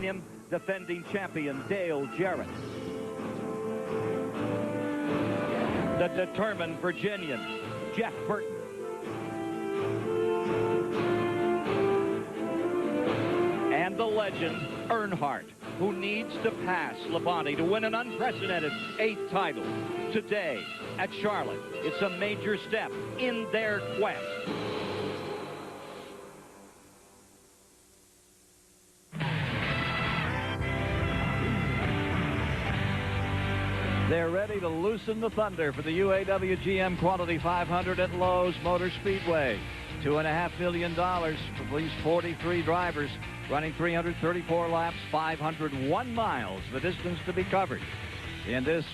him, defending champion Dale Jarrett. The determined Virginian, Jeff Burton. And the legend, Earnhardt, who needs to pass Labonte to win an unprecedented 8th title. Today at Charlotte, it's a major step in their quest. They're ready to loosen the thunder for the UAW-GM Quality 500 at Lowe's Motor Speedway. $2.5 million for these 43 drivers, running 334 laps, 501 miles, the distance to be covered. In this,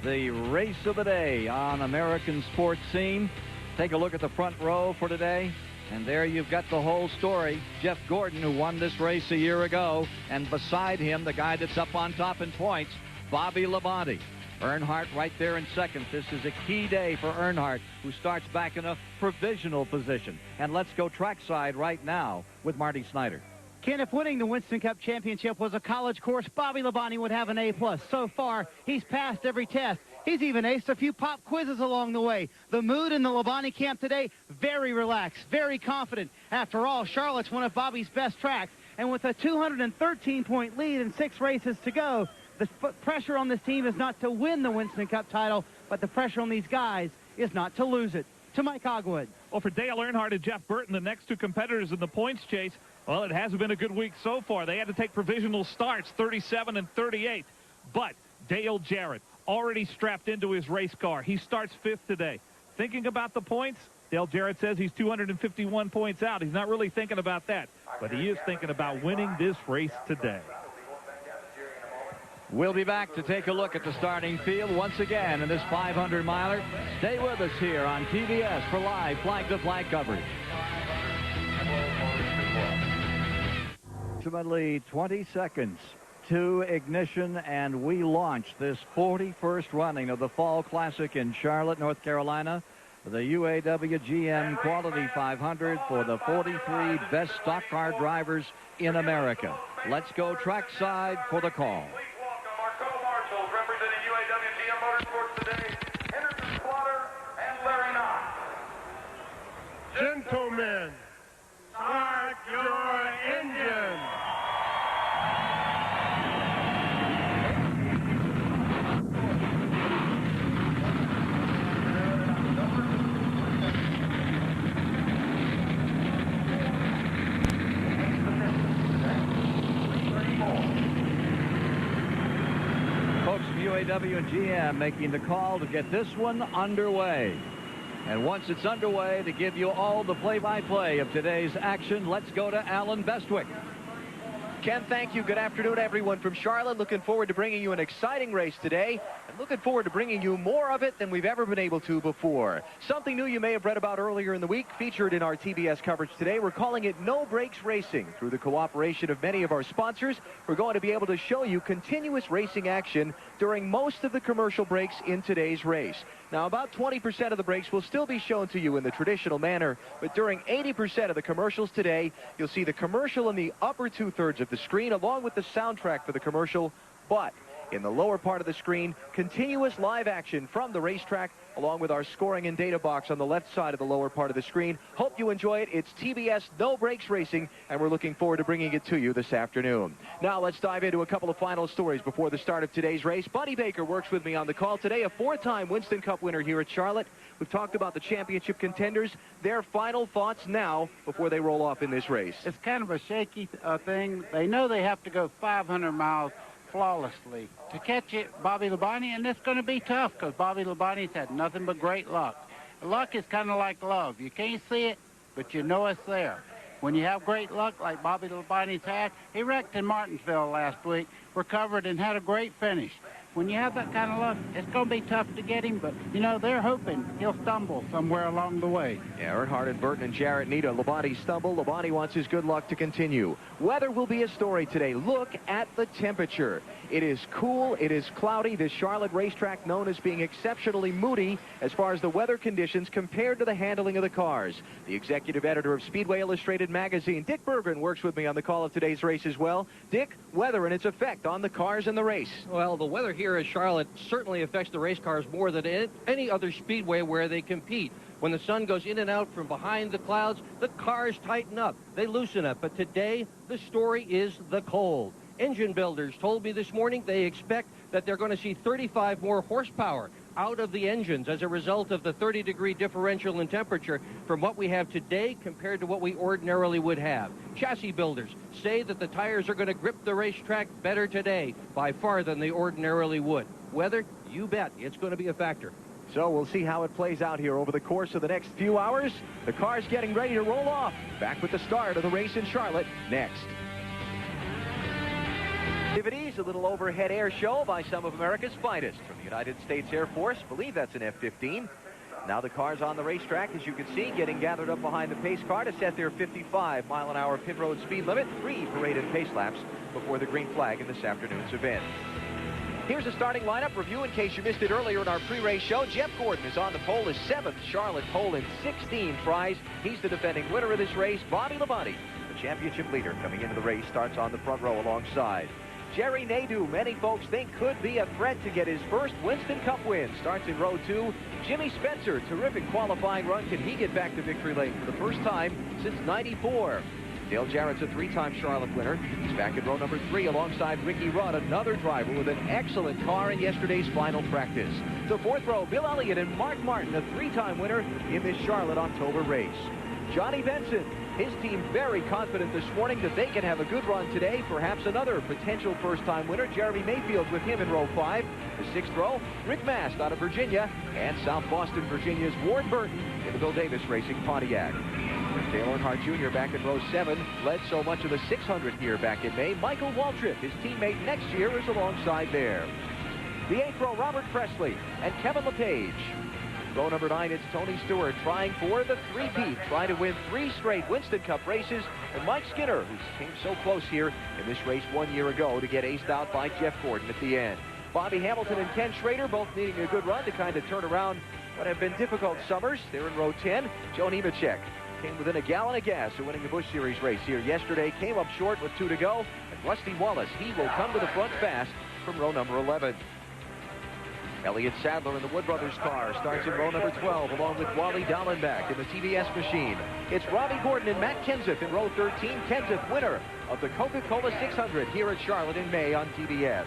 the race of the day on American sports scene. Take a look at the front row for today. And there you've got the whole story. Jeff Gordon, who won this race a year ago. And beside him, the guy that's up on top in points, Bobby Labonte. Earnhardt right there in second. This is a key day for Earnhardt, who starts back in a provisional position. And let's go trackside right now with Marty Snyder. Ken, if winning the Winston Cup Championship was a college course, Bobby Labonte would have an A+. So far, he's passed every test. He's even aced a few pop quizzes along the way. The mood in the Labonte camp today, very relaxed, very confident. After all, Charlotte's one of Bobby's best tracks. And with a 213-point lead and 6 races to go, the pressure on this team is not to win the Winston Cup title, but the pressure on these guys is not to lose it. To Mike Ogwood. Well, for Dale Earnhardt and Jeff Burton, the next 2 competitors in the points chase, well, it hasn't been a good week so far. They had to take provisional starts, 37 and 38. But Dale Jarrett already strapped into his race car. He starts 5th today. Thinking about the points, Dale Jarrett says he's 251 points out. He's not really thinking about that, but he is thinking about winning this race today. We'll be back to take a look at the starting field once again in this 500-miler. Stay with us here on TBS for live flag-to-flag coverage. Approximately 20 seconds to ignition, and we launch this 41st running of the Fall Classic in Charlotte, North Carolina. The UAW-GM Quality 500 for the 43 best stock car drivers in America. Let's go trackside for the call. Representing UAW-GM Motorsports today, Henderson Slaughter and Larry Knox. Gentlemen, start your engine. UAW and GM making the call to get this one underway. And once it's underway, to give you all the play-by-play of today's action, let's go to Alan Bestwick. Ken, thank you. Good afternoon, everyone from Charlotte. Looking forward to bringing you an exciting race today, and looking forward to bringing you more of it than we've ever been able to before. Something new you may have read about earlier in the week, featured in our TBS coverage today. We're calling it No Brakes Racing. Through the cooperation of many of our sponsors, we're going to be able to show you continuous racing action during most of the commercial breaks in today's race. Now, about 20% of the breaks will still be shown to you in the traditional manner, but during 80% of the commercials today, you'll see the commercial in the upper 2/3 of the screen, along with the soundtrack for the commercial, but in the lower part of the screen, continuous live action from the racetrack, along with our scoring and data box on the left side of the lower part of the screen. Hope you enjoy it. It's TBS No Brakes Racing, and we're looking forward to bringing it to you this afternoon. Now let's dive into a couple of final stories before the start of today's race. Buddy Baker works with me on the call today, a 4-time Winston Cup winner here at Charlotte. We've talked about the championship contenders. Their final thoughts now before they roll off in this race. It's kind of a shaky thing. They know they have to go 500 miles flawlessly to catch it, Bobby Labonte, and it's going to be tough because Bobby Labonte's had nothing but great luck. Luck is kind of like love. You can't see it, but you know it's there. When you have great luck like Bobby Labonte's had, he wrecked in Martinsville last week, recovered, and had a great finish. when you have that kind of luck, it's going to be tough to get him, but, you know, they're hoping he'll stumble somewhere along the way. Yeah, Earnhardt and Burton and Jarrett need a Labonte stumble. Labonte wants his good luck to continue. Weather will be a story today. Look at the temperature. It is cool. It is cloudy. This Charlotte racetrack known as being exceptionally moody as far as the weather conditions compared to the handling of the cars. The executive editor of Speedway Illustrated magazine, Dick Berggren, works with me on the call of today's race as well. Dick, weather and its effect on the cars in the race. Well, the weather here at Charlotte certainly affects the race cars more than any other speedway where they compete. When the sun goes in and out from behind the clouds, the cars tighten up. They loosen up. But today, the story is the cold. Engine builders told me this morning they expect that they're going to see 35 more horsepower out of the engines as a result of the 30-degree differential in temperature from what we have today compared to what we ordinarily would have. Chassis builders say that the tires are going to grip the racetrack better today by far than they ordinarily would. Weather, you bet, it's going to be a factor. So we'll see how it plays out here over the course of the next few hours. The car's getting ready to roll off. Back with the start of the race in Charlotte next. Activities, a little overhead air show by some of America's finest from the United States Air Force. Believe that's an F-15. Now the cars on the racetrack, as you can see, getting gathered up behind the pace car to set their 55-mile-an-hour pit road speed limit. 3 parade and pace laps before the green flag in this afternoon's event. Here's the starting lineup review in case you missed it earlier in our pre-race show. Jeff Gordon is on the pole, his 7th Charlotte pole in 16 tries. He's the defending winner of this race. Bobby Labonte, the championship leader, coming into the race, starts on the front row alongside. Jerry Nadeau, many folks think could be a threat to get his first Winston Cup win. Starts in row 2. Jimmy Spencer, terrific qualifying run. Can he get back to victory lane for the first time since '94? Dale Jarrett's a 3-time Charlotte winner. He's back in row number 3 alongside Ricky Rudd, another driver with an excellent car in yesterday's final practice. The 4th row, Bill Elliott and Mark Martin, a 3-time winner in this Charlotte October race. Johnny Benson, his team very confident this morning that they can have a good run today. Perhaps another potential first-time winner. Jeremy Mayfield with him in row 5. The 6th row, Rick Mast out of Virginia, and South Boston, Virginia's Ward Burton in the Bill Davis Racing Pontiac. Dale Earnhardt Jr. back in row 7, led so much of the 600 here back in May. Michael Waltrip, his teammate next year, is alongside there. The 8th row, Robert Presley and Kevin LePage. Row number 9, it's Tony Stewart trying for the three-peat, trying to win 3 straight Winston Cup races. And Mike Skinner, who came so close here in this race 1 year ago to get aced out by Jeff Gordon at the end. Bobby Hamilton and Ken Schrader both needing a good run to kind of turn around what have been difficult summers. They're in row 10. Joe Nemechek came within a gallon of gas of winning the Busch Series race here yesterday. Came up short with 2 to go. And Rusty Wallace, he will come to the front fast from row number 11. Elliott Sadler in the Wood Brothers car starts in row number 12 along with Wally Dallenbach in the TBS machine. It's Robbie Gordon and Matt Kenseth in row 13. Kenseth, winner of the Coca-Cola 600 here at Charlotte in May on TBS.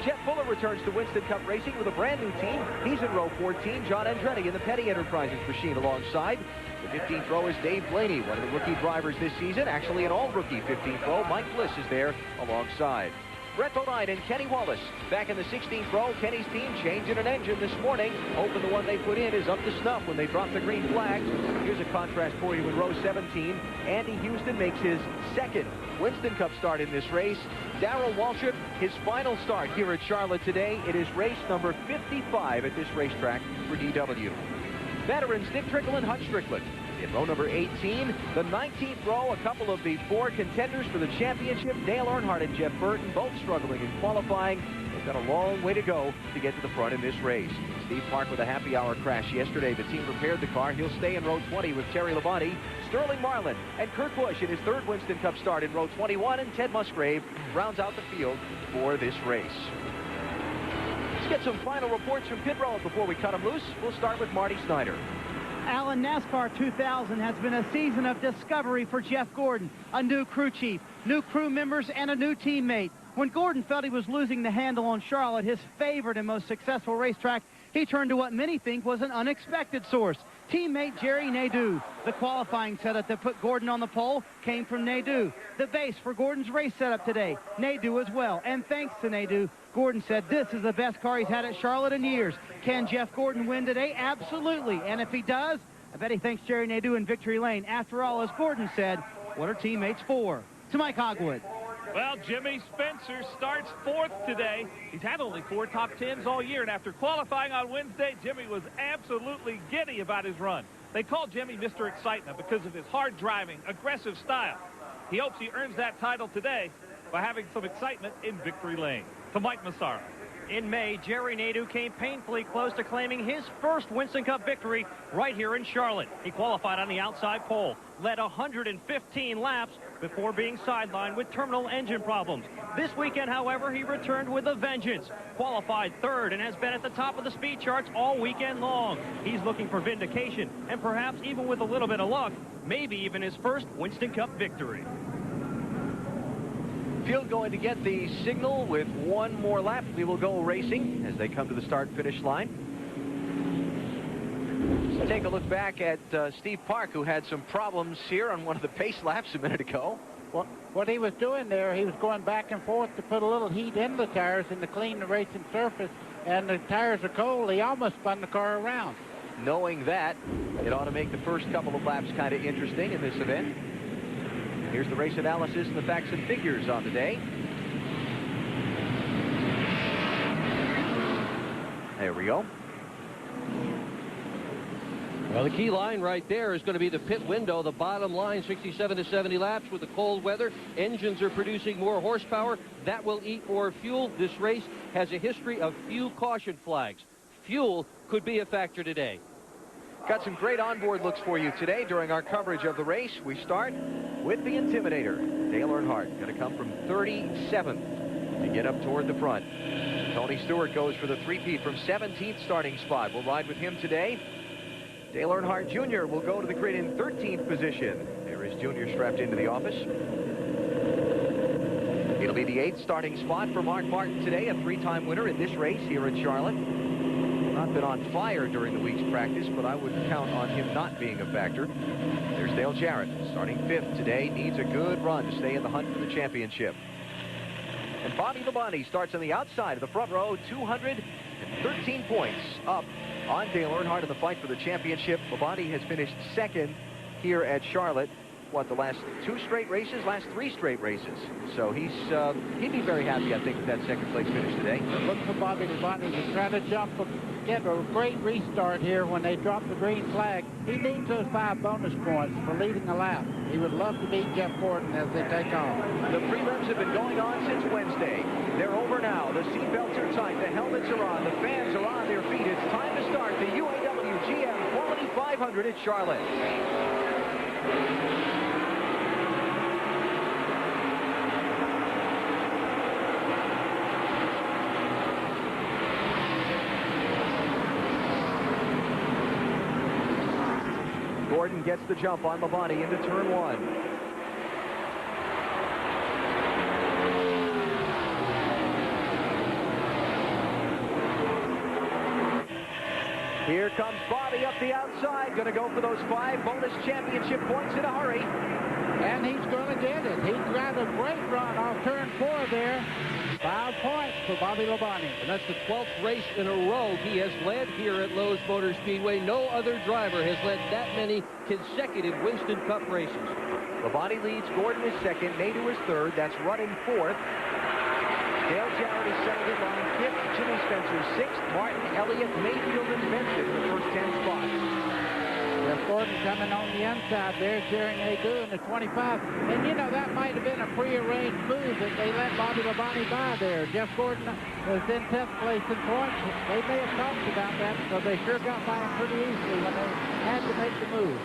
Jeff Fuller returns to Winston Cup Racing with a brand new team. He's in row 14. John Andretti in the Petty Enterprises machine alongside. The 15th row is Dave Blaney, one of the rookie drivers this season. Actually an all-rookie 15th row. Mike Bliss is there alongside. Brett Bodine and Kenny Wallace back in the 16th row. Kenny's team changing an engine this morning, hoping the one they put in is up to snuff when they drop the green flag. Here's a contrast for you in row 17. Andy Houston makes his 2nd Winston Cup start in this race. Darrell Waltrip, his final start here at Charlotte today. It is race number 55 at this racetrack for DW. Veterans Dick Trickle and Hutch Strickland. In row number 18, the 19th row, a couple of the 4 contenders for the championship, Dale Earnhardt and Jeff Burton, both struggling in qualifying. They've got a long way to go to get to the front in this race. Steve Park with a happy hour crash yesterday. The team repaired the car. He'll stay in row 20 with Terry Labonte, Sterling Marlin, and Kurt Busch in his 3rd Winston Cup start in row 21, and Ted Musgrave rounds out the field for this race. Let's get some final reports from pit road before we cut them loose. We'll start with Marty Snyder. Alan, NASCAR 2000 has been a season of discovery for Jeff Gordon. A new crew chief, new crew members, and a new teammate. When Gordon felt he was losing the handle on Charlotte, his favorite and most successful racetrack, he turned to what many think was an unexpected source. Teammate Jerry Nadeau. The qualifying setup that put Gordon on the pole came from Nadeau. The base for Gordon's race setup today, Nadeau as well. And thanks to Nadeau, Gordon said this is the best car he's had at Charlotte in years. Can Jeff Gordon win today? Absolutely. And if he does, I bet he thanks Jerry Nadeau in victory lane. After all, as Gordon said, what are teammates for? To Mike Hogwood. Well, Jimmy Spencer starts 4th today. He's had only 4 top 10s all year, and after qualifying on Wednesday, Jimmy was absolutely giddy about his run. They call Jimmy Mr. Excitement because of his hard driving, aggressive style. He hopes he earns that title today by having some excitement in victory lane. To Mike Massaro. In May, Jerry Nadeau came painfully close to claiming his first Winston Cup victory right here in Charlotte. He qualified on the outside pole, led 115 laps before being sidelined with terminal engine problems. This weekend, however, he returned with a vengeance. Qualified 3rd and has been at the top of the speed charts all weekend long. He's looking for vindication and perhaps even with a little bit of luck, maybe even his first Winston Cup victory. Field going to get the signal with 1 more lap. We will go racing as they come to the start-finish line. Let's take a look back at Steve Park, who had some problems here on one of the pace laps a minute ago. What he was doing there, he was going back and forth to put a little heat in the tires and to clean the racing surface, and the tires are cold. He almost spun the car around. Knowing that, it ought to make the first couple of laps kind of interesting in this event. Here's the race analysis and the facts and figures on the day. There we go. Well, the key line right there is going to be the pit window, the bottom line, 67 to 70 laps with the cold weather. Engines are producing more horsepower. That will eat more fuel. This race has a history of few caution flags. Fuel could be a factor today. Got some great onboard looks for you today during our coverage of the race. We start with the Intimidator. Dale Earnhardt going to come from 37th to get up toward the front. Tony Stewart goes for the three-peat from 17th starting spot. We'll ride with him today. Dale Earnhardt Jr. will go to the grid in 13th position. There is Jr. strapped into the office. It'll be the 8th starting spot for Mark Martin today, a 3-time winner in this race here at Charlotte. Not been on fire during the week's practice, but I wouldn't count on him not being a factor. There's Dale Jarrett, starting 5th today, needs a good run to stay in the hunt for the championship. And Bobby Labonte starts on the outside of the front row, 213 points up on Dale Earnhardt in the fight for the championship. Labonte has finished 2nd here at Charlotte. What, the last 2 straight races, last 3 straight races. So he'd be very happy, I think, with that 2nd place finish today. Look for Bobby Labonte to try to get a great restart here when they drop the green flag. He needs those 5 bonus points for leading a lap. He would love to beat Jeff Gordon as they take off. The prelims have been going on since Wednesday. They're over now. The seatbelts are tight. The helmets are on. The fans are on their feet. It's time to start the UAW-GM Quality 500 at Charlotte. Gordon gets the jump on Labonte into turn 1. Here comes Bobby up the outside, going to go for those 5 bonus championship points in a hurry. And he's going to get it. He got a great run off turn 4 there. 5 points for Bobby Labonte. And that's the 12th race in a row he has led here at Lowe's Motor Speedway. No other driver has led that many consecutive Winston Cup races. Labonte leads. Gordon is 2nd. Nadeau is 3rd. That's running 4th. Dale Jarrett is 2nd in line. 5th. Jimmy Spencer 6th. Martin, Elliott, Mayfield, and Benson the first 10 spots. Jeff Gordon coming on the inside there, Jerry Nadeau in the 25. And, you know, that might have been a prearranged move that they let Bobby Labonte by there. Jeff Gordon was in 10th place in points. They may have talked about that, so they sure got by him pretty easily when they had to make the move.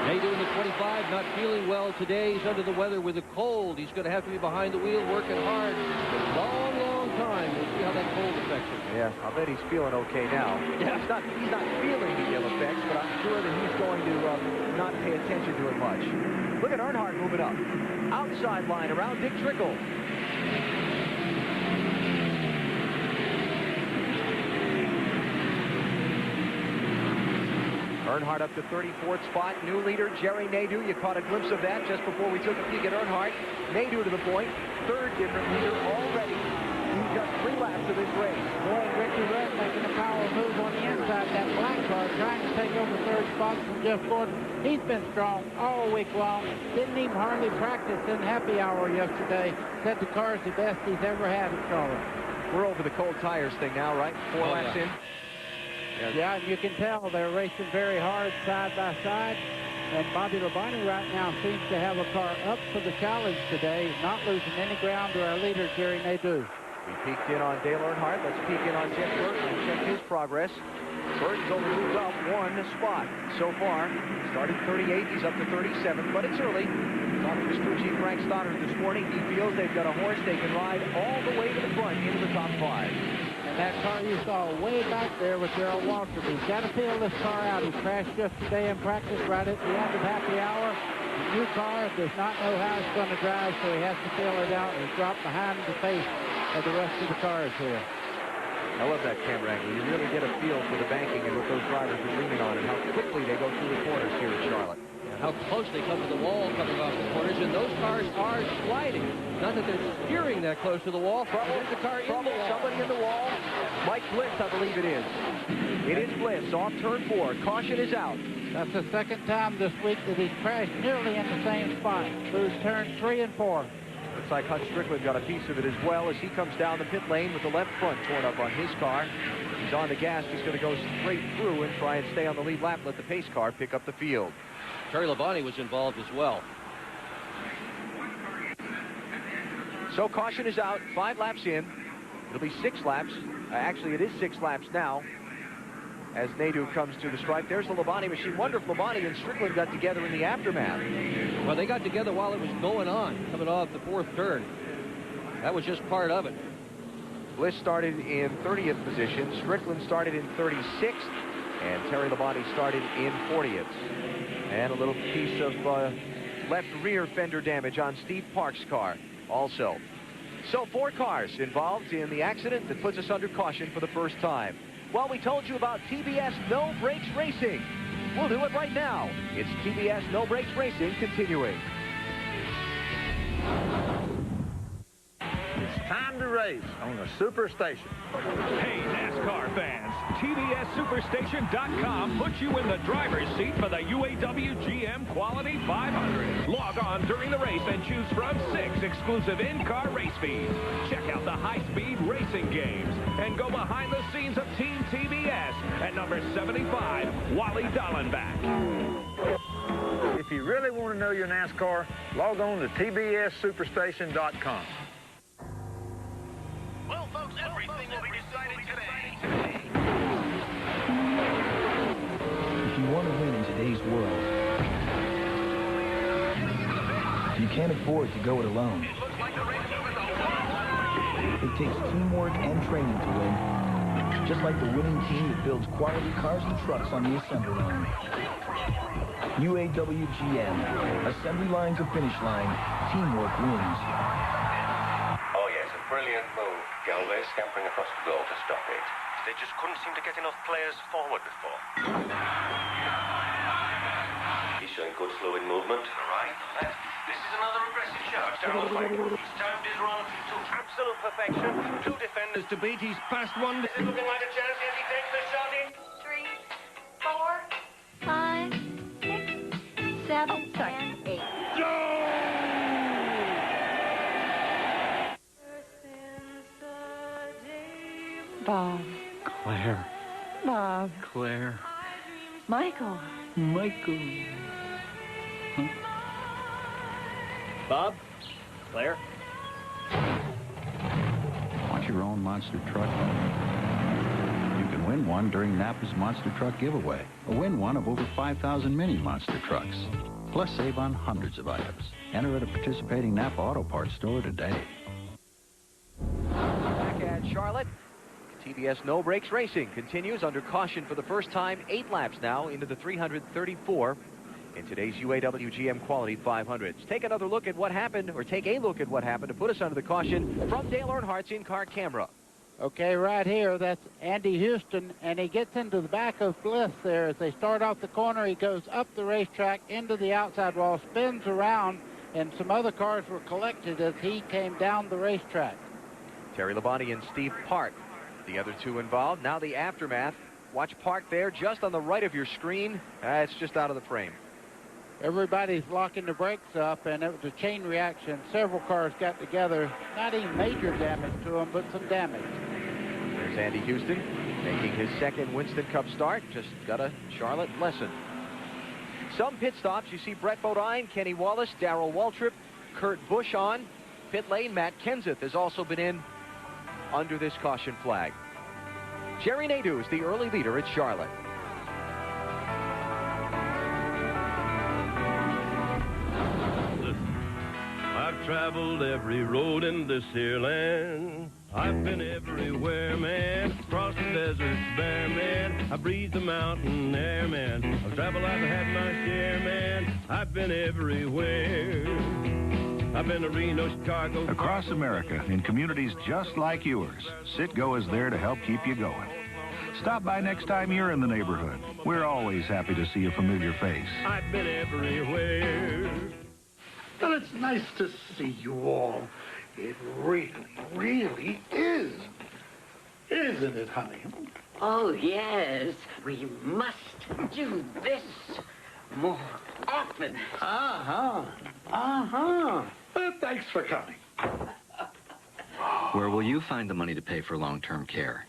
Nadeau in the 25, not feeling well today. He's under the weather with a cold. He's going to have to be behind the wheel working hard for a long, long time. We'll see how that cold affects him. Yeah, I'll bet he's feeling okay now. Yeah. He's not feeling the ill effects, but I'm sure that he's going to not pay attention to it much. Look at Earnhardt moving up. Outside line around Dick Trickle. Earnhardt up to 34th spot. New leader, Jerry Nadeau. You caught a glimpse of that just before we took a peek at Earnhardt. Nadeau to the point. 3rd different leader already. He just 3 laps of this race. Boy, Ricky Rudd making a power move on the inside. That black car trying to take over third spot from Jeff Gordon. He's been strong all week long. Didn't even hardly practice in happy hour yesterday. Said the car's the best he's ever had at Charlotte. We're over the cold tires thing now, right? 4 laps in. Yeah, and you can tell they're racing very hard side by side. And Bobby Labonte right now seems to have a car up for the challenge today, not losing any ground to our leader, Jerry Nadeau. We peeked in on Dale Earnhardt. Let's peek in on Jeff Burton and check his progress. Burton's only moved up 1 spot so far. Started 38, he's up to 37, but it's early. Talking to crew chief Frank Stoddard this morning, he feels they've got a horse they can ride all the way to the front into the top 5. And that car you saw way back there with Darrell Waltrip, he's got to feel this car out. He crashed yesterday in practice right at the end of happy hour. The new car does not know how it's going to drive, so he has to feel it out and drop behind the pace of the rest of the cars here. I love that camera angle. You really get a feel for the banking and what those drivers are leaning on and how quickly they go through the corners here at Charlotte. And how close they come to the wall coming off the corners, and those cars are sliding. Not that they're steering that close to the wall. Trouble, the car in the wall. Somebody in the wall. Mike Bliss, I believe it is. It is Bliss off turn 4. Caution is out. That's the second time this week that he's crashed nearly in the same spot through turns 3 and 4. Looks like Hutch Strickland got a piece of it as well as he comes down the pit lane with the left front torn up on his car. He's on the gas, just going to go straight through and try and stay on the lead lap, let the pace car pick up the field. Terry Labonte was involved as well. So caution is out, 5 laps in. It'll be 6 laps. Actually, it is 6 laps now as Nadeau comes to the stripe. There's the Labonte machine. Wonder if Labonte and Strickland got together in the aftermath. Well, they got together while it was going on, coming off the 4th turn. That was just part of it. Bliss started in 30th position. Strickland started in 36th. And Terry Labonte started in 40th. And a little piece of left rear fender damage on Steve Park's car also. So 4 cars involved in the accident that puts us under caution for the first time. Well, we told you about TBS No Brakes Racing. We'll do it right now. It's TBS No Brakes Racing continuing. It's time to race on the Superstation. Hey, NASCAR fans, TBSSuperstation.com puts you in the driver's seat for the UAW-GM Quality 500. Log on during the race and choose from 6 exclusive in-car race feeds. Check out the high-speed racing games and go behind the scenes of Team TBS at number 75, Wally Dallenbach. If you really want to know your NASCAR, log on to TBSSuperstation.com. Well, folks, everything will be decided today. If you want to win in today's world, you can't afford to go it alone. It looks like the race is over. It takes teamwork and training to win, just like the winning team that builds quality cars and trucks on the assembly line. UAW-GM, assembly line to finish line, teamwork wins. Oh yes, a brilliant move. Galway scampering across the goal to stop it. They just couldn't seem to get enough players forward before. He's showing good fluid movement. Right, left. This is another aggressive shot. He's timed his run to absolute perfection. 2 defenders to beat. He's passed one. Is it looking like a chance? Yes, he takes the shot in. 3, 4, 5, 6, 7, and 8. Bob. Claire. Bob. Claire. Michael. Michael. Huh? Bob? Claire? Want your own monster truck? You can win one during Napa's Monster Truck Giveaway, or win one of over 5,000 mini monster trucks. Plus, save on hundreds of items. Enter at a participating Napa Auto Parts store today. Back at Charlotte, TBS No Brakes Racing continues under caution for the first time. 8 laps now into the 334 in today's UAW-GM Quality 500. Take another look at what happened, or take a look at what happened to put us under the caution from Dale Earnhardt's in-car camera. Okay, right here, that's Andy Houston, and he gets into the back of Bliss there. As they start off the corner, he goes up the racetrack into the outside wall, spins around, and some other cars were collected as he came down the racetrack. Terry Labonte and Steve Park, the other two involved. Now the aftermath. Watch Park there, just on the right of your screen. It's just out of the frame. Everybody's locking the brakes up, and it was a chain reaction. Several cars got together. Not any major damage to them, but some damage. There's Andy Houston making his second Winston Cup start. Just got a Charlotte lesson. Some pit stops. You see Brett Bodine, Kenny Wallace, Darrell Waltrip, Kurt Busch on. Pit lane, Matt Kenseth has also been in under this caution flag. Jerry Nadeau is the early leader at Charlotte. I've traveled every road in this here land. I've been everywhere, man. Across the desert bare, man. I breathe the mountain air, man. I've traveled, I've had my share, man. I've been everywhere. I've been to Reno, Chicago. Across America, in communities just like yours, Citgo is there to help keep you going. Stop by next time you're in the neighborhood. We're always happy to see a familiar face. I've been everywhere. Well, it's nice to see you all. It really, really is. Isn't it, honey? Oh, yes. We must do this more often. Uh-huh. Uh-huh. Thanks for coming. Where will you find the money to pay for long-term care?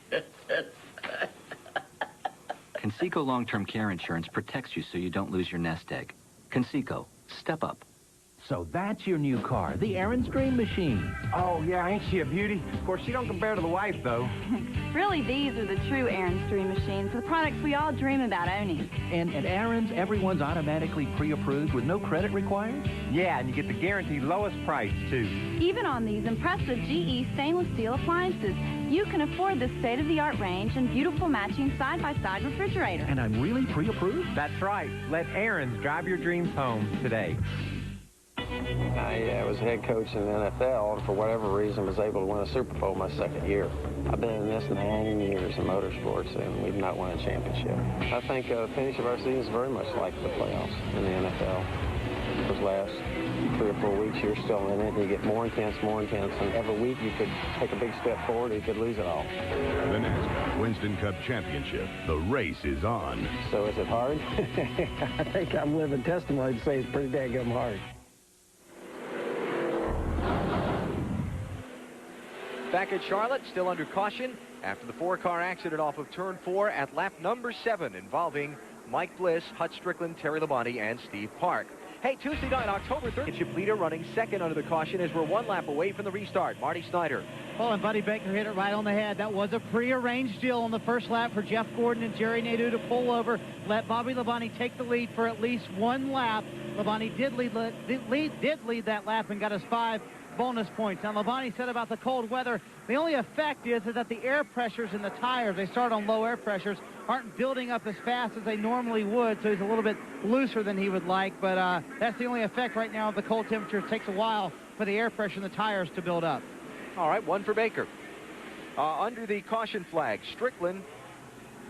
Conseco long-term care insurance protects you so you don't lose your nest egg. Conseco, step up. So that's your new car, the Aaron's Dream Machine. Oh, yeah, ain't she a beauty? Of course, she don't compare to the wife, though. Really, these are the true Aaron's Dream Machines, the products we all dream about owning. And at Aaron's, everyone's automatically pre-approved with no credit required? Yeah, and you get the guaranteed lowest price, too. Even on these impressive GE stainless steel appliances, you can afford this state-of-the-art range and beautiful matching side-by-side refrigerator. And I'm really pre-approved? That's right. Let Aaron's drive your dreams home today. I was head coach in the NFL, and for whatever reason was able to win a Super Bowl my second year. I've been in this 9 years in motorsports, and we've not won a championship. I think the finish of our season is very much like the playoffs in the NFL. Those last 3 or 4 weeks, you're still in it, and you get more intense, and every week you could take a big step forward, or you could lose it all. The NASCAR Winston Cup Championship. The race is on. So is it hard? I think I'm living testimony to say it's pretty daggum hard. Back at Charlotte, still under caution after the 4-car accident off of turn 4 at lap number 7 involving Mike Bliss, Hut Strickland, Terry Labonte, and Steve Park. Hey, Tuesday night, October 3rd, championship leader running second under the caution as we're 1 lap away from the restart. Marty Snyder. Well, and Buddy Baker hit it right on the head. That was a prearranged deal on the first lap for Jeff Gordon and Jerry Nadeau to pull over, let Bobby Labonte take the lead for at least 1 lap. Labonte did lead that lap and got us 5 bonus points. Now, Labonte said about the cold weather, the only effect is that the air pressures in the tires, they start on low air pressures, aren't building up as fast as they normally would, so he's a little bit looser than he would like, but that's the only effect right now of the cold temperatures. It takes a while for the air pressure in the tires to build up. All right, 1 for Baker. Under the caution flag, Strickland,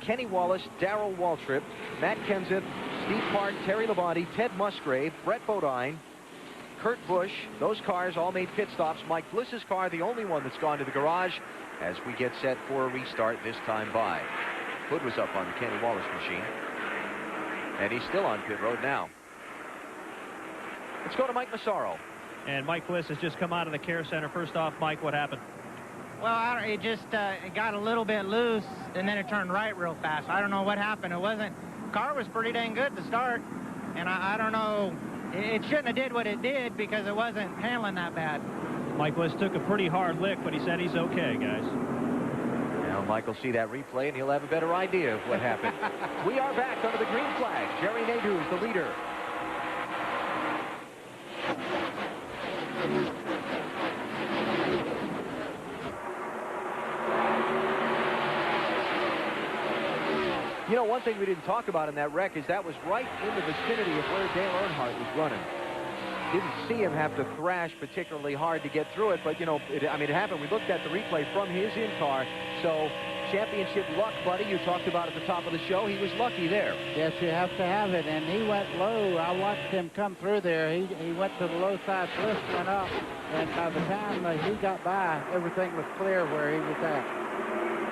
Kenny Wallace, Darrell Waltrip, Matt Kenseth, Steve Park, Terry Labonte, Ted Musgrave, Brett Bodine, Kurt Busch. Those cars all made pit stops. Mike Bliss's car, the only one that's gone to the garage as we get set for a restart this time by. Hood was up on the Kenny Wallace machine. And he's still on pit road now. Let's go to Mike Massaro. And Mike Bliss has just come out of the care center. First off, Mike, what happened? Well, it just it got a little bit loose, and then it turned right real fast. I don't know what happened. Car was pretty dang good to start, and I don't know. It shouldn't have did what it did because it wasn't handling that bad. Mike Bliss took a pretty hard lick, but he said he's okay, guys. Now Mike will see that replay, and he'll have a better idea of what happened. We are back under the green flag. Jerry Nadeau is the leader. You know, one thing we didn't talk about in that wreck is that was right in the vicinity of where Dale Earnhardt was running. Didn't see him have to thrash particularly hard to get through it, but, you know, it happened. We looked at the replay from his in-car, so championship luck, buddy. You talked about at the top of the show. He was lucky there. Yes, you have to have it, and he went low. I watched him come through there. He went to the low side, Bliss went up. and by the time he got by, everything was clear where he was at.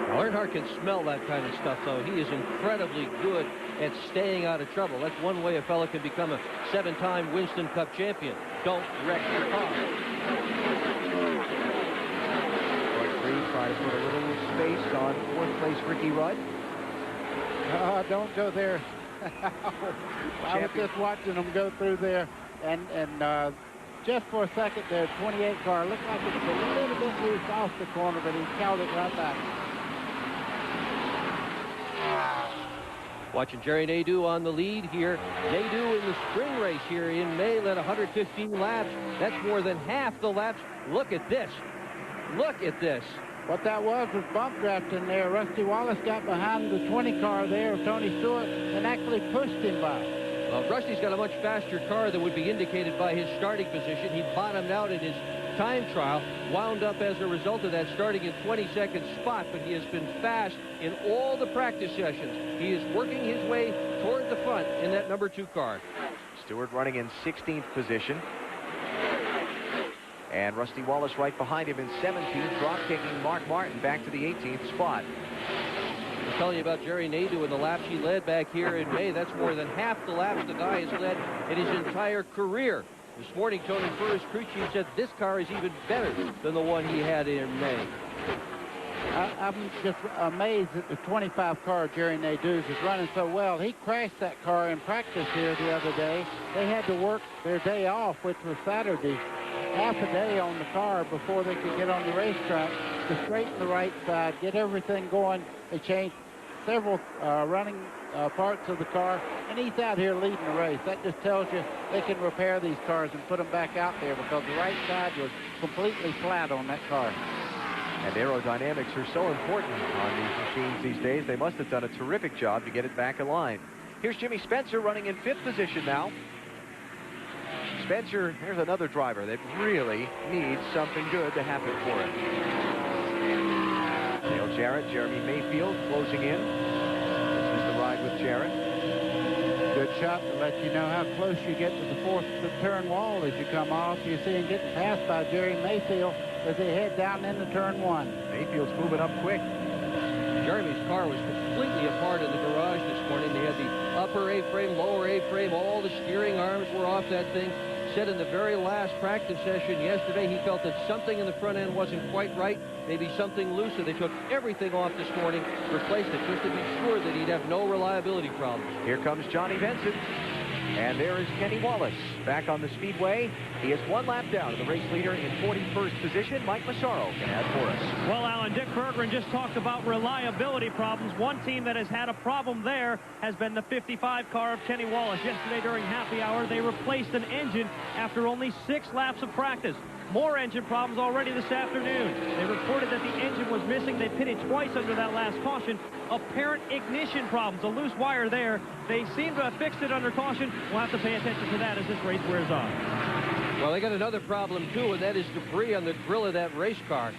Well, Earnhardt can smell that kind of stuff, though. He is incredibly good at staying out of trouble. That's one way a fella can become a 7-time Winston Cup champion. Don't wreck your car. Try to put a little space on 4th place Ricky Rudd. Don't go there. I was just watching them go through there, and just for a second there, 28 car looked like it was a little bit loose off the corner, but he held it right back. Watching Jerry Nadeau on the lead here. Nadeau in the spring race here in May led 115 laps. That's more than half the laps. Look at this. Look at this. What that was bump drafting there. Rusty Wallace got behind the 20 car there of Tony Stewart and actually pushed him by. Well, Rusty's got a much faster car than would be indicated by his starting position. He bottomed out in his time trial, wound up as a result of that starting in 22nd spot, but he has been fast in all the practice sessions. He is working his way toward the front in that number 2 car. Stewart running in 16th position. And Rusty Wallace right behind him in 17th, drop-kicking Mark Martin back to the 18th spot. I was telling you about Jerry Nadeau and the laps he led back here in May. That's more than half the laps the guy has led in his entire career. This morning, Tony Furris crew chief said this car is even better than the one he had in May. I'm just amazed that the 25 car Jerry Nadeau's is running so well. He crashed that car in practice here the other day. They had to work their day off, which was Saturday, half a day on the car before they could get on the racetrack to straighten the right side, get everything going. They changed several running parts of the car, and he's out here leading the race. That just tells you they can repair these cars and put them back out there, because the right side was completely flat on that car. And aerodynamics are so important on these machines these days. They must have done a terrific job to get it back in line. Here's Jimmy Spencer running in 5th position now. Spencer, here's another driver that really needs something good to happen for him. Dale Jarrett, Jeremy Mayfield closing in. This is the ride with Jarrett. Good shot to let you know how close you get to the 4th turn wall as you come off. You see him getting passed by Jerry Mayfield as they head down into turn 1. Mayfield's moving up quick. Jeremy's car was completely apart in the garage this morning. They had the upper A-frame, lower A-frame, all the steering arms were off that thing. Said in the very last practice session yesterday he felt that something in the front end wasn't quite right, maybe something loose, so they took everything off this morning, replaced it just to be sure that he'd have no reliability problems. Here comes Johnny Benson. And there is Kenny Wallace back on the Speedway. He is 1 lap down to the race leader in 41st position. Mike Massaro can add for us. Well, Alan, Dick Berggren just talked about reliability problems. One team that has had a problem there has been the 55 car of Kenny Wallace. Yesterday during happy hour, they replaced an engine after only 6 laps of practice. More engine problems already this afternoon. They reported that the engine was missing. They pitted twice under that last caution. Apparent ignition problems, a loose wire there. They seem to have fixed it under caution. We'll have to pay attention to that as this race wears on. Well, they got another problem, too, and that is debris on the grill of that race car.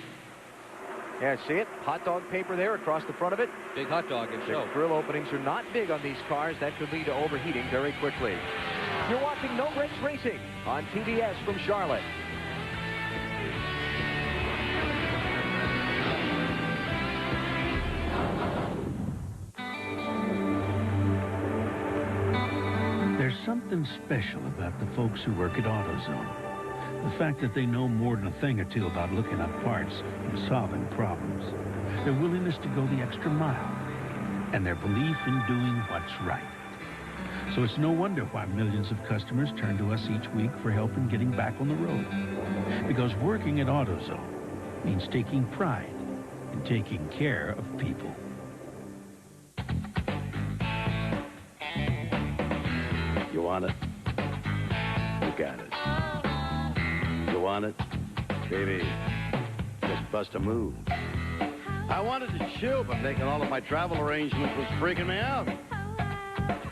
Yeah, see it? Hot dog paper there across the front of it. Big hot dog, and so. The grill openings are not big on these cars. That could lead to overheating very quickly. You're watching No Brakes Racing on TBS from Charlotte. There's something special about the folks who work at AutoZone. The fact that they know more than a thing or two about looking up parts and solving problems. Their willingness to go the extra mile. And their belief in doing what's right. So it's no wonder why millions of customers turn to us each week for help in getting back on the road. Because working at AutoZone means taking pride in taking care of people. You want it? You got it. You want it? Baby, just bust a move. I wanted to chill, but making all of my travel arrangements was freaking me out.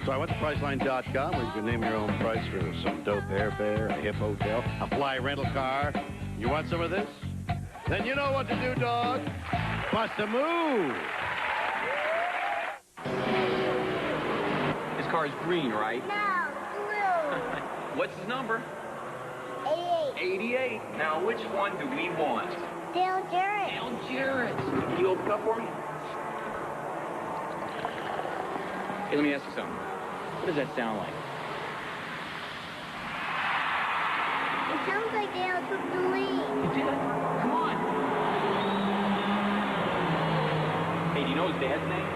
So I went to Priceline.com, where you can name your own price for some dope airfare, a hip hotel, a fly rental car. You want some of this? Then you know what to do, dog. Bust a move. His car's green, right? No, blue. What's his number? 88. 88. Now, which one do we want? Dale Jarrett. Dale Jarrett. Can you open up for me? Hey, let me ask you something. What does that sound like? It sounds like Dale took the lead. Come on. Hey, do you know his dad's name?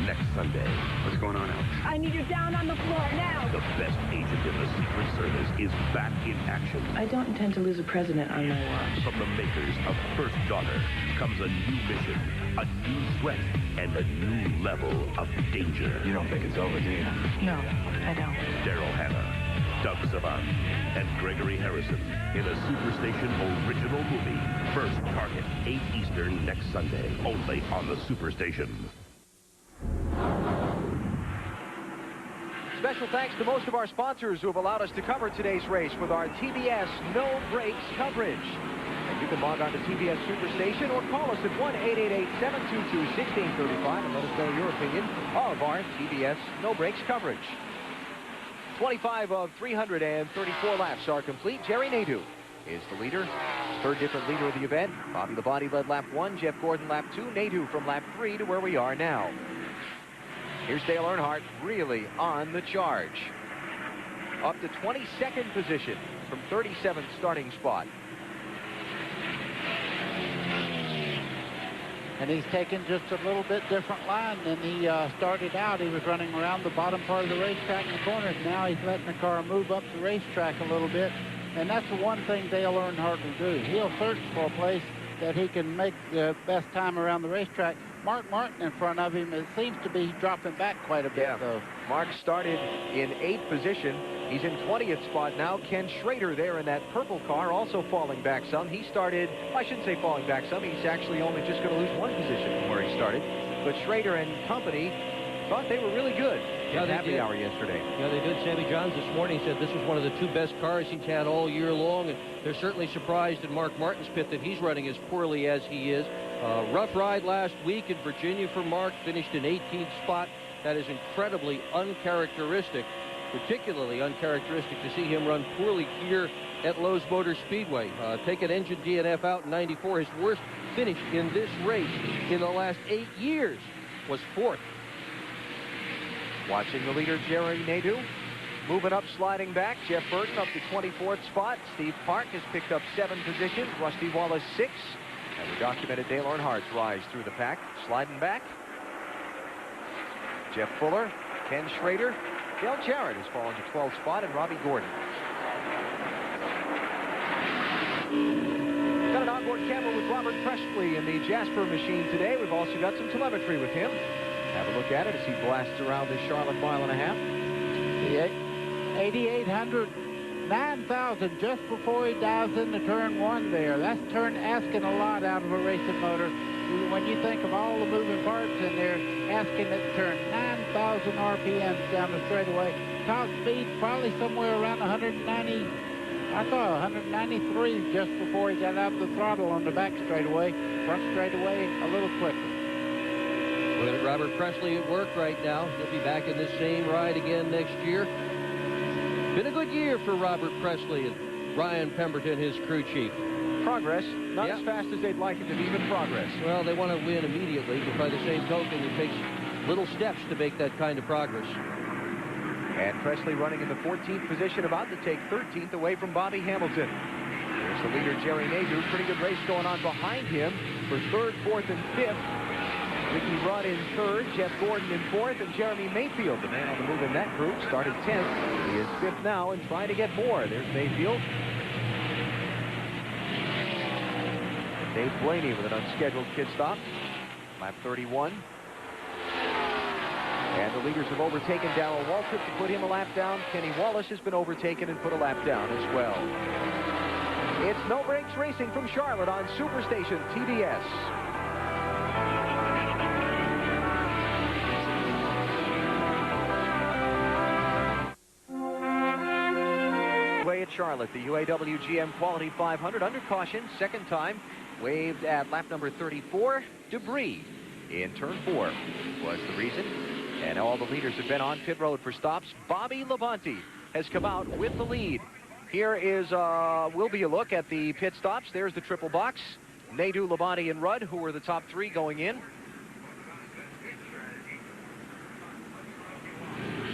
Next Sunday. What's going on, Alex? I need you down on the floor now. The best agent in the Secret Service is back in action. I don't intend to lose a president on my watch. From the makers of First Daughter comes a new mission, a new threat, and a new level of danger. You don't think it's over, do you? No, I don't. Daryl Hannah, Doug Savant, and Gregory Harrison in a Superstation original movie. First Target, 8 Eastern next Sunday, only on the Superstation. Special thanks to most of our sponsors who have allowed us to cover today's race with our TBS No Brakes coverage. And you can log on to TBS Superstation or call us at 1-888-722-1635 and let us know your opinion of our TBS No Brakes coverage. 25 of 334 laps are complete. Jerry Nadeau is the leader. Third different leader of the event. Bobby Labonte led lap 1, Jeff Gordon lap 2, Nadeau from lap 3 to where we are now. Here's Dale Earnhardt really on the charge. Up to 22nd position from 37th starting spot. And he's taken just a little bit different line than he started out. He was running around the bottom part of the racetrack in the corners. Now he's letting the car move up the racetrack a little bit. And that's the one thing Dale Earnhardt will do. He'll search for a place that he can make the best time around the racetrack. Mark Martin in front of him, it seems to be dropping back quite a bit, though. Mark started in 8th position. He's in 20th spot now. Ken Schrader there in that purple car also falling back some. He started, I shouldn't say falling back some. He's actually only just going to lose 1 position from where he started. But Schrader and company thought they were really good in happy hour yesterday. Yeah, they did. Sammy Johns this morning said this was one of the 2 best cars he's had all year long, and they're certainly surprised in Mark Martin's pit that he's running as poorly as he is. Rough ride last week in Virginia for Mark, finished in 18th spot. That is incredibly uncharacteristic, particularly uncharacteristic to see him run poorly here at Lowe's Motor Speedway. Take an engine DNF out in 94. His worst finish in this race in the last 8 years was 4th. Watching the leader, Jerry Nadeau. Moving up, sliding back. Jeff Burton up to 24th spot. Steve Park has picked up 7 positions. Rusty Wallace 6. And we documented Dale Earnhardt's rise through the pack. Sliding back. Jeff Fuller, Ken Schrader. Dale Jarrett has fallen to 12th spot, and Robbie Gordon. Got an onboard camera with Robert Presley in the Jasper machine today. We've also got some telemetry with him. Have a look at it as he blasts around this Charlotte 1.5 miles. 8,800, 9,000 just before he dives into turn 1 there. That's asking a lot out of a racing motor. When you think of all the moving parts in there, asking it to turn 9,000 RPMs down the straightaway. Top speed probably somewhere around 190. I thought 193 just before he got out the throttle on the back straightaway. Front straightaway a little quicker. Look at Robert Presley at work right now. He'll be back in this same ride again next year. Been a good year for Robert Presley and Ryan Pemberton, his crew chief. Progress, not as fast as they'd like it to be, but progress. Well, they want to win immediately, but by the same token, it takes little steps to make that kind of progress. And Presley running in the 14th position, about to take 13th away from Bobby Hamilton. Here's the leader, Jerry Nadeau. Pretty good race going on behind him for 3rd, 4th, and 5th. Ricky Rudd in 3rd, Jeff Gordon in 4th, and Jeremy Mayfield, the man on the move in that group, started 10th. He is 5th now and trying to get more. There's Mayfield. Dave Blaney with an unscheduled pit stop. Lap 31. And the leaders have overtaken Darrell Waltrip to put him a lap down. Kenny Wallace has been overtaken and put a lap down as well. It's No Brakes Racing from Charlotte on Superstation TBS. Way at Charlotte, the UAW-GM Quality 500 under caution, second time, waved at lap number 34. Debris in turn 4 was the reason. And all the leaders have been on pit road for stops. Bobby Labonte has come out with the lead. Here is will be a look at the pit stops. There's the triple box. Nadeau, Labonte, and Rudd, who were the top 3 going in.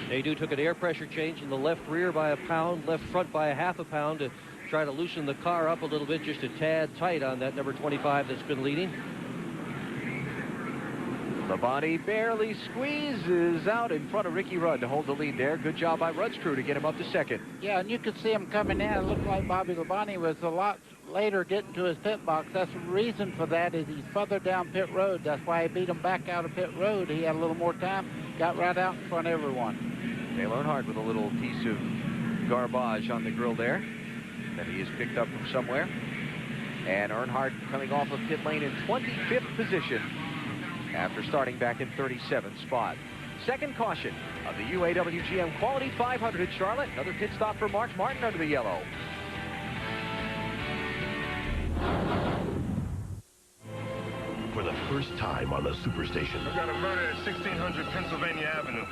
Nadeau took an air pressure change in the left rear by a pound, left front by a half a pound to try to loosen the car up a little bit, just a tad tight on that number 25 that's been leading. Labonte barely squeezes out in front of Ricky Rudd to hold the lead there. Good job by Rudd's crew to get him up to second. Yeah, and you could see him coming in. It looked like Bobby Labonte was a lot later getting to his pit box. That's the reason for that is he's further down pit road. That's why he beat him back out of pit road. He had a little more time, got right out in front of everyone. Dale Earnhardt with a little piece of garbage on the grill there that he has picked up from somewhere. And Earnhardt coming off of pit lane in 25th position after starting back in 37th spot. Second caution of the UAW-GM Quality 500 at Charlotte. Another pit stop for Mark Martin under the yellow. For the first time on the Superstation. We got a murder at 1600 Pennsylvania Avenue.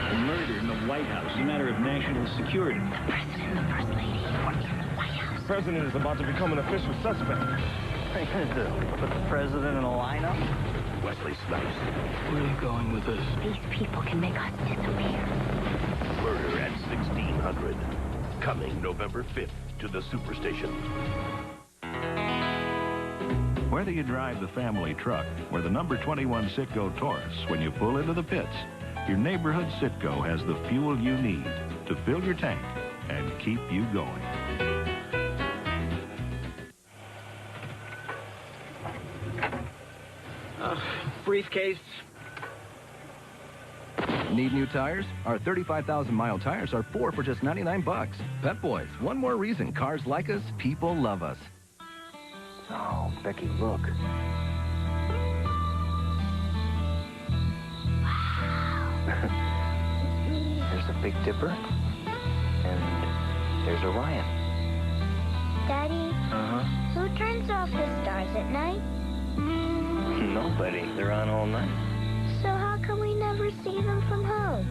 A murder in the White House, a matter of national security. The president and the first lady working in the White House. The president is about to become an official suspect. What are you going to do? Put the president in a lineup? Wesley Snipes. Where are you going with this? These people can make us disappear. Murder at 1600. Coming November 5th to the Superstation. Whether you drive the family truck or the number 21 Citgo Taurus, when you pull into the pits, your neighborhood Citgo has the fuel you need to fill your tank and keep you going. Briefcase. Need new tires? Our 35,000-mile tires are 4 for just 99 bucks. Pep Boys, one more reason cars like us, people love us. Oh, Becky, look. There's a Big Dipper, and there's Orion. Daddy? Uh-huh. Who turns off the stars at night? Nobody. They're on all night. So how come we never see them from home?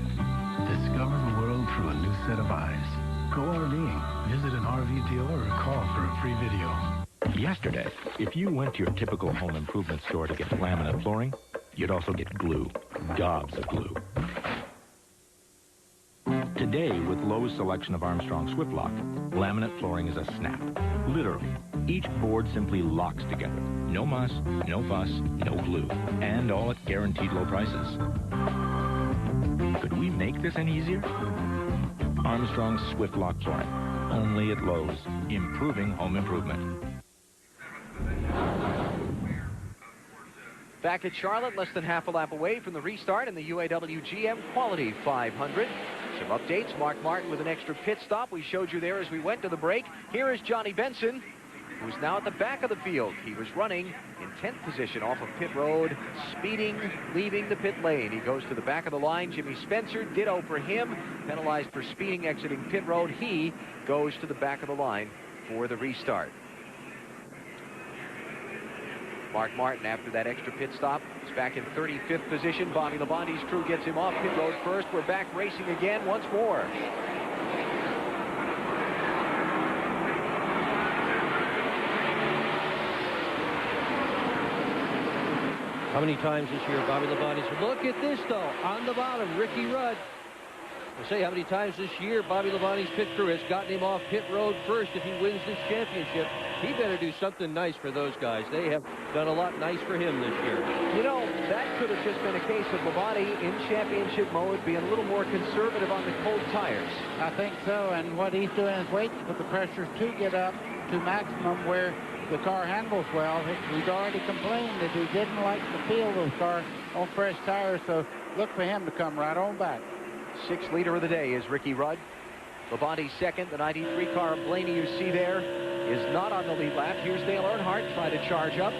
Discover the world through a new set of eyes. Go RVing. Visit an RV dealer or call for a free video. Yesterday, if you went to your typical home improvement store to get laminate flooring, you'd also get glue. Gobs of glue. Today, with Lowe's selection of Armstrong Swift Lock, laminate flooring is a snap. Literally, each board simply locks together. No muss, no fuss, no glue. And all at guaranteed low prices. Could we make this any easier? Armstrong Swift Lock flooring. Only at Lowe's. Improving home improvement. Back at Charlotte, less than half a lap away from the restart in the UAW-GM Quality 500. Some updates. Mark Martin with an extra pit stop. We showed you there as we went to the break. Here is Johnny Benson, who's now at the back of the field. He was running in 10th position off of pit road, speeding, leaving the pit lane. He goes to the back of the line. Jimmy Spencer, ditto for him. Penalized for speeding, exiting pit road. He goes to the back of the line for the restart. Mark Martin, after that extra pit stop, is back in 35th position. Bobby Labonte's crew gets him off pit road first. We're back racing again once more. How many times this year Bobby Labonte's... Look at this, though. On the bottom, Ricky Rudd. I'll say how many times this year Bobby Labonte's pit crew has gotten him off pit road first if he wins this championship. He better do something nice for those guys. They have done a lot nice for him this year. You know, that could have just been a case of Labonte in championship mode being a little more conservative on the cold tires. I think so, and what he's doing is waiting for the pressure to get up to maximum where the car handles well. He's already complained that he didn't like the feel of the car on fresh tires, so look for him to come right on back. Sixth leader of the day is Ricky Rudd. Labonte second. The 93 car of Blaney you see there is not on the lead lap. Here's Dale Earnhardt trying to charge up.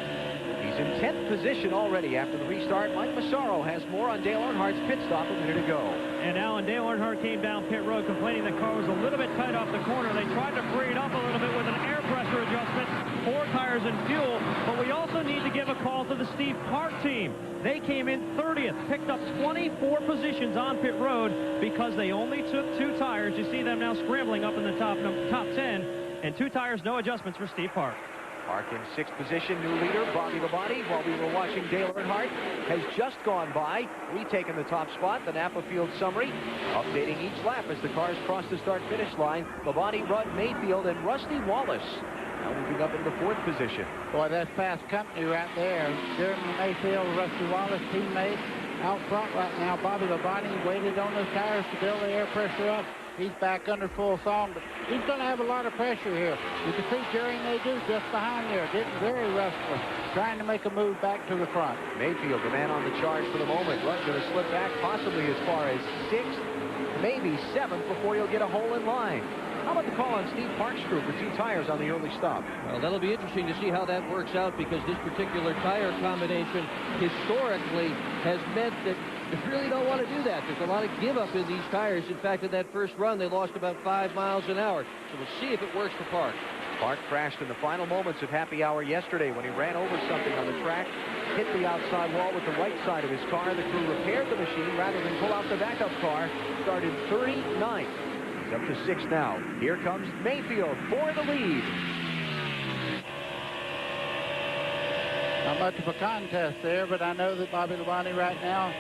He's in 10th position already after the restart. Mike Massaro has more on Dale Earnhardt's pit stop a minute ago. And Alan, Dale Earnhardt came down pit road complaining the car was a little bit tight off the corner. They tried to free it up a little bit with an air pressure adjustment, 4 tires and fuel. But we also need to give a call to the Steve Park team. They came in 30th, picked up 24 positions on pit road because they only took 2 tires. You see them now scrambling up in the top 10, and 2 tires, no adjustments for Steve Park. Park in 6th position, new leader, Bobby Labonte, while we were watching Dale Earnhardt, has just gone by, retaken the top spot. The Napa Field summary, updating each lap as the cars cross the start-finish line. Labonte, Rudd, Mayfield, and Rusty Wallace now moving up into the 4th position. Boy, that's fast company right there. Jeremy Mayfield, Rusty Wallace, teammates out front right now. Bobby Labonte waited on those tires to build the air pressure up. He's back under full song, but he's going to have a lot of pressure here. You can see Jerry Nadeau just behind there, getting very restless, trying to make a move back to the front. Mayfield, the man on the charge for the moment. Rudd's going to slip back possibly as far as 6th, maybe 7th before he'll get a hole in line. How about the call on Steve Park's crew for 2 tires on the early stop? Well, that'll be interesting to see how that works out because this particular tire combination historically has meant that you really don't want to do that. There's a lot of give up in these tires. In fact, in that first run, they lost about 5 miles an hour. So we'll see if it works for Park. Park crashed in the final moments of happy hour yesterday when he ran over something on the track, hit the outside wall with the right side of his car. The crew repaired the machine rather than pull out the backup car. Started 39th. He's up to 6th now. Here comes Mayfield for the lead. Not much of a contest there, but I know that Bobby Labonte right now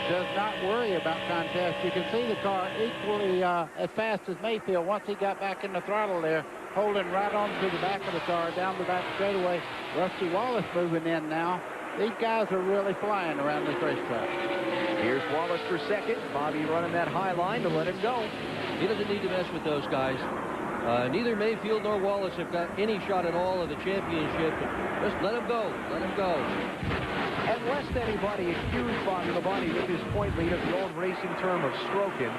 does not worry about contest. You can see the car equally as fast as Mayfield once he got back in the throttle there, holding right on to the back of the car, down the back straightaway. Rusty Wallace moving in now. These guys are really flying around this racetrack. Here's Wallace for 2nd. Bobby running that high line to let him go. He doesn't need to mess with those guys. Neither Mayfield nor Wallace have got any shot at all of the championship. Just let him go. Let him go. And lest anybody accuse Bobby Labonte with his point lead of the old racing term of stroking,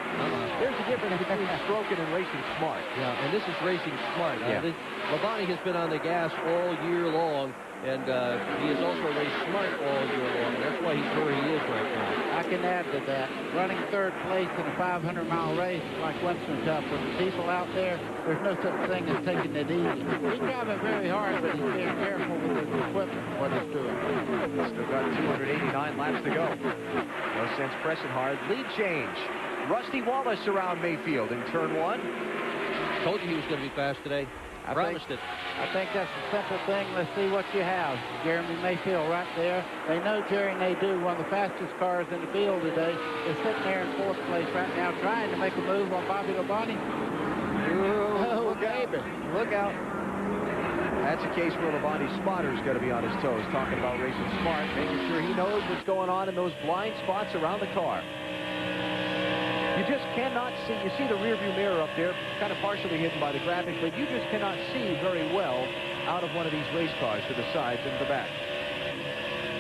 there's a difference between stroking and racing smart. Yeah, and this is racing smart. Labonte has been on the gas all year long, and he has also raced smart all year long. That's why he's where he is right now. I can add to that. Running 3rd place in a 500-mile race like Winston Cup, with the people out there, there's no such thing as taking it easy. He's driving very hard, but he's being careful with his equipment, what he's doing. Still got 289 laps to go. No sense pressing hard. Lead change. Rusty Wallace around Mayfield in turn 1. Told you he was going to be fast today. I promised it. I think that's a simple thing. Let's see what you have. Jeremy Mayfield right there. They know Jerry Nadeau, one of the fastest cars in the field today, is sitting there in 4th place right now, trying to make a move on Bobby Labonte. Oh, baby. Look out. That's a case where Labonte's spotter's got to be on his toes, talking about racing smart, making sure he knows what's going on in those blind spots around the car. You just cannot see. You see the rearview mirror up there, kind of partially hidden by the graphics, but you just cannot see very well out of one of these race cars to the sides and the back.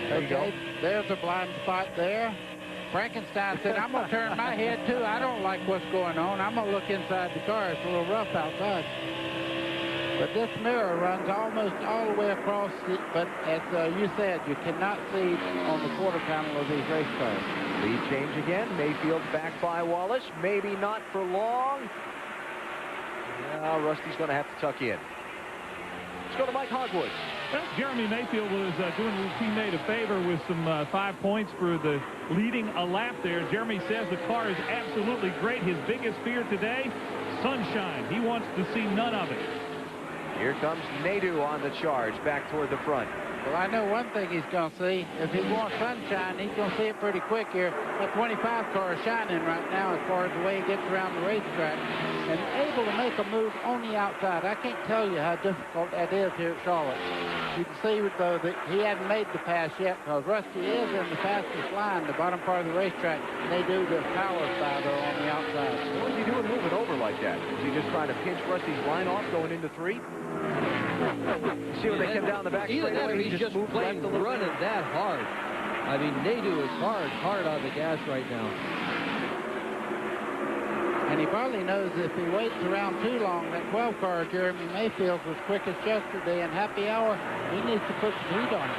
There you go. There's a blind spot there. Frankenstein said, I'm going to turn my head, too. I don't like what's going on. I'm going to look inside the car. It's a little rough outside. But this mirror runs almost all the way across, but as you said, you cannot see on the quarter panel of these race cars. Lead change again. Mayfield back by Wallace. Maybe not for long. Now Rusty's going to have to tuck in. Let's go to Mike Hogwood. Well, Jeremy Mayfield was doing his teammate a favor with some 5 points for the leading a lap there. Jeremy says the car is absolutely great. His biggest fear today, sunshine. He wants to see none of it. Here comes Nadeau on the charge, back toward the front. Well, I know one thing he's going to see. If he wants sunshine, he's going to see it pretty quick here. That 25 car is shining right now as far as the way he gets around the racetrack and able to make a move on the outside. I can't tell you how difficult that is here at Charlotte. You can see, though, that he hasn't made the pass yet because Rusty is in the fastest line, the bottom part of the racetrack. They do the power spider on the outside. What is he doing moving over like that? Is he just trying to pinch Rusty's line off going into 3? See when they come down the back straightaway, he's just playing running that hard. I mean, Nadeau is hard on the gas right now. And he probably knows if he waits around too long, that 12 car, Jeremy Mayfield, was quickest yesterday in happy hour. He needs to put some heat on it.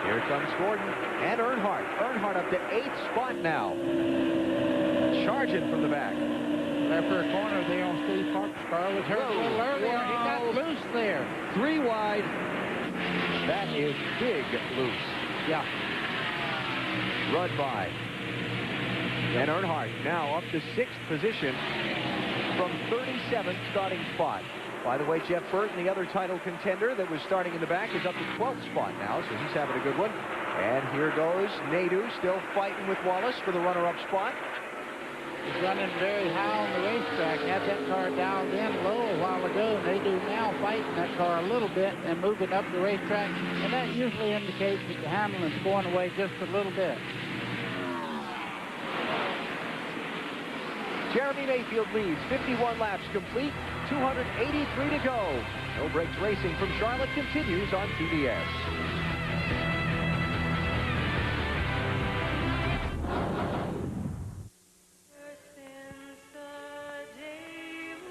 Here comes Gordon and Earnhardt. Earnhardt up to 8th spot now. Charging from the back. After a corner there on Steve Parker's car was hurt a little earlier. He got loose there. 3 wide. That is big loose. Yeah. Run by. And Earnhardt now up to 6th position from 37th starting spot. By the way, Jeff Burton, the other title contender that was starting in the back, is up to 12th spot now, so he's having a good one. And here goes Nadeau, still fighting with Wallace for the runner-up spot. He's running very high on the racetrack. Had that car dialed in low a while ago. Nadeau now fighting that car a little bit and moving up the racetrack. And that usually indicates that the Hamlin's going away just a little bit. Jeremy Mayfield leads, 51 laps complete, 283 to go. No Brakes Racing from Charlotte continues on TBS.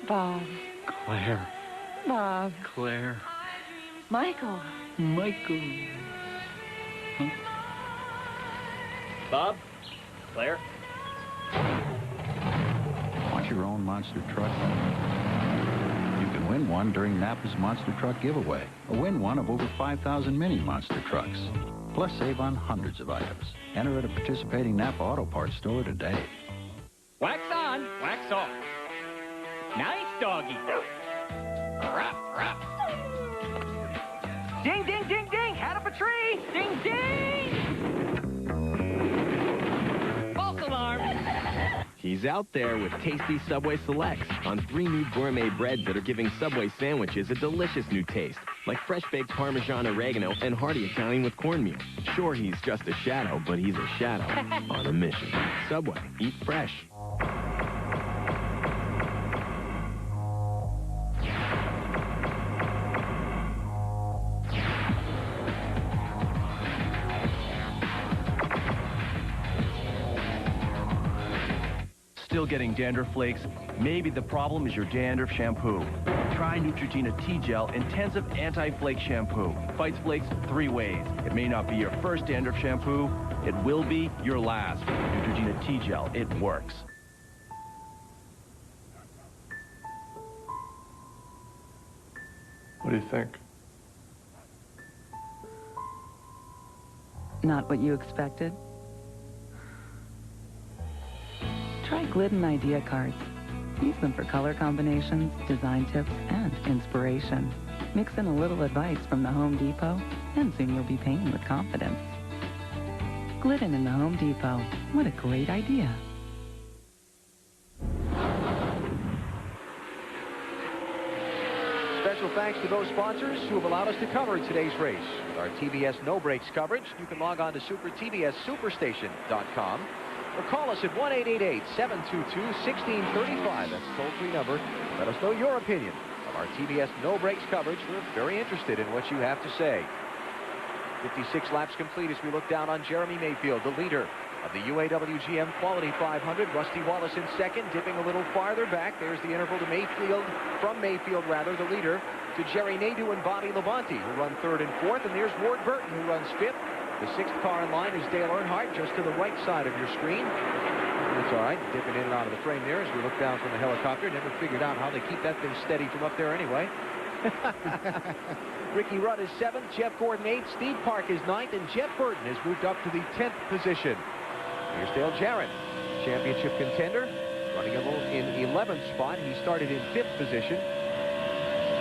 Bob. Claire. Bob. Claire. Michael. Michael. Huh? Bob? Claire? Want your own monster truck? You can win one during Napa's Monster Truck Giveaway. Or win one of over 5,000 mini monster trucks. Plus save on hundreds of items. Enter at a participating Napa Auto Parts store today. Wax on, wax off. Nice doggy. Ruff, ruff. Ding, ding, ding, ding. Hat up a tree. Ding, ding. False alarm. He's out there with tasty Subway Selects on 3 new gourmet breads that are giving Subway sandwiches a delicious new taste, like fresh-baked Parmesan oregano and hearty Italian with cornmeal. Sure, he's just a shadow, but he's a shadow on a mission. Subway, eat fresh. Still getting dandruff flakes? Maybe the problem is your dandruff shampoo. Try Neutrogena T-Gel Intensive Anti-Flake Shampoo. Fights flakes 3 ways. It may not be your first dandruff shampoo. It will be your last. Neutrogena T-Gel, it works. What do you think? Not what you expected? Try Glidden Idea Cards. Use them for color combinations, design tips, and inspiration. Mix in a little advice from the Home Depot, and soon you'll be paying with confidence. Glidden in the Home Depot. What a great idea. Special thanks to those sponsors who have allowed us to cover today's race. With our TBS No Brakes coverage, you can log on to TBSSuperstation.com. Or call us at 1-888-722-1635. That's a toll-free number. Let us know your opinion of our TBS No Brakes coverage. We're very interested in what you have to say. 56 laps complete as we look down on Jeremy Mayfield, the leader of the UAW-GM Quality 500. Rusty Wallace in second, dipping a little farther back. There's the interval to Mayfield, from Mayfield rather, the leader, to Jerry Nadeau and Bobby Labonte, who run 3rd and 4th. And there's Ward Burton, who runs 5th. The 6th car in line is Dale Earnhardt, just to the right side of your screen. That's all right, dipping in and out of the frame there as we look down from the helicopter. Never figured out how they keep that thing steady from up there anyway. Ricky Rudd is 7th, Jeff Gordon 8th, Steve Park is 9th, and Jeff Burton has moved up to the 10th position. Here's Dale Jarrett, championship contender, running in 11th spot. He started in 5th position.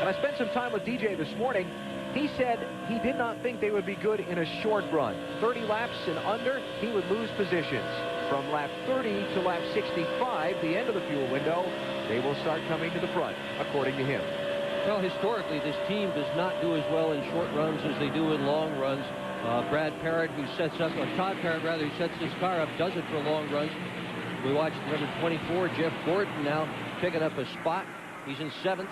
And I spent some time with DJ this morning. He said he did not think they would be good in a short run. 30 laps and under, he would lose positions. From lap 30 to lap 65, the end of the fuel window, they will start coming to the front, according to him. Well, historically, this team does not do as well in short runs as they do in long runs. Brad Parrott, who sets up, or Todd Parrott, rather, who sets his car up, does it for long runs. We watched number 24, Jeff Gordon, now picking up a spot. He's in 7th.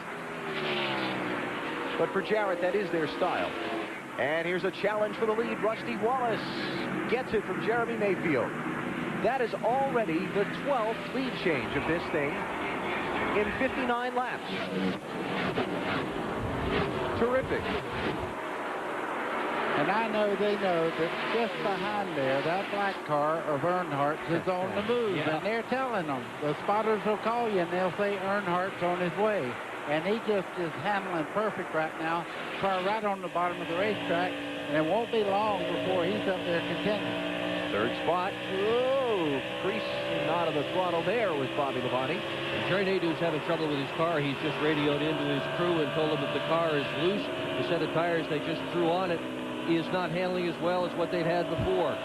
But for Jarrett, that is their style. And here's a challenge for the lead. Rusty Wallace gets it from Jeremy Mayfield. That is already the 12th lead change of this thing in 59 laps. Terrific. And I know they know that just behind there, that black car of Earnhardt's is on the move. Yeah. And they're telling them. The spotters will call you, and they'll say Earnhardt's on his way. And he just is handling perfect right now. Car right on the bottom of the racetrack. And it won't be long before he's up there contending. Third spot. Whoa! Creasing out of the throttle there was Bobby Labonte. Jerry Nadeau's having trouble with his car. He's just radioed into his crew and told them that the car is loose. The set of tires they just threw on it is not handling as well as what they'd had before.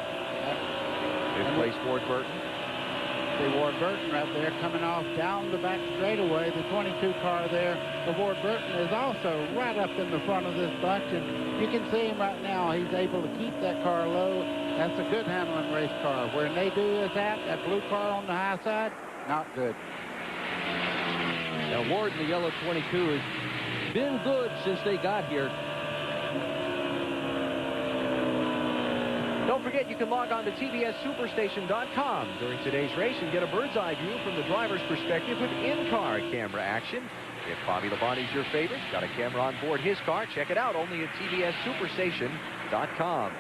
Fifth place, Ward Burton. See Ward Burton right there coming off down the back straightaway. The 22 car there of Ward Burton is also right up in the front of this bunch. And you can see him right now. He's able to keep that car low. That's a good handling race car. Where Nadeau is at, that blue car on the high side, not good. Now Ward in the yellow 22 has been good since they got here. Don't forget, you can log on to TBSSuperstation.com during today's race and get a bird's eye view from the driver's perspective with in-car camera action. If Bobby Labonte's your favorite, got a camera on board his car, check it out only at TBSSuperstation.com.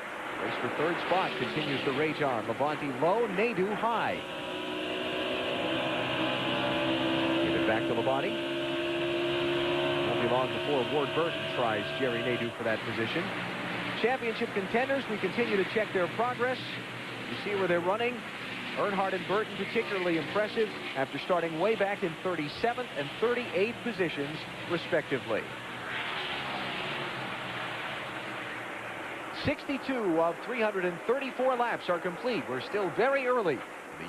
Race for third spot continues to rage on. Labonte low, Nadeau high. Give it back to Labonte. Won't be long before Ward Burton tries Jerry Nadeau for that position. Championship contenders, we continue to check their progress. You see where they're running. Earnhardt and Burton particularly impressive after starting way back in 37th and 38th positions, respectively. 62 of 334 laps are complete. We're still very early in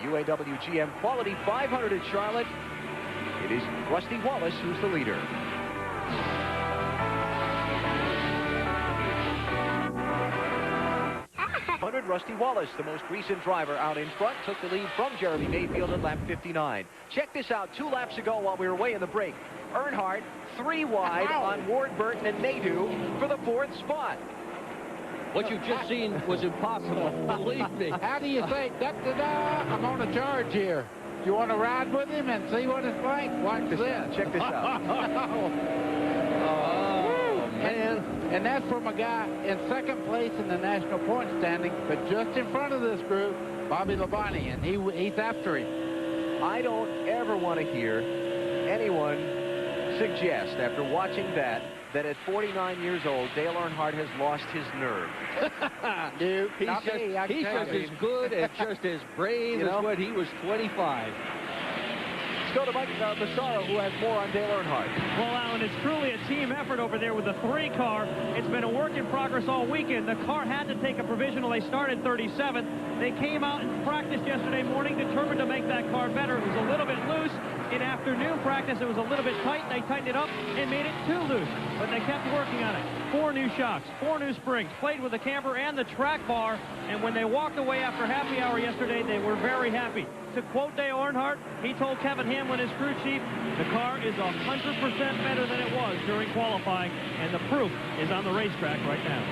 the UAW-GM Quality 500 at Charlotte. It is Rusty Wallace who's the leader. Rusty Wallace, the most recent driver out in front, took the lead from Jeremy Mayfield at lap 59. Check this out. 2 laps ago while we were away in the break, Earnhardt 3 wide on Ward Burton and Nadeau for the 4th spot. What you've just seen was impossible, believe me. How do you think? I'm on a charge here. You want to ride with him and see what it's like? Watch this. Check this out. Man. And that's from a guy in second place in the national point standing, but just in front of this group, Bobby Labonte, and he's after him. I don't ever want to hear anyone suggest, after watching that at 49 years old, Dale Earnhardt has lost his nerve. Dude, he's just as good and just as brave as when he was 25. Let's go to Mike Massaro, who has more on Dale Earnhardt. Well, Alan, it's truly a team effort over there with the 3 car. It's been a work in progress all weekend. The car had to take a provisional. They started 37th. They came out and practiced yesterday morning, determined to make that car better. It was a little bit loose. In afternoon practice, it was a little bit tight. They tightened it up and made it too loose, but they kept working on it. 4 new shocks, 4 new springs, played with the camber and the track bar, and when they walked away after happy hour yesterday, they were very happy. To quote Dale Earnhardt, he told Kevin Hamlin, his crew chief, the car is 100% better than it was during qualifying, and the proof is on the racetrack right now.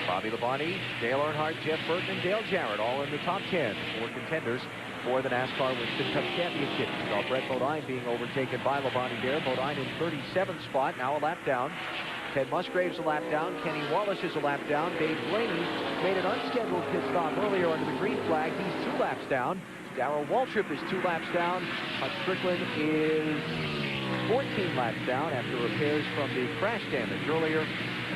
Bobby Labonte, Dale Earnhardt, Jeff Burton, and Dale Jarrett all in the top 10 for contenders for the NASCAR Winston Cup Championship. We saw Brett Bodine being overtaken by Labonte there. Bodine in 37th spot, now a lap down. Ted Musgrave's a lap down. Kenny Wallace is a lap down. Dave Blaney made an unscheduled pit stop earlier under the green flag. He's 2 laps down. Darrell Waltrip is 2 laps down. Hutch Strickland is 14 laps down after repairs from the crash damage earlier.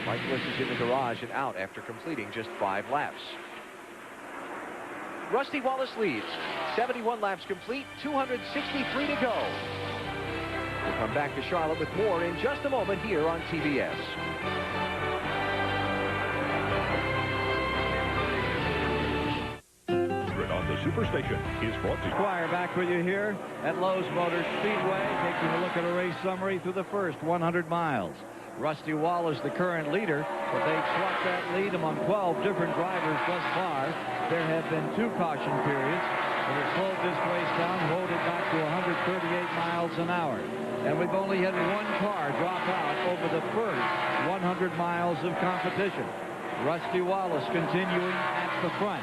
Mike Bliss is in the garage and out after completing just 5 laps. Rusty Wallace leads. 71 laps complete, 263 to go. We'll come back to Charlotte with more in just a moment here on TBS. On the Superstation is brought to you. Squire back with you here at Lowe's Motor Speedway, taking a look at a race summary through the first 100 miles. Rusty Wallace, the current leader, but they've swapped that lead among 12 different drivers thus far. There have been 2 caution periods that have slowed this race down, rolled it back to 138 miles an hour. And we've only had 1 car drop out over the first 100 miles of competition. Rusty Wallace continuing at the front.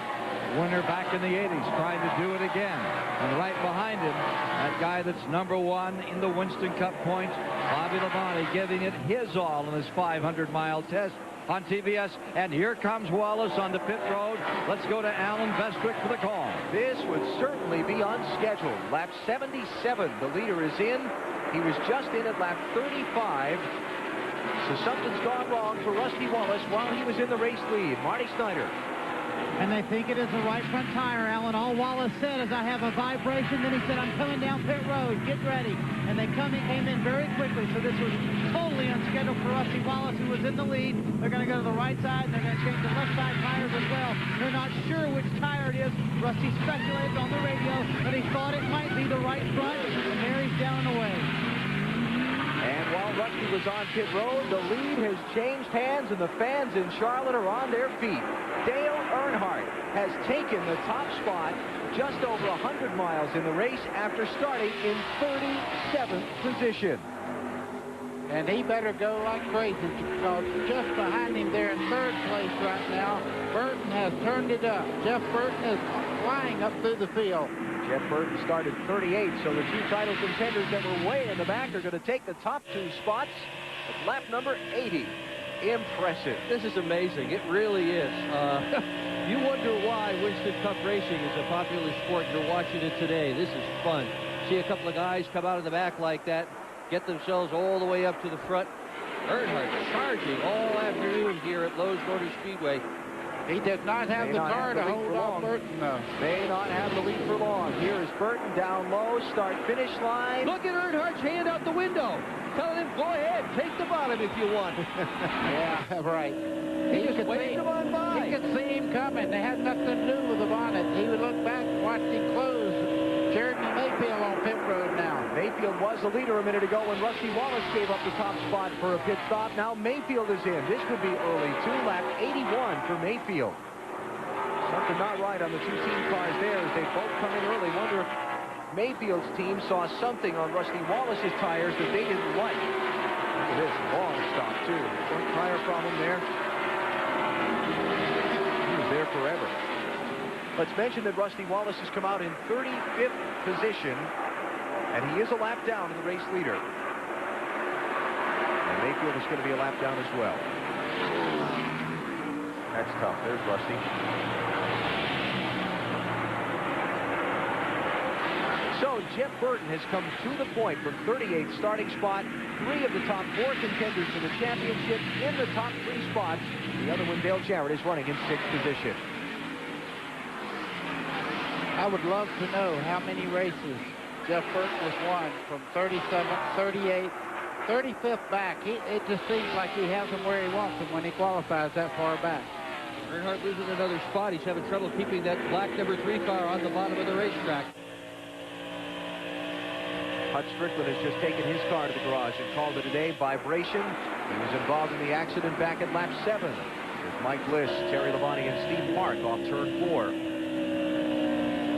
Winner back in the 80s, trying to do it again. And right behind him, that guy that's #1 in the Winston Cup points, Bobby Labonte giving it his all in his 500-mile test on TBS. And here comes Wallace on the pit road. Let's go to Alan Bestwick for the call. This would certainly be unscheduled. Lap 77, the leader is in. He was just in at lap 35. So something's gone wrong for Rusty Wallace while he was in the race lead. Marty Snyder. And they think it is the right front tire, Alan. All Wallace said is, I have a vibration. Then he said, I'm coming down pit road. Get ready. And they came in very quickly. So this was totally unscheduled for Rusty Wallace, who was in the lead. They're going to go to the right side, and they're going to change the left side tires as well. They're not sure which tire it is. Rusty speculates on the radio that he thought it might be the right front. And there he's down and away. And while Rusty was on pit road, the lead has changed hands, and the fans in Charlotte are on their feet. Dale Earnhardt has taken the top spot just over 100 miles in the race after starting in 37th position. And he better go like crazy, because just behind him there in third place right now, Burton has turned it up. Jeff Burton is flying up through the field. Jeff Burton started 38, so the two title contenders that were way in the back are going to take the top two spots at lap number 80. Impressive. This is amazing. It really is. You wonder why Winston Cup racing is a popular sport. You're watching it today. This is fun. See a couple of guys come out of the back like that, get themselves all the way up to the front. Earnhardt charging all afternoon here at Lowe's Motor Speedway. He did not have the car to hold off Burton, though. May not have the lead for long. Here is Burton down low, start-finish line. Look at Earnhardt's hand out the window, telling him, go ahead, take the bottom if you want. Yeah, right. He just waved him on by. He could see him coming. They had nothing to do with the bonnet. He would look back and watch him close. Jeremy Mayfield on pit road now. Mayfield was the leader a minute ago when Rusty Wallace gave up the top spot for a pit stop. Now Mayfield is in. This would be early, too. Lap 81 for Mayfield. Something not right on the two team cars there as they both come in early. Wonder if Mayfield's team saw something on Rusty Wallace's tires that they didn't like. Look at this, long stop, too. Front tire problem there. He was there forever. Let's mention that Rusty Wallace has come out in 35th position, and he is a lap down to the race leader. And Mayfield is going to be a lap down as well. That's tough. There's Rusty. So Jeff Burton has come to the point from 38th starting spot. 3 of the top 4 contenders for the championship in the top 3 spots. The other one, Dale Jarrett, is running in 6th position. I would love to know how many races Jeff Burton has won from 37th, 38th, 35th back. It just seems like he has them where he wants them when he qualifies that far back. Earnhardt losing another spot. He's having trouble keeping that black number 3 car on the bottom of the racetrack. Hut Strickland has just taken his car to the garage and called it a day. Vibration. He was involved in the accident back at lap 7 with Mike Bliss, Terry Labonte, and Steve Mark off turn 4.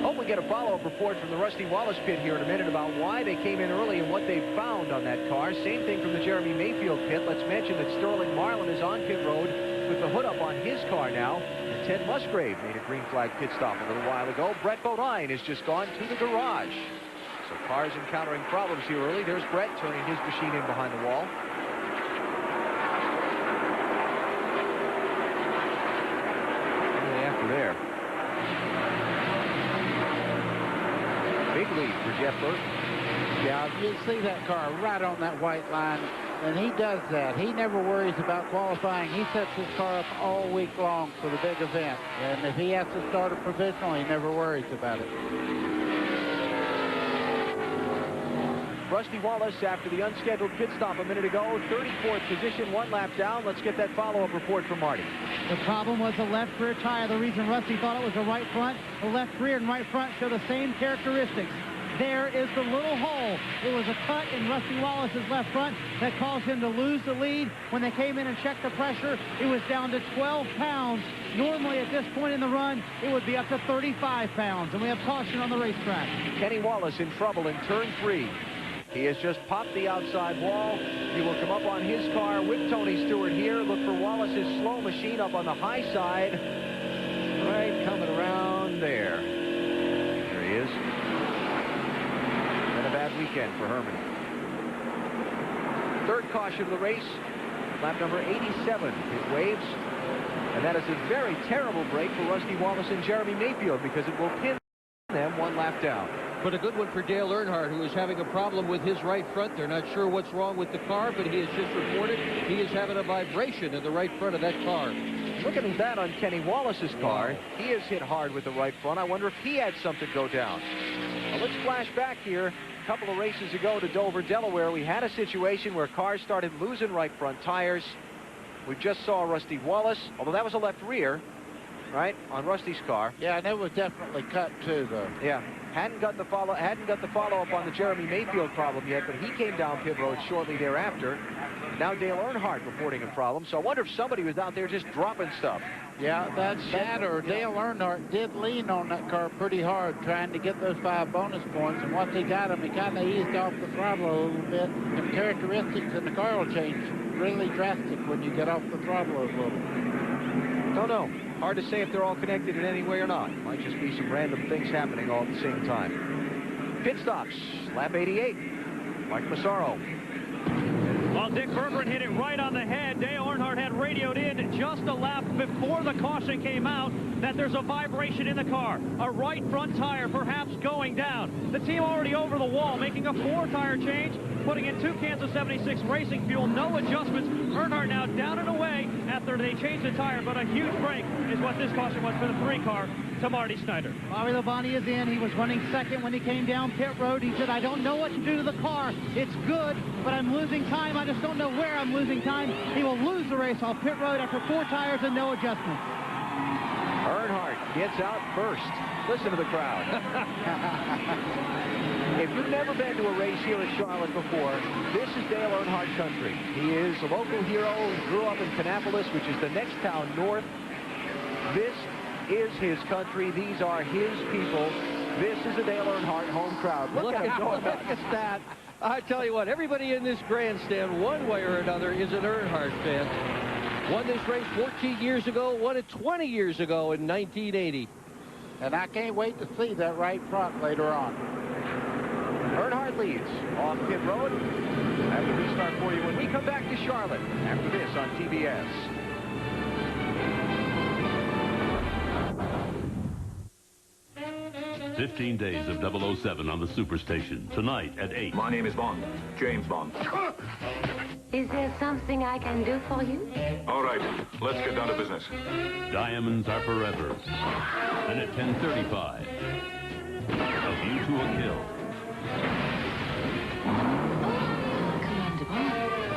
Hope we get a follow-up report from the Rusty Wallace pit here in a minute about why they came in early and what they found on that car. Same thing from the Jeremy Mayfield pit. Let's mention that Sterling Marlin is on pit road with the hood up on his car now. And Ted Musgrave made a green flag pit stop a little while ago. Brett Bodine has just gone to the garage. So cars encountering problems here early. There's Brett turning his machine in behind the wall. After there. Big lead for Jeff Burton. Yeah, you see that car right on that white line, and he does that. He never worries about qualifying. He sets his car up all week long for the big event, and if he has to start a provisional, he never worries about it. Rusty Wallace, after the unscheduled pit stop a minute ago, 34th position, 1 lap down. Let's get that follow-up report from Marty. The problem was the left rear tire. The reason Rusty thought it was the right front, the left rear and right front show the same characteristics. There is the little hole. It was a cut in Rusty Wallace's left front that caused him to lose the lead. When they came in and checked the pressure, it was down to 12 pounds. Normally at this point in the run, it would be up to 35 pounds. And we have caution on the racetrack. Kenny Wallace in trouble in turn 3. He has just popped the outside wall. He will come up on his car with Tony Stewart here. Look for Wallace's slow machine up on the high side. Right, coming around there. There he is. Been a bad weekend for Herman. Third caution of the race, lap number 87, hit waves. And that is a very terrible break for Rusty Wallace and Jeremy Mayfield because it will pin them one lap down. But a good one for Dale Earnhardt, who is having a problem with his right front. They're not sure what's wrong with the car, but he has just reported he is having a vibration in the right front of that car. Looking at that on Kenny Wallace's car, he is hit hard with the right front. I wonder if he had something go down. Well, let's flash back here. A couple of races ago to Dover, Delaware, we had a situation where cars started losing right front tires. We just saw Rusty Wallace, although that was a left rear, right, on Rusty's car. Yeah, and it was definitely cut too, though. Yeah, hadn't got the follow-up on the Jeremy Mayfield problem yet, but he came down pit road shortly thereafter. Now Dale Earnhardt reporting a problem, so I wonder if somebody was out there just dropping stuff. Yeah, that or Dale Earnhardt did lean on that car pretty hard trying to get those 5 bonus points, and once he got them, he kind of eased off the throttle a little bit. The characteristics in the car will change really drastic when you get off the throttle a little. Don't know. Hard to say if they're all connected in any way or not. Might just be some random things happening all at the same time. Pit stops, lap 88. Mike Massaro. Well, Dick Berggren hit it right on the head. Dale Earnhardt had radioed in just a lap before the caution came out that there's a vibration in the car. A right front tire perhaps going down. The team already over the wall, making a 4-tire change, putting in 2 cans of 76 racing fuel, no adjustments. Earnhardt now down and away after they changed the tire, but a huge break is what this caution was for the 3-car to Marty Snyder. Bobby Labonte is in. He was running second when he came down pit road. He said, I don't know what to do to the car. It's good, but I'm losing time. I just don't know where I'm losing time. He will lose the race off pit road after 4 tires and no adjustments. Earnhardt gets out first. Listen to the crowd. If you've never been to a race here at Charlotte before, this is Dale Earnhardt country. He is a local hero. He grew up in Kannapolis, which is the next town north. This is his country. These are his people. This is a Dale Earnhardt home crowd. Look at that. I tell you what, everybody in this grandstand, one way or another, is an Earnhardt fan. Won this race 14 years ago, won it 20 years ago in 1980. And I can't wait to see that right front later on. Earnhardt leads off pit road. Have the restart for you when we come back to Charlotte after this on TBS. "15 Days of 007 on the Superstation, tonight at 8. My name is Bond, James Bond. Is there something I can do for you? All right, let's get down to business. Diamonds Are Forever. And at 10:35, A View to a Kill.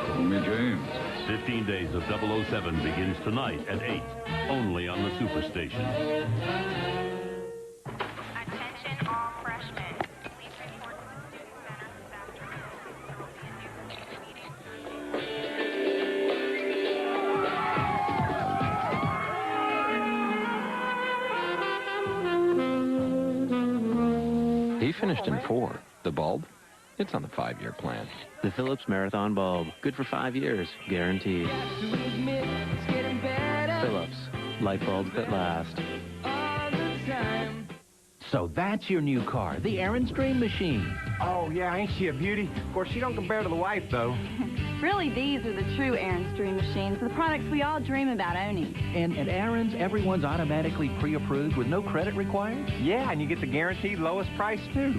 Call me James. 15 Days of 007 begins tonight at 8, only on the Superstation. Attention all freshmen. Please report to the student center this afternoon. There will be a meeting. He finished in 4. The bulb? It's on the 5-year plan. The Philips Marathon bulb. Good for 5 years. Guaranteed. Philips. Light bulbs that last. So that's your new car, the Aaron's Dream Machine. Oh, yeah, ain't she a beauty? Of course, she don't compare to the wife, though. Really, these are the true Aaron's Dream Machines, the products we all dream about owning. And at Aaron's, everyone's automatically pre-approved with no credit required? Yeah, and you get the guaranteed lowest price, too.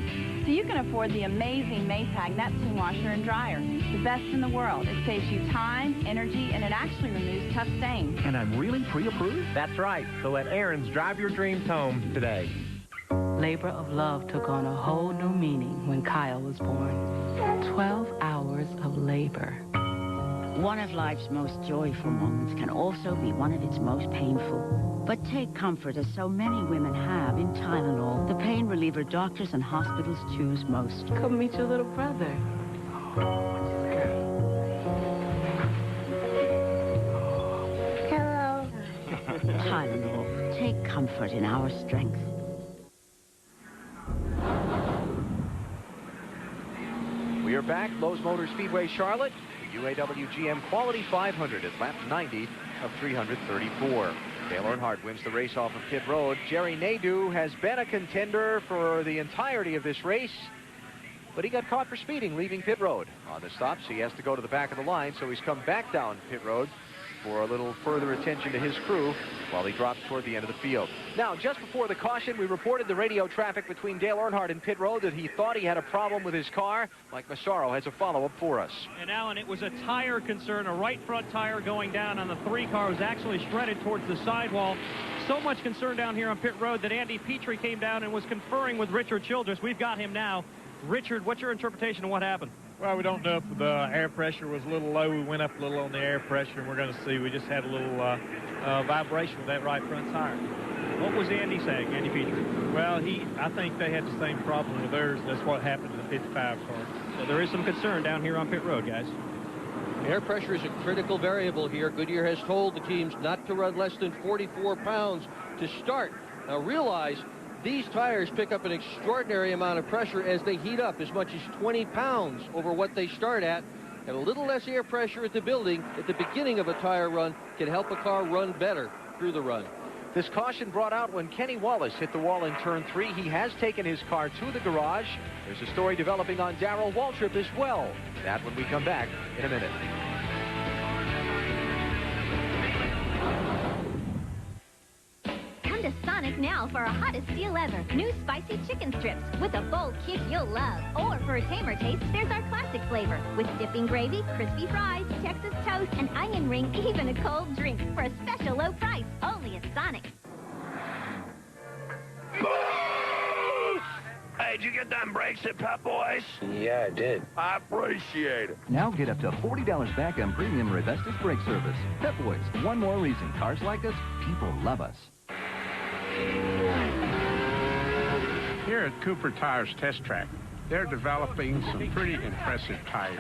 So you can afford the amazing Maytag Neptune washer and dryer, the best in the world. It saves you time, energy, and it actually removes tough stains. And I'm really pre-approved? That's right. So at Aaron's, drive your dreams home today. Labor of love took on a whole new meaning when Kyle was born. 12 hours of labor. One of life's most joyful moments can also be one of its most painful. But take comfort, as so many women have, in Tylenol, the pain reliever doctors and hospitals choose most. Come meet your little brother. Hello. Tylenol. Take comfort in our strength. We are back. Lowe's Motor Speedway, Charlotte. The UAW-GM Quality 500 at lap 90 of 334. Dale Earnhardt wins the race off of pit road. Jerry Nadeau has been a contender for the entirety of this race. but he got caught for speeding leaving pit road. On the stop, so he has to go to the back of the line, so he's come back down pit road for a little further attention to his crew while he drops toward the end of the field. Now, just before the caution, we reported the radio traffic between Dale Earnhardt and pit road that he thought he had a problem with his car. Mike Massaro has a follow-up for us. And Alan, it was a tire concern. A right front tire going down on the 3 car was actually shredded towards the sidewall. So much concern down here on pit road that Andy Petrie came down and was conferring with Richard Childress. We've got him now. Richard, what's your interpretation of what happened? Well, we don't know if the air pressure was a little low. We went up a little on the air pressure, and we're going to see. We just had a little vibration with that right front tire. What was Andy saying, Andy Petrie? Well, I think they had the same problem with theirs. That's what happened to the 55 car. So there is some concern down here on pit road, guys. Air pressure is a critical variable here. Goodyear has told the teams not to run less than 44 pounds to start. Now realize these tires pick up an extraordinary amount of pressure as they heat up, as much as 20 pounds over what they start at. And a little less air pressure at the building at the beginning of a tire run can help a car run better through the run. This caution brought out when Kenny Wallace hit the wall in turn 3. He has taken his car to the garage. There's a story developing on Darrell Waltrip as well. That when we come back in a minute. Come to Sonic now for our hottest deal ever. New spicy chicken strips with a bold kick you'll love. Or for a tamer taste, there's our classic flavor with dipping gravy, crispy fries, Texas toast, an onion ring, even a cold drink for a special low price only at Sonic. Hey, did you get them brakes at Pep Boys? Yeah, I did. I appreciate it. Now get up to $40 back on premium Revestis brake service. Pep Boys, one more reason cars like us, people love us. Here at Cooper Tires Test Track, they're developing some pretty impressive tires.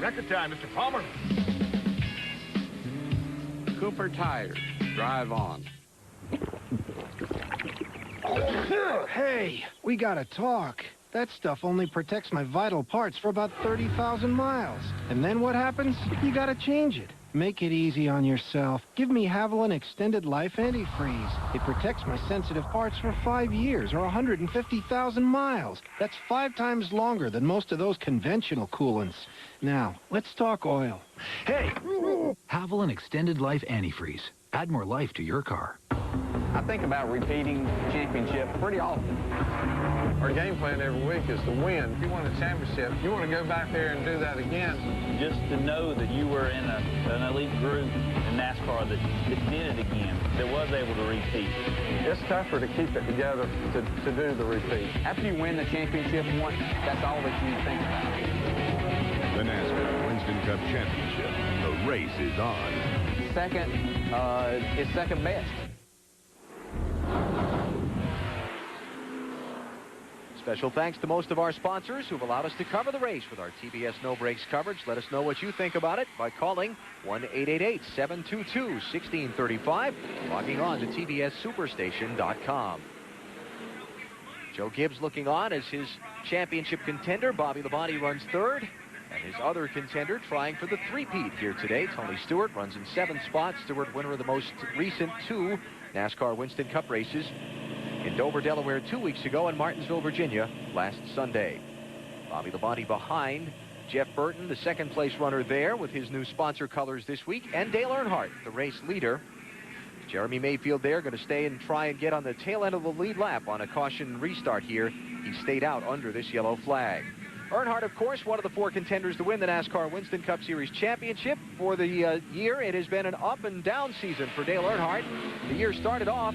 Record time, Mr. Palmer. Cooper Tires, drive on. Hey, we gotta talk. That stuff only protects my vital parts for about 30,000 miles. And then what happens? You gotta change it. Make it easy on yourself. Give me Haviland Extended Life Antifreeze. It protects my sensitive parts for 5 years or 150,000 miles. That's 5 times longer than most of those conventional coolants. Now, let's talk oil. Hey! Haviland Extended Life Antifreeze. Add more life to your car. I think about repeating the championship pretty often. Our game plan every week is to win. If you won a championship, you want to go back there and do that again. Just to know that you were in an elite group in NASCAR that did it again, that was able to repeat. It's tougher to keep it together to do the repeat. After you win the championship once, that's all that you think about. The NASCAR Winston Cup Championship. The race is on. Second is second best. Special thanks to most of our sponsors who've allowed us to cover the race with our TBS No Brakes coverage. Let us know what you think about it by calling 1-888-722-1635, logging on to tbssuperstation.com. Joe Gibbs looking on as his championship contender, Bobby Labonte, runs third. And his other contender trying for the three-peat here today, Tony Stewart, runs in 7th spot. Stewart, winner of the most recent 2 NASCAR Winston Cup races in Dover, Delaware 2 weeks ago, and Martinsville, Virginia last Sunday. Bobby Labonte behind Jeff Burton, the second-place runner there with his new sponsor colors this week, and Dale Earnhardt, the race leader. Jeremy Mayfield there, going to stay and try and get on the tail end of the lead lap on a caution restart here. He stayed out under this yellow flag. Earnhardt, of course, one of the 4 contenders to win the NASCAR Winston Cup Series Championship. For the year, it has been an up-and-down season for Dale Earnhardt. The year started off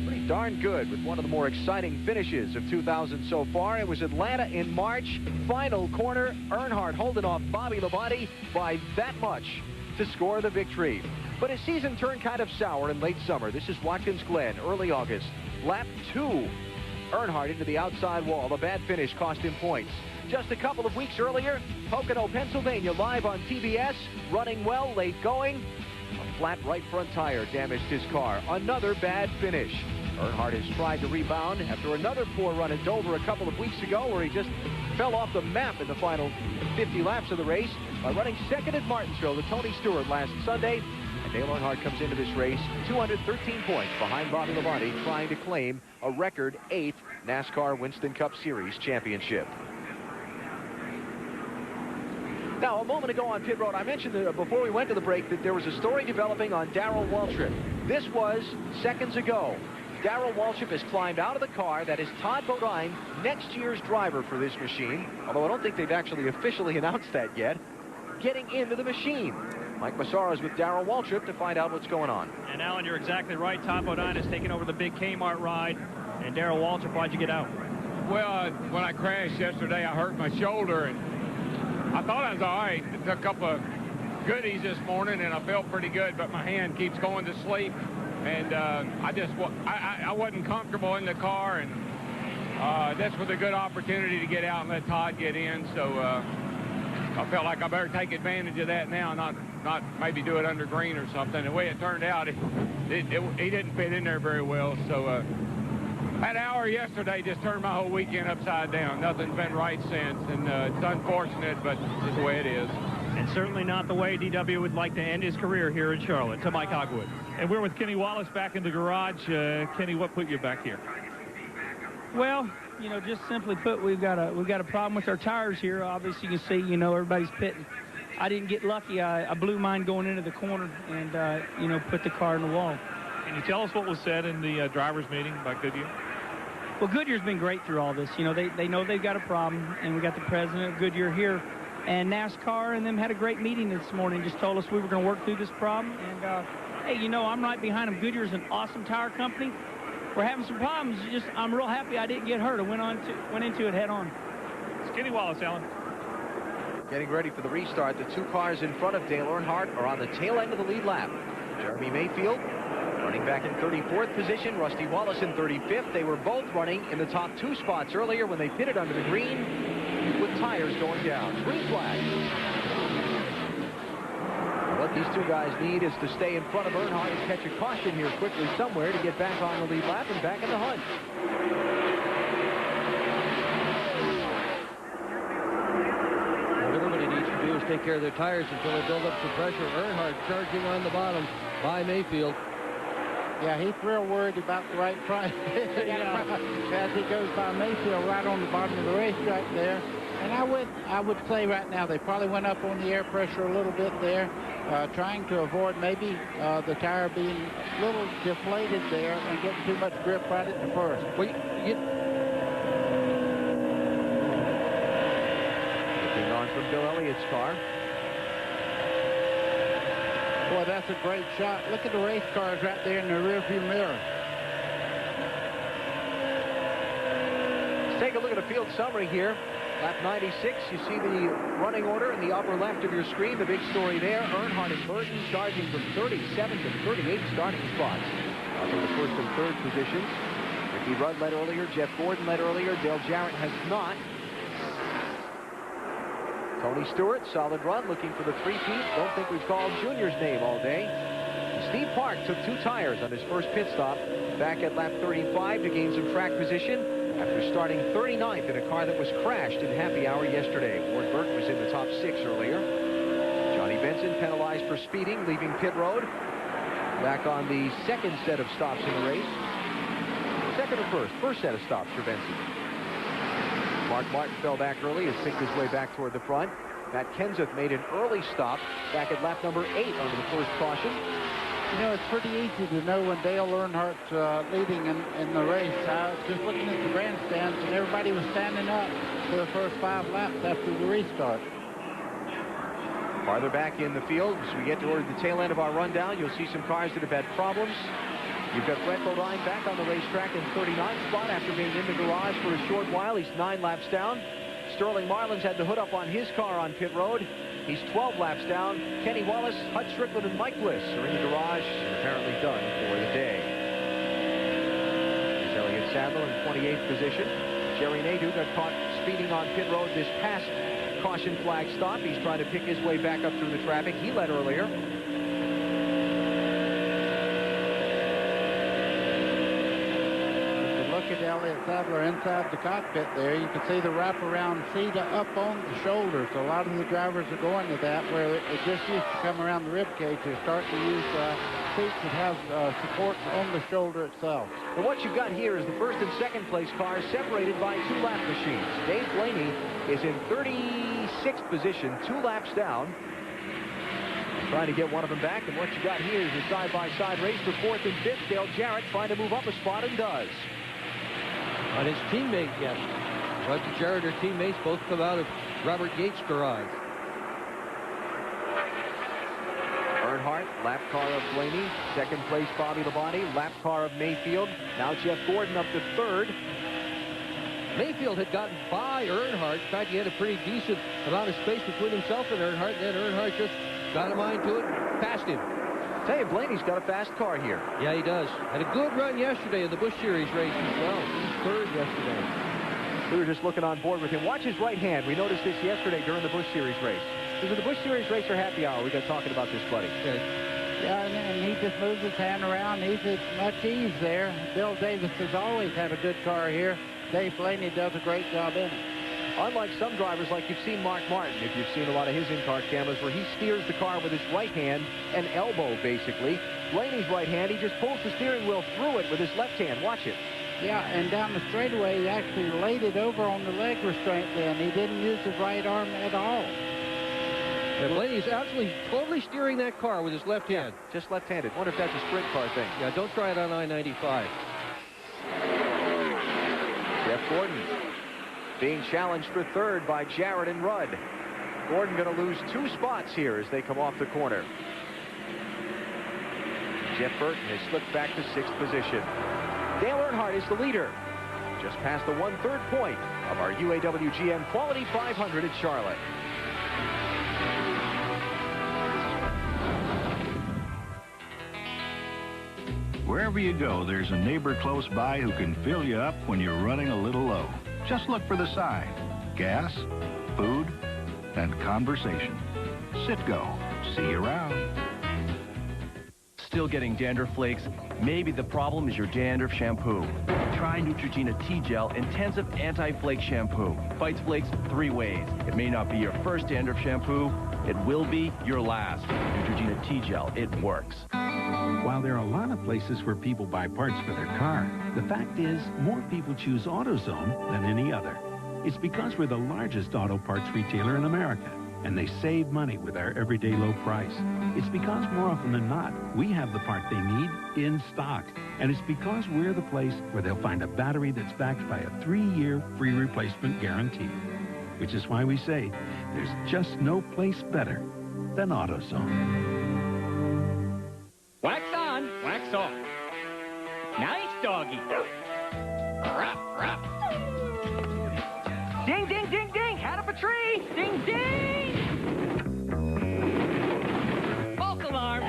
pretty darn good with one of the more exciting finishes of 2000 so far. It was Atlanta in March. Final corner, Earnhardt holding off Bobby Labonte by that much to score the victory. But his season turned kind of sour in late summer. This is Watkins Glen, early August. Lap 2. Earnhardt into the outside wall. A bad finish cost him points. Just a couple of weeks earlier, Pocono, Pennsylvania, live on TBS. Running well, late going. A flat right front tire damaged his car. Another bad finish. Earnhardt has tried to rebound after another poor run at Dover a couple of weeks ago where he just fell off the map in the final 50 laps of the race by running second at Martinsville to Tony Stewart last Sunday. And Dale Earnhardt comes into this race 213 points behind Bobby Labonte, trying to claim a record 8th NASCAR Winston Cup Series championship. Now, a moment ago on pit road, I mentioned before we went to the break that there was a story developing on Darrell Waltrip. This was seconds ago. Darrell Waltrip has climbed out of the car. That is Todd Bodine, next year's driver for this machine, although I don't think they've actually officially announced that yet, getting into the machine. Mike Massaro is with Darrell Waltrip to find out what's going on. And Alan, you're exactly right. Todd Bodine has taken over the big Kmart ride. And Darrell Waltrip, why'd you get out? Well, when I crashed yesterday, I hurt my shoulder, and I thought I was all right. I took a couple of goodies this morning, and I felt pretty good, but my hand keeps going to sleep. And I wasn't comfortable in the car, and this was a good opportunity to get out and let Todd get in. So I felt like I better take advantage of that now, not maybe do it under green or something. The way it turned out, he didn't fit in there very well. So that hour yesterday just turned my whole weekend upside down. Nothing's been right since, and it's unfortunate, but it's the way it is. And certainly not the way DW would like to end his career here in Charlotte. To Mike Hogwood. And we're with Kenny Wallace back in the garage. Kenny, what put you back here? Well, you know, just simply put, we've got a problem with our tires here. Obviously, you can see, you know, everybody's pitting. I didn't get lucky. I blew mine going into the corner and, you know, put the car in the wall. Can you tell us what was said in the drivers' meeting by Goodyear? Well, Goodyear's been great through all this. You know, they know they've got a problem, and we got the president of Goodyear here. And NASCAR and them had a great meeting this morning. Just told us we were going to work through this problem. And, hey, you know, I'm right behind them. Goodyear's an awesome tire company. We're having some problems. I'm real happy I didn't get hurt. I went into it head on. It's Kenny Wallace, Alan. Getting ready for the restart. The two cars in front of Dale Earnhardt are on the tail end of the lead lap. Jeremy Mayfield running back in 34th position. Rusty Wallace in 35th. They were both running in the top two spots earlier when they pitted under the green with tires going down. Green flag. What these two guys need is to stay in front of Earnhardt and catch a caution here quickly somewhere to get back on the lead lap and back in the hunt. What everybody needs to do is take care of their tires until they build up some pressure. Earnhardt charging on the bottom by Mayfield. Yeah, he's real worried about the right price. As he goes by Mayfield right on the bottom of the racetrack there. And I would say right now they probably went up on the air pressure a little bit there, trying to avoid maybe the tire being a little deflated there and getting too much grip right at the first. Well, looking on from Bill Elliott's car. Boy, that's a great shot. Look at the race cars right there in the rearview mirror. Let's take a look at a field summary here. Lap 96, you see the running order in the upper left of your screen. The big story there, Earnhardt and Burton charging from 37th and 38th starting spots. From the first and third positions. Ricky Rudd led earlier, Jeff Gordon led earlier, Dale Jarrett has not. Tony Stewart, solid run, looking for the three-peat. Don't think we've called Junior's name all day. Steve Park took two tires on his first pit stop back at lap 35 to gain some track position after starting 39th in a car that was crashed in happy hour yesterday. Ward Burke was in the top 6 earlier. Johnny Benson penalized for speeding, leaving pit road. Back on the second set of stops in the race. Second or first? First set of stops for Benson. Mark Martin fell back early, has picked his way back toward the front. Matt Kenseth made an early stop back at lap number 8 under the first caution. You know, it's pretty easy to know when Dale Earnhardt's leading in the race. I was just looking at the grandstands, and everybody was standing up for the first 5 laps after the restart. Farther back in the field, as we get toward the tail end of our rundown, you'll see some cars that have had problems. You've got Brett Bodine back on the racetrack in 39th spot after being in the garage for a short while. He's 9 laps down. Sterling Marlin's had the hood up on his car on pit road. He's 12 laps down. Kenny Wallace, Hut Strickland, and Mike Bliss are in the garage and apparently done for the day. Here's Elliott Sadler in 28th position. Jerry Nadeau got caught speeding on pit road this past caution flag stop. He's trying to pick his way back up through the traffic. He led earlier. Look at Elliott Sadler inside the cockpit there. You can see the wraparound seat up on the shoulder. So a lot of the drivers are going to that where it just used to come around the rib cage. They're starting to use seats that have support on the shoulder itself. And what you've got here is the first and second place cars separated by 2 lap machines. Dave Blaney is in 36th position, 2 laps down. Trying to get one of them back, and what you got here is a side-by-side race for 4th and 5th. Dale Jarrett trying to move up a spot and does. On his teammate, yes. Bud and Jarrett are teammates, both come out of Robert Yates' garage. Earnhardt, lap car of Blaney. Second place, Bobby Labonte. Lap car of Mayfield. Now Jeff Gordon up to 3rd. Mayfield had gotten by Earnhardt. In fact, he had a pretty decent amount of space between himself and Earnhardt. Then Earnhardt just got a mind to it, passed him. Tell you, Blaney's got a fast car here. Yeah, he does. Had a good run yesterday in the Busch Series race as well. He was 3rd yesterday. We were just looking on board with him. Watch his right hand. We noticed this yesterday during the Busch Series race. This is the Busch Series race or happy hour. We got talking about this, buddy. Okay. Yeah, and he just moves his hand around. He's at much ease there. Bill Davis has always had a good car here. Dave Blaney does a great job in it. Unlike some drivers, like you've seen Mark Martin, if you've seen a lot of his in-car cameras, where he steers the car with his right hand and elbow, basically. Blaney's right hand, he just pulls the steering wheel through it with his left hand. Watch it. Yeah, and down the straightaway, he actually laid it over on the leg restraint then. He didn't use his right arm at all. And Blaney's actually totally steering that car with his left hand. Just left-handed. Wonder if that's a sprint car thing. Yeah, don't try it on I-95. Jeff Gordon being challenged for 3rd by Jarrett and Rudd. Gordon going to lose 2 spots here as they come off the corner. Jeff Burton has slipped back to 6th position. Dale Earnhardt is the leader. Just past the 1/3 point of our UAW-GM Quality 500 at Charlotte. Wherever you go, there's a neighbor close by who can fill you up when you're running a little low. Just look for the sign. Gas, food, and conversation. Citgo. See you around. Still getting dandruff flakes? Maybe the problem is your dandruff shampoo. Try Neutrogena T-Gel Intensive Anti-Flake Shampoo. Fights flakes 3 ways. It may not be your first dandruff shampoo. It will be your last. Neutrogena T-Gel. It works. While there are a lot of places where people buy parts for their car, the fact is more people choose AutoZone than any other. It's because we're the largest auto parts retailer in America, and they save money with our everyday low price. It's because more often than not, we have the part they need in stock. And it's because we're the place where they'll find a battery that's backed by a 3-year free replacement guarantee. Which is why we say there's just no place better than AutoZone. Wax on, wax off. Nice doggy. Ruff, ruff. Ding, ding, ding, ding. Hat up a tree. Ding, ding. False alarm.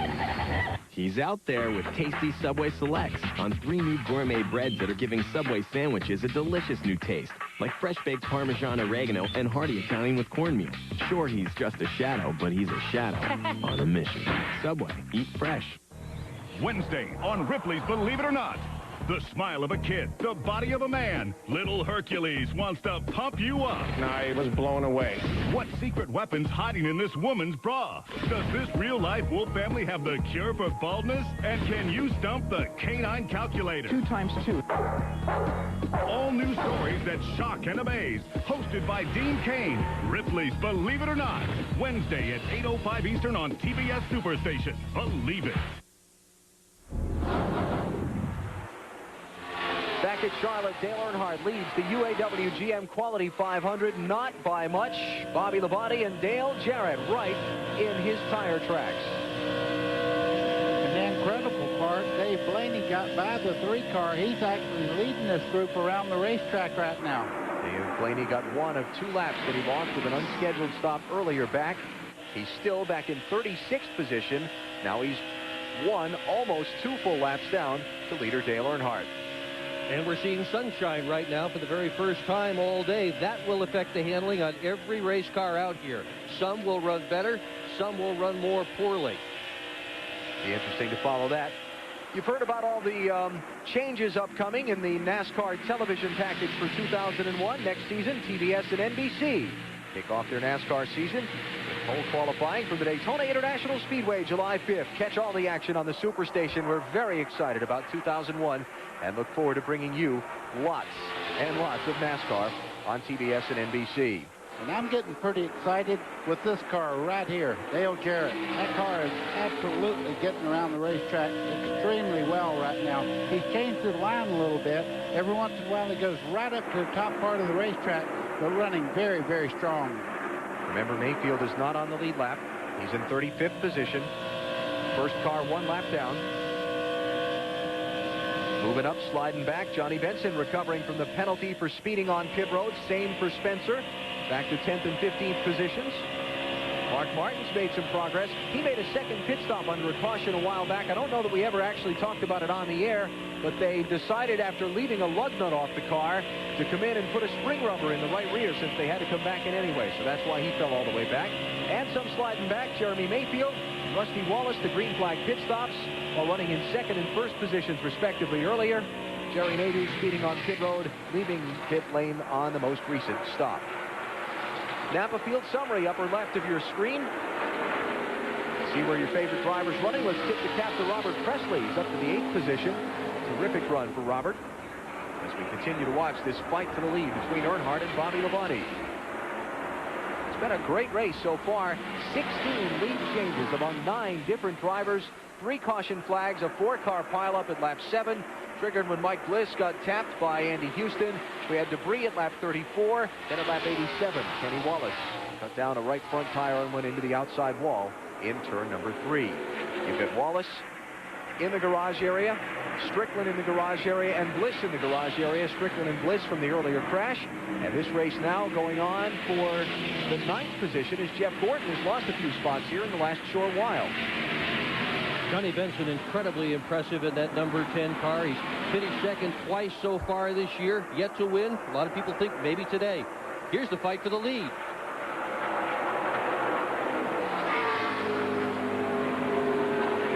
He's out there with tasty Subway Selects on 3 new gourmet breads that are giving Subway sandwiches a delicious new taste, like fresh-baked Parmesan oregano and hearty Italian with cornmeal. Sure, he's just a shadow, but he's a shadow on a mission. Subway, eat fresh. Wednesday on Ripley's Believe It or Not. The smile of a kid, the body of a man. Little Hercules wants to pump you up. I was blown away. What secret weapon's hiding in this woman's bra? Does this real-life wolf family have the cure for baldness? And can you stump the canine calculator? 2 times 2. All new stories that shock and amaze. Hosted by Dean Cain. Ripley's Believe It or Not. Wednesday at 8:05 Eastern on TBS Superstation. Believe it. Back at Charlotte, Dale Earnhardt leads the UAW-GM Quality 500, not by much. Bobby Labonte and Dale Jarrett right in his tire tracks. And the incredible part, Dave Blaney got by the 3 car. He's actually leading this group around the racetrack right now. Dave Blaney got 1 of 2 laps that he lost with an unscheduled stop earlier back. He's still back in 36th position. Now he's 1, almost 2 full laps down to leader Dale Earnhardt. And we're seeing sunshine right now for the very first time all day. That will affect the handling on every race car out here. Some will run better, some will run more poorly. Be interesting to follow that. You've heard about all the changes upcoming in the NASCAR television package for 2001. Next season, TBS and NBC kick off their NASCAR season with pole qualifying from the Daytona International Speedway July 5th. Catch all the action on the Superstation. We're very excited about 2001 and look forward to bringing you lots and lots of NASCAR on TBS and NBC. And I'm getting pretty excited with this car right here, Dale Jarrett. That car is absolutely getting around the racetrack extremely well right now. He's changed his line a little bit. Every once in a while, he goes right up to the top part of the racetrack, but running very, very strong. Remember, Mayfield is not on the lead lap. He's in 35th position. First car 1 lap down. Moving up, sliding back. Johnny Benson recovering from the penalty for speeding on pit road. Same for Spencer. Back to 10th and 15th positions. Mark Martin's made some progress. He made a second pit stop under a caution a while back. I don't know that we ever actually talked about it on the air, but they decided after leaving a lug nut off the car to come in and put a spring rubber in the right rear since they had to come back in anyway. So that's why he fell all the way back. And some sliding back. Jeremy Mayfield, Rusty Wallace, the green flag pit stops while running in second and first positions respectively earlier. Jerry Nadeau speeding on pit road, leaving pit lane on the most recent stop. Napa Field summary, upper left of your screen. See where your favorite driver's running. Let's tip the cap to Robert Presley. He's up to the 8th position. Terrific run for Robert as we continue to watch this fight for the lead between Earnhardt and Bobby Labonte. It's been a great race so far. 16 lead changes among 9 different drivers. 3 caution flags, a 4-car pileup at lap 7. Triggered when Mike Bliss got tapped by Andy Houston. We had debris at lap 34. Then at lap 87, Kenny Wallace cut down a right front tire and went into the outside wall in turn number 3. You've got Wallace in the garage area, Strickland in the garage area, and Bliss in the garage area. Strickland and Bliss from the earlier crash. And this race now going on for the 9th position as Jeff Gordon has lost a few spots here in the last short while. Johnny Benson incredibly impressive in that number 10 car. He's finished second twice so far this year, yet to win. A lot of people think maybe today. Here's the fight for the lead.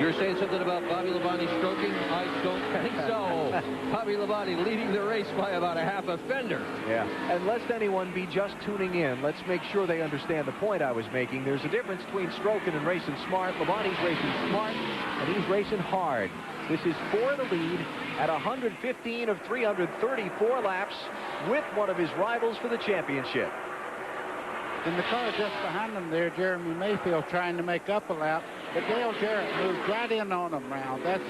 You were saying something about Bobby Labonte stroking? I don't think so. Bobby Labonte leading the race by about a half a fender. Yeah, and lest anyone be just tuning in, let's make sure they understand the point I was making. There's a difference between stroking and racing smart. Labonte's racing smart, and he's racing hard. This is for the lead at 115 of 334 laps with one of his rivals for the championship. In the car just behind them there, Jeremy Mayfield trying to make up a lap, but Dale Jarrett moved right in on him round. That's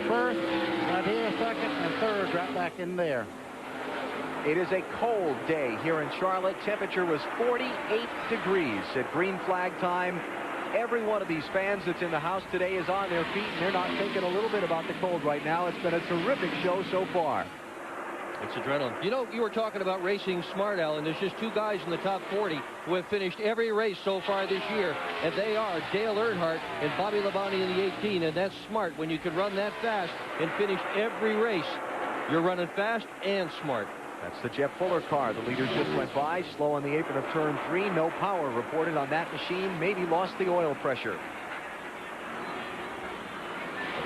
first, right here, second, and third right back in there. It is a cold day here in Charlotte. Temperature was 48 degrees at green flag time. Every one of these fans that's in the house today is on their feet, and they're not thinking a little bit about the cold right now. It's been a terrific show so far. It's adrenaline. You know, you were talking about racing smart, Alan. There's just 2 guys in the top 40 who have finished every race so far this year, and they are Dale Earnhardt and Bobby Labonte in the 18, and that's smart. When you can run that fast and finish every race, you're running fast and smart. That's the Jeff Fuller car. The leader just went by, slow on the apron of turn 3. No power reported on that machine. Maybe lost the oil pressure.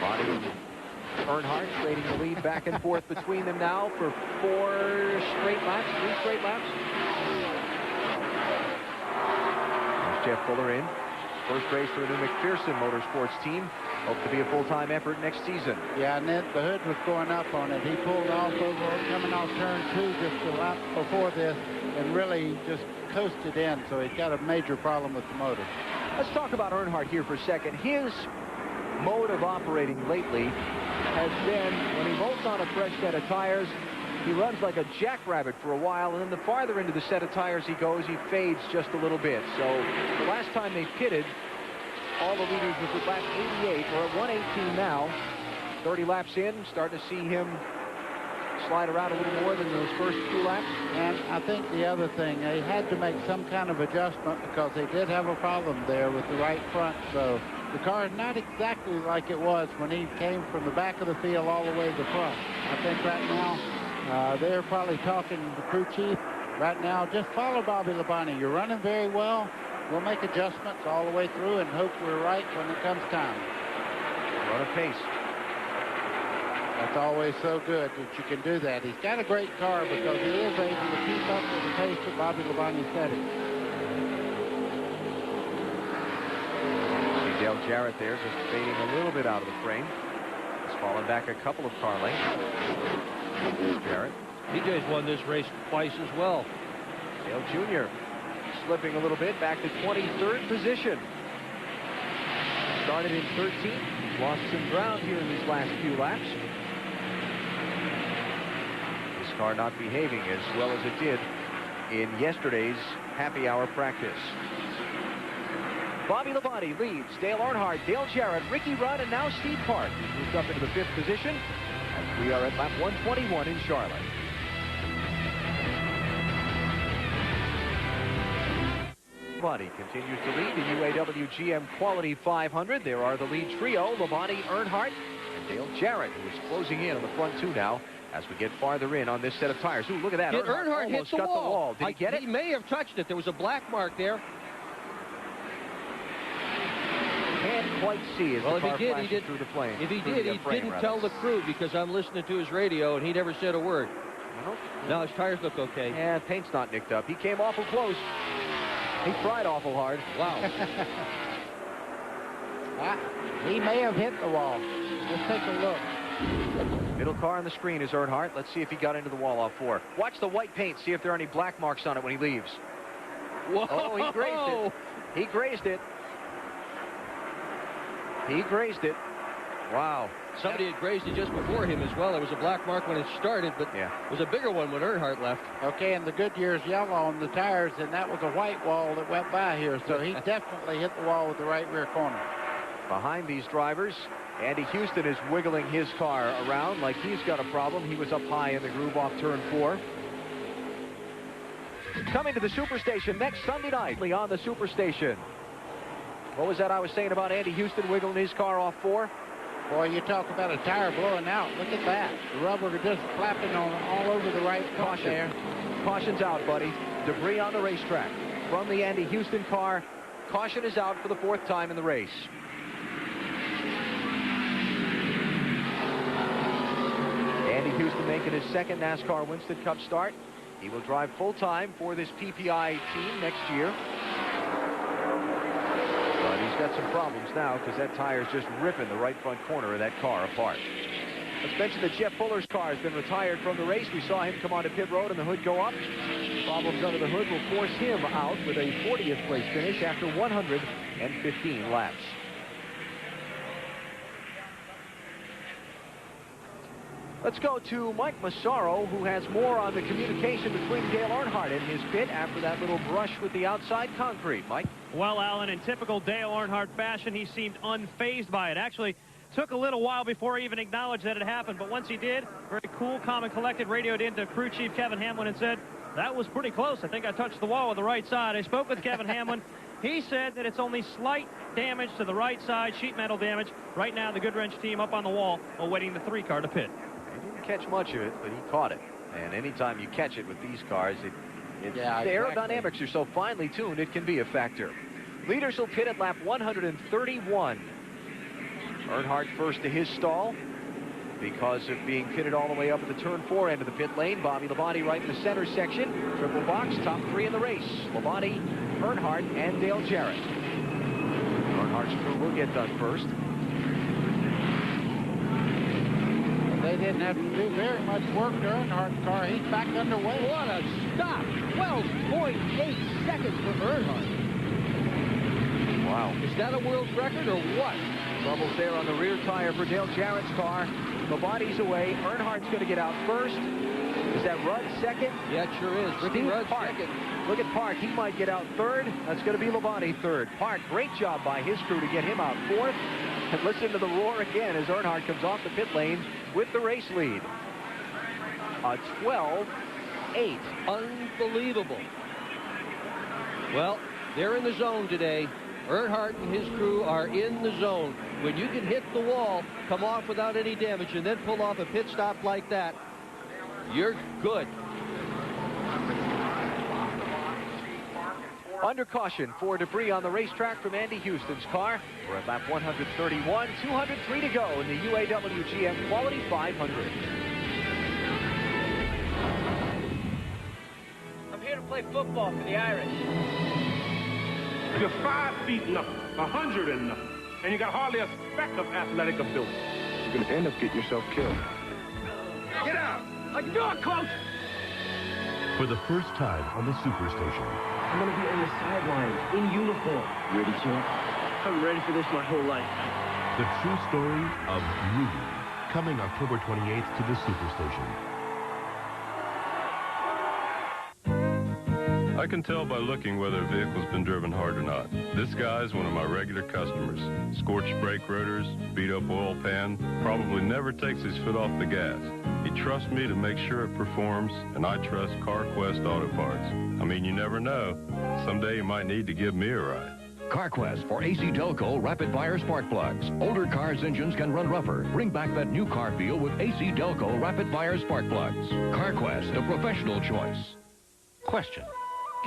Labonte, Earnhardt trading the lead back and forth between them now for 3 straight laps. There's Jeff Fuller in. First race for the new McPherson Motorsports team. Hope to be a full-time effort next season. Yeah, and then the hood was going up on it. He pulled off over, coming off turn 2 just a lap before this, and really just coasted in, so he's got a major problem with the motor. Let's talk about Earnhardt here for a second. His mode of operating lately has been, when he bolts on a fresh set of tires, he runs like a jackrabbit for a while, and then the farther into the set of tires he goes, he fades just a little bit. So the last time they pitted, all the leaders was at lap 88. We're at 118 now. 30 laps in, starting to see him slide around a little more than those first 2 laps. And I think the other thing, they had to make some kind of adjustment because they did have a problem there with the right front. So the car is not exactly like it was when he came from the back of the field all the way to the front. I think right now they're probably talking to the crew chief right now. Just follow Bobby Labonte. You're running very well. We'll make adjustments all the way through and hope we're right when it comes time. What a pace. That's always so good that you can do that. He's got a great car because he is able to keep up with the pace that Bobby Labonte set it. See Dale Jarrett there just fading a little bit out of the frame. He's fallen back a couple of car lengths. Jarrett. BJ's won this race twice as well. Dale Jr. slipping a little bit back to 23rd position. Started in 13th. Lost some ground here in these last few laps. This car not behaving as well as it did in yesterday's happy hour practice. Bobby Labonte leads. Dale Earnhardt, Dale Jarrett, Ricky Rudd, and now Steve Park. He's moved up into the 5th position as we are at lap 121 in Charlotte. Labonte continues to lead the UAW-GM Quality 500. There are the lead trio, Labonte, Earnhardt, and Dale Jarrett, who is closing in on the front two now as we get farther in on this set of tires. Ooh, look at that. Earnhardt hit the wall. Did he get it? He may have touched it. There was a black mark there. Can't quite see as the car flashes through the flame. If he did, he didn't tell the crew because I'm listening to his radio and he never said a word. No, his tires look okay. Yeah, paint's not nicked up. He came awful close. He tried awful hard. Wow. He may have hit the wall. Let's take a look. Middle car on the screen is Earnhardt. Let's see if he got into the wall off 4. Watch the white paint. See if there are any black marks on it when he leaves. Whoa. Oh, he grazed it. He grazed it. He grazed it. Wow. Somebody had grazed it just before him as well. There was a black mark when it started, but it was a bigger one when Earnhardt left. Okay, and the Goodyear's yellow on the tires, and that was a white wall that went by here, so he definitely hit the wall with the right rear corner. Behind these drivers, Andy Houston is wiggling his car around like he's got a problem. He was up high in the groove off turn 4. Coming to the Superstation next Sunday night on the Superstation. What was that I was saying about Andy Houston wiggling his car off 4? Boy, you talk about a tire blowing out. Look at that. The rubber just flapping on all over the right front there. Caution's out, buddy. Debris on the racetrack from the Andy Houston car. Caution is out for the 4th time in the race. Andy Houston making his 2nd NASCAR Winston Cup start. He will drive full-time for this PPI team next year. But he's got some problems now because that tire's just ripping the right front corner of that car apart. Let's mention that Jeff Fuller's car has been retired from the race. We saw him come onto pit road and the hood go up. Problems under the hood will force him out with a 40th place finish after 115 laps. Let's go to Mike Massaro, who has more on the communication between Dale Earnhardt and his pit after that little brush with the outside concrete. Mike? Well, Alan, in typical Dale Earnhardt fashion, he seemed unfazed by it. Actually, took a little while before he even acknowledged that it happened, but once he did, very cool, calm, and collected, radioed into crew chief Kevin Hamlin and said, that was pretty close. I think I touched the wall with the right side. I spoke with Kevin Hamlin. He said that it's only slight damage to the right side, sheet metal damage. Right now, the Goodwrench team up on the wall awaiting the 3-car to pit. He didn't catch much of it, but he caught it. And anytime you catch it with these cars, the aerodynamics are so finely tuned, it can be a factor. Leaders will pit at lap 131. Earnhardt first to his stall because of being pitted all the way up at the turn 4 end of the pit lane. Bobby Labonte right in the center section. Triple box, top 3 in the race. Labonte, Earnhardt, and Dale Jarrett. Earnhardt's crew will get done first. They didn't have to do very much work to Earnhardt's car. He's back underway. What a stop. 12.8 seconds for Earnhardt. Wow. Is that a world record or what? Troubles there on the rear tire for Dale Jarrett's car. Labonte's away. Earnhardt's going to get out first. Is that Rudd second? Yeah, it sure is. Ricky Rudd second. Look at Park. He might get out third. That's going to be Labonte third. Park, great job by his crew to get him out 4th. And listen to the roar again as Earnhardt comes off the pit lane with the race lead. A 12.8. Unbelievable. Well, they're in the zone today. Earnhardt and his crew are in the zone. When you can hit the wall, come off without any damage, and then pull off a pit stop like that, you're good. Under caution for debris on the racetrack from Andy Houston's car. We're at lap 131, 203 to go in the UAW-GM Quality 500. I'm here to play football for the Irish. You're 5 feet nothing, 100 and nothing, and you got hardly a speck of athletic ability. You're going to end up getting yourself killed. Get out! I can do it, Coach! For the first time on the Superstation. I'm going to be on the sidelines, in uniform. Ready, champ? I'm ready for this my whole life. The true story of Rudy, coming October 28th to the Superstation. I can tell by looking whether a vehicle's been driven hard or not. This guy's one of my regular customers. Scorched brake rotors, beat up oil pan, probably never takes his foot off the gas. He trusts me to make sure it performs, and I trust CarQuest Auto Parts. I mean, you never know. Someday you might need to give me a ride. CarQuest for AC Delco rapid-fire spark plugs. Older cars' engines can run rougher. Bring back that new car feel with AC Delco rapid-fire spark plugs. CarQuest, a professional choice. Question: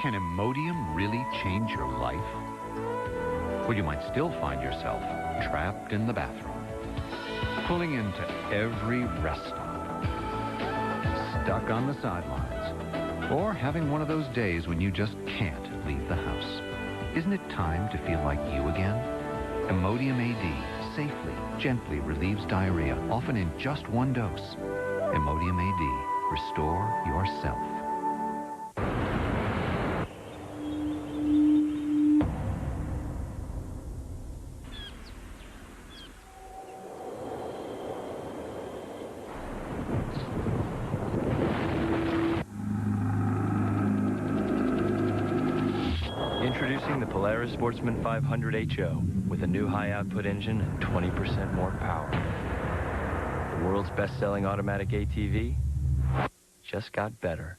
can Imodium really change your life? Well, you might still find yourself trapped in the bathroom, pulling into every rest stop, stuck on the sidelines, or having one of those days when you just can't leave the house. Isn't it time to feel like you again? Imodium AD safely, gently relieves diarrhea, often in just one dose. Imodium AD. Restore yourself. Introducing the Polaris Sportsman 500 HO with a new high-output engine and 20% more power. The world's best-selling automatic ATV just got better.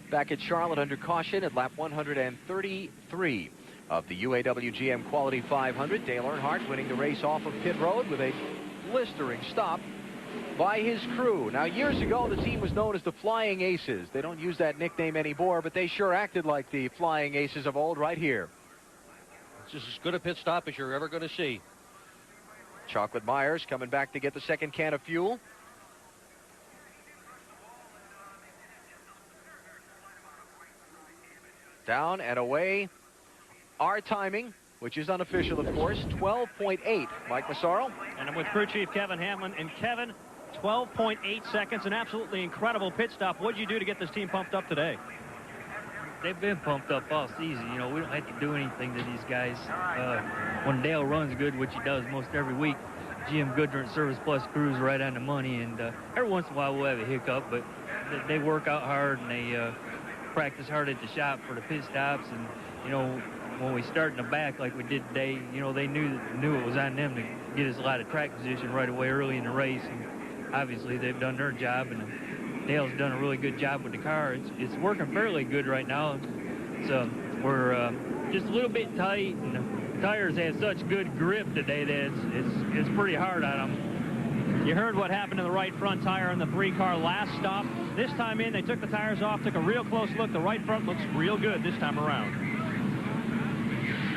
Back at Charlotte under caution at lap 133 of the UAW-GM Quality 500. Dale Earnhardt winning the race off of pit road with a blistering stop by his crew. Now, years ago, the team was known as the Flying Aces. They don't use that nickname anymore, but they sure acted like the Flying Aces of old right here. It's just as good a pit stop as you're ever going to see. Chocolate Myers coming back to get the second can of fuel. Down and away. Our timing, which is unofficial, of course, 12.8. Mike Massaro. And I'm with crew chief Kevin Hamlin. And Kevin, 12.8 seconds, an absolutely incredible pit stop. What did you do to get this team pumped up today? They've been pumped up all season. You know, we don't have to do anything to these guys. When Dale runs good, which he does most every week, GM Goodrich and Service Plus crews right on the money. And every once in a while we'll have a hiccup, but they work out hard and they practice hard at the shop for the pit stops. And, you know, when we start in the back like we did today, you know, they knew it was on them to get us a lot of track position right away early in the race. And obviously they've done their job, and Dale's done a really good job with the car. It's working fairly good right now. So we're just a little bit tight, and the tires have such good grip today that it's pretty hard on them. You heard what happened to the right front tire on the 3-car last stop. This time in, they took the tires off, took a real close look. The right front looks real good this time around.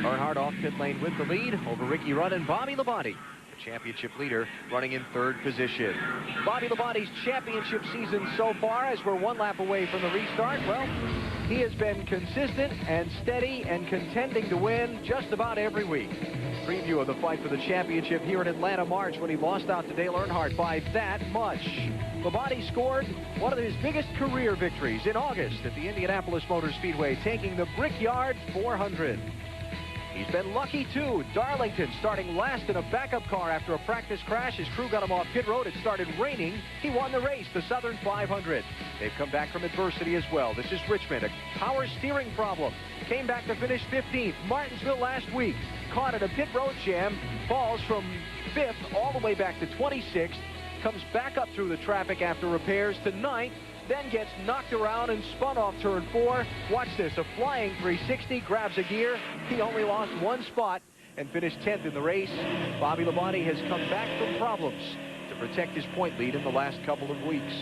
Earnhardt off pit lane with the lead over Ricky Rudd and Bobby Labonte, the championship leader, running in third position. Bobby Labonte's championship season so far, as we're one lap away from the restart, well, he has been consistent and steady and contending to win just about every week. Preview of the fight for the championship here in Atlanta, March, when he lost out to Dale Earnhardt by that much. Labonte scored one of his biggest career victories in August at the Indianapolis Motor Speedway, taking the Brickyard 400. He's been lucky, too. Darlington starting last in a backup car after a practice crash. His crew got him off pit road. It started raining. He won the race, the Southern 500. They've come back from adversity as well. This is Richmond, a power steering problem. Came back to finish 15th. Martinsville last week. Caught in a pit road jam. Falls from 5th all the way back to 26th. Comes back up through the traffic after repairs to 9th. Then gets knocked around and spun off turn 4. Watch this, a flying 360, grabs a gear. He only lost one spot and finished 10th in the race. Bobby Labonte has come back from problems to protect his point lead in the last couple of weeks.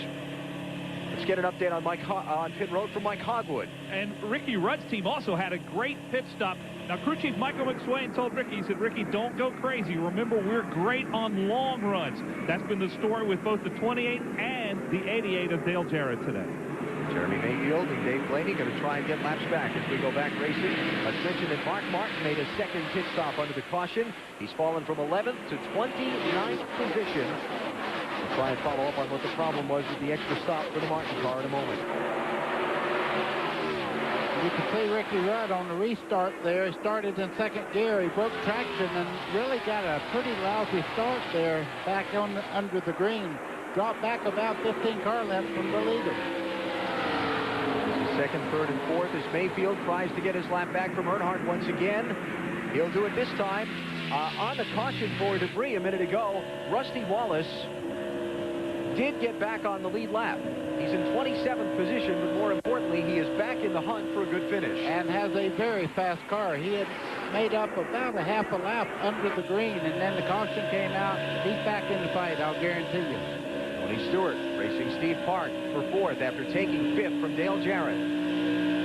Let's get an update on on pit road from Mike Hogwood. And Ricky Rudd's team also had a great pit stop. Now, crew chief Michael McSwain told Ricky, he said, Ricky, don't go crazy. Remember, we're great on long runs. That's been the story with both the 28 and the 88 of Dale Jarrett today. Jeremy Mayfield and Dave Blaney going to try and get laps back as we go back racing. Let's mention that Mark Martin made a second pit stop under the caution. He's fallen from 11th to 29th position. We'll try and follow up on what the problem was with the extra stop for the Martin car in a moment. You can see Ricky Rudd on the restart there. He started in second gear. He broke traction and really got a pretty lousy start there back on under the green. Dropped back about 15 car lengths from the leader. Second, third, and fourth as Mayfield tries to get his lap back from Earnhardt once again. He'll do it this time. On the caution for debris a minute ago, Rusty Wallace did get back on the lead lap. He's in 27th position, but more importantly, he is back in the hunt for a good finish. And has a very fast car. He had made up about a half a lap under the green, and then the caution came out. He's back in the fight, I'll guarantee you. Tony Stewart racing Steve Park for fourth after taking fifth from Dale Jarrett.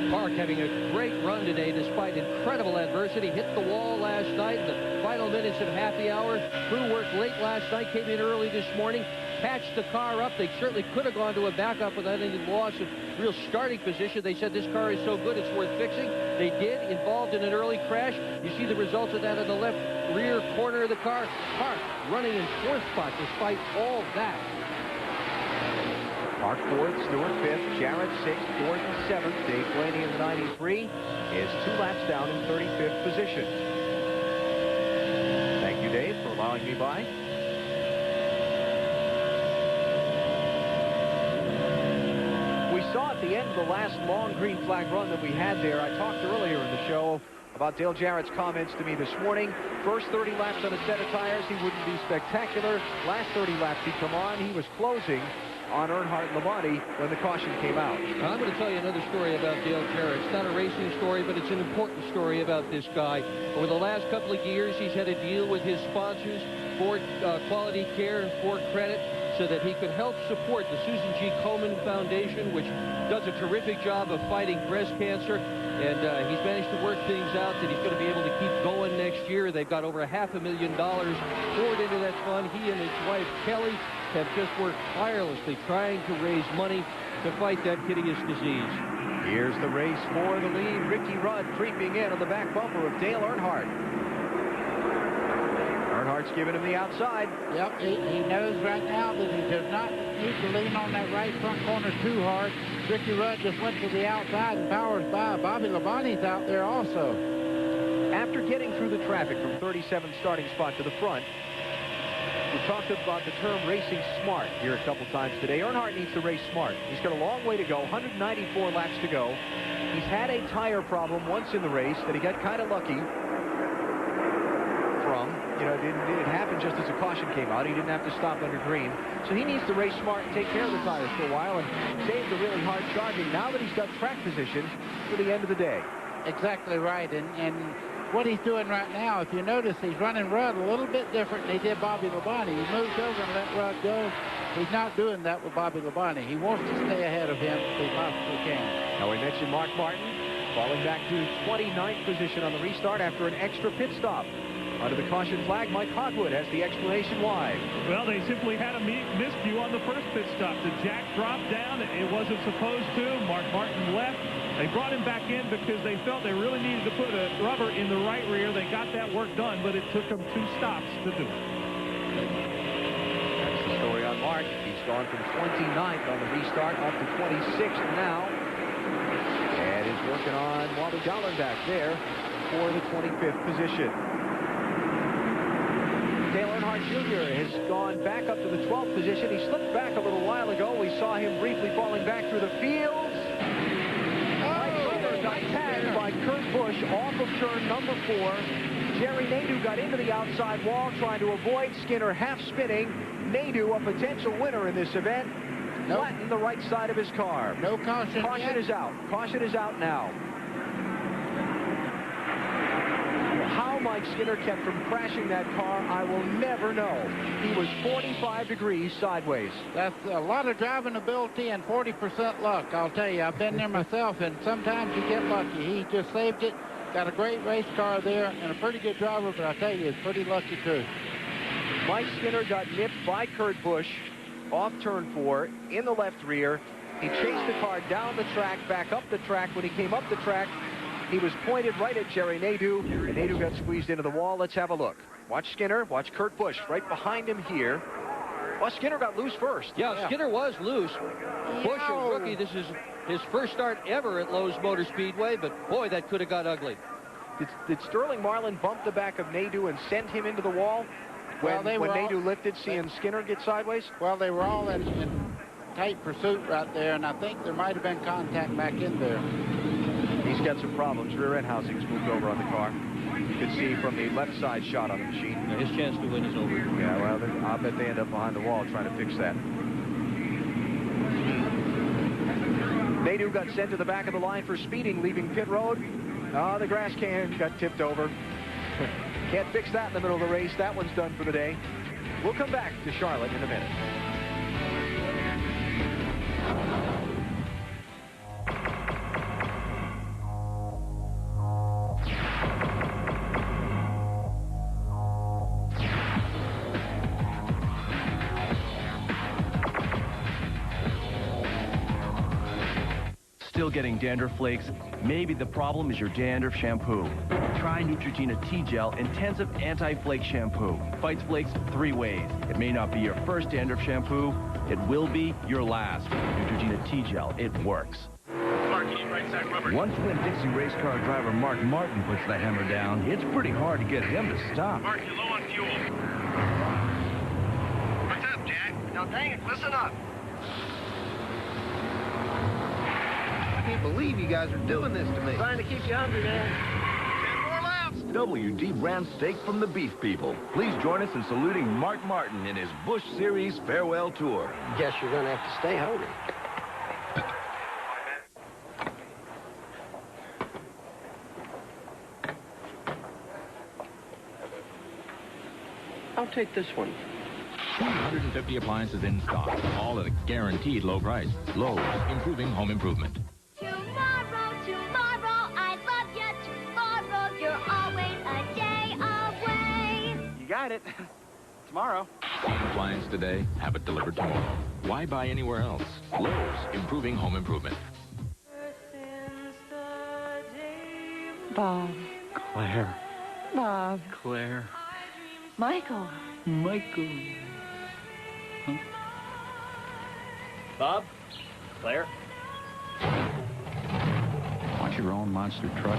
Park having a great run today despite incredible adversity. Hit the wall last night in the final minutes of happy hour. Crew worked late last night, came in early this morning, patched the car up. They certainly could have gone to a backup without any loss of real starting position. They said this car is so good it's worth fixing. They did, involved in an early crash. You see the results of that in the left rear corner of the car. Park running in fourth spot despite all that. Park fourth, Stewart fifth, Jarrett sixth, fourth and seventh. Dave Blaney in the 93 is 2 laps down in 35th position. Thank you, Dave, for allowing me by. We saw at the end of the last long green flag run that we had there. I talked earlier in the show about Dale Jarrett's comments to me this morning. First 30 laps on a set of tires, he wouldn't be spectacular. Last 30 laps he'd come on, he was closing on Earnhardt and Labonte when the caution came out. I'm going to tell you another story about Dale Jarrett. It's not a racing story, but it's an important story about this guy. Over the last couple of years, he's had a deal with his sponsors, Ford Quality Care and Ford Credit, so that he could help support the Susan G. Komen Foundation, which does a terrific job of fighting breast cancer. And he's managed to work things out that he's going to be able to keep going next year. They've got over $500,000 poured into that fund. He and his wife, Kelly, have just worked tirelessly trying to raise money to fight that hideous disease. Here's the race for the lead. Ricky Rudd creeping in on the back bumper of Dale Earnhardt. Earnhardt's giving him the outside. Yep, he knows right now that he does not need to lean on that right front corner too hard. Ricky Rudd just went to the outside and powers by. Bobby Labonte's out there also. After getting through the traffic from 37th starting spot to the front, we talked about the term racing smart here a couple times today. Earnhardt needs to race smart. He's got a long way to go, 194 laps to go. He's had a tire problem once in the race that he got kind of lucky from. You know, it happened just as the caution came out. He didn't have to stop under green. So he needs to race smart and take care of the tires for a while and save the really hard charging now that he's got track position for the end of the day. Exactly right. And what he's doing right now, if you notice, he's running Rudd a little bit different than he did Bobby Labonte. He moves over and let Rudd go. He's not doing that with Bobby Labonte. He wants to stay ahead of him if he possibly can. Now we mentioned Mark Martin falling back to 29th position on the restart after an extra pit stop. Under the caution flag, Mike Hogwood has the explanation why. Well, they simply had a miscue on the first pit stop. The jack dropped down. It wasn't supposed to. Mark Martin left. They brought him back in because they felt they really needed to put a rubber in the right rear. They got that work done, but it took them 2 stops to do it. That's the story on Mark. He's gone from 29th on the restart up to 26th now. And is working on Wally Dolan back there for the 25th position. Dale Earnhardt Jr. has gone back up to the 12th position. He slipped back a little while ago. We saw him briefly falling back through the fields. Mike Weber got tagged by Kurt Busch off of turn number 4. Jerry Nadeau got into the outside wall trying to avoid Skinner half spinning. Nadeau, a potential winner in this event, flattened the right side of his car. No caution. Caution is out. Caution is out now. How much Mike Skinner kept from crashing that car, I will never know. He was 45 degrees sideways. That's a lot of driving ability and 40% luck, I'll tell you. I've been there myself, and sometimes you get lucky. He just saved it. Got a great race car there and a pretty good driver, but I tell you, it's pretty lucky too. Mike Skinner got nipped by Kurt Busch off turn 4 in the left rear. He chased the car down the track, back up the track. When he came up the track, he was pointed right at Jerry Nadeau, and Nadeau got squeezed into the wall. Let's have a look. Watch Skinner, watch Kurt Busch right behind him here. Well, Skinner got loose first. Yeah, Skinner was loose. Busch, a rookie, this is his first start ever at Lowe's Motor Speedway, but boy, that could have got ugly. Did Sterling Marlin bump the back of Nadeau and send him into the wall when Nadeau lifted, seeing Skinner get sideways? Well, they were all in tight pursuit right there, and I think there might have been contact back in there. He's got some problems. Rear end housing's moved over on the car. You can see from the left side shot on the machine. Yeah, his chance to win is over. Yeah, well, I bet they end up behind the wall trying to fix that. Nadeau got sent to the back of the line for speeding, leaving pit road. Oh, the grass can got tipped over. Can't fix that in the middle of the race. That one's done for the day. We'll come back to Charlotte in a minute. Still getting dandruff flakes? Maybe the problem is your dandruff shampoo. Try Neutrogena T-Gel Intensive Anti-Flake Shampoo. Fights flakes 3 ways. It may not be your first dandruff shampoo. It will be your last. Neutrogena T-Gel. It works. Once Winn-Dixie race car driver Mark Martin puts the hammer down, it's pretty hard to get him to stop. Mark, you're low on fuel. What's up, Jack? Now, dang it, listen up. I can't believe you guys are doing this to me. Trying to keep you hungry, man. 10 more laps. WD brand steak from the beef people. Please join us in saluting Mark Martin in his Busch Series farewell tour. Guess you're going to have to stay hungry. I'll take this one. 150 appliances in stock, all at a guaranteed low price. Lowe's, improving home improvement. Tomorrow, I love you. Tomorrow, you're always a day away. You got it. Tomorrow. Appliance today, have it delivered tomorrow. Why buy anywhere else? Lowe's, improving home improvement. Bob. Claire. Bob. Claire. Michael. Michael. Huh? Bob? Claire? Want your own monster truck?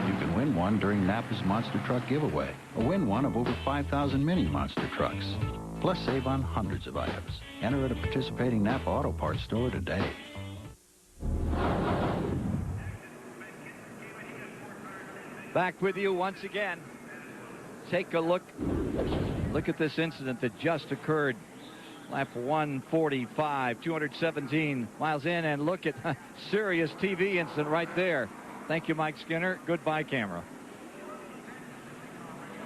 You can win one during Napa's Monster Truck Giveaway, or win one of over 5,000 mini monster trucks. Plus, save on hundreds of items. Enter at a participating Napa Auto Parts store today. Back with you once again. Take a look at this incident that just occurred. Lap 145, 217 miles in, and look at serious TV incident right there. Thank you, Mike Skinner. Goodbye, camera.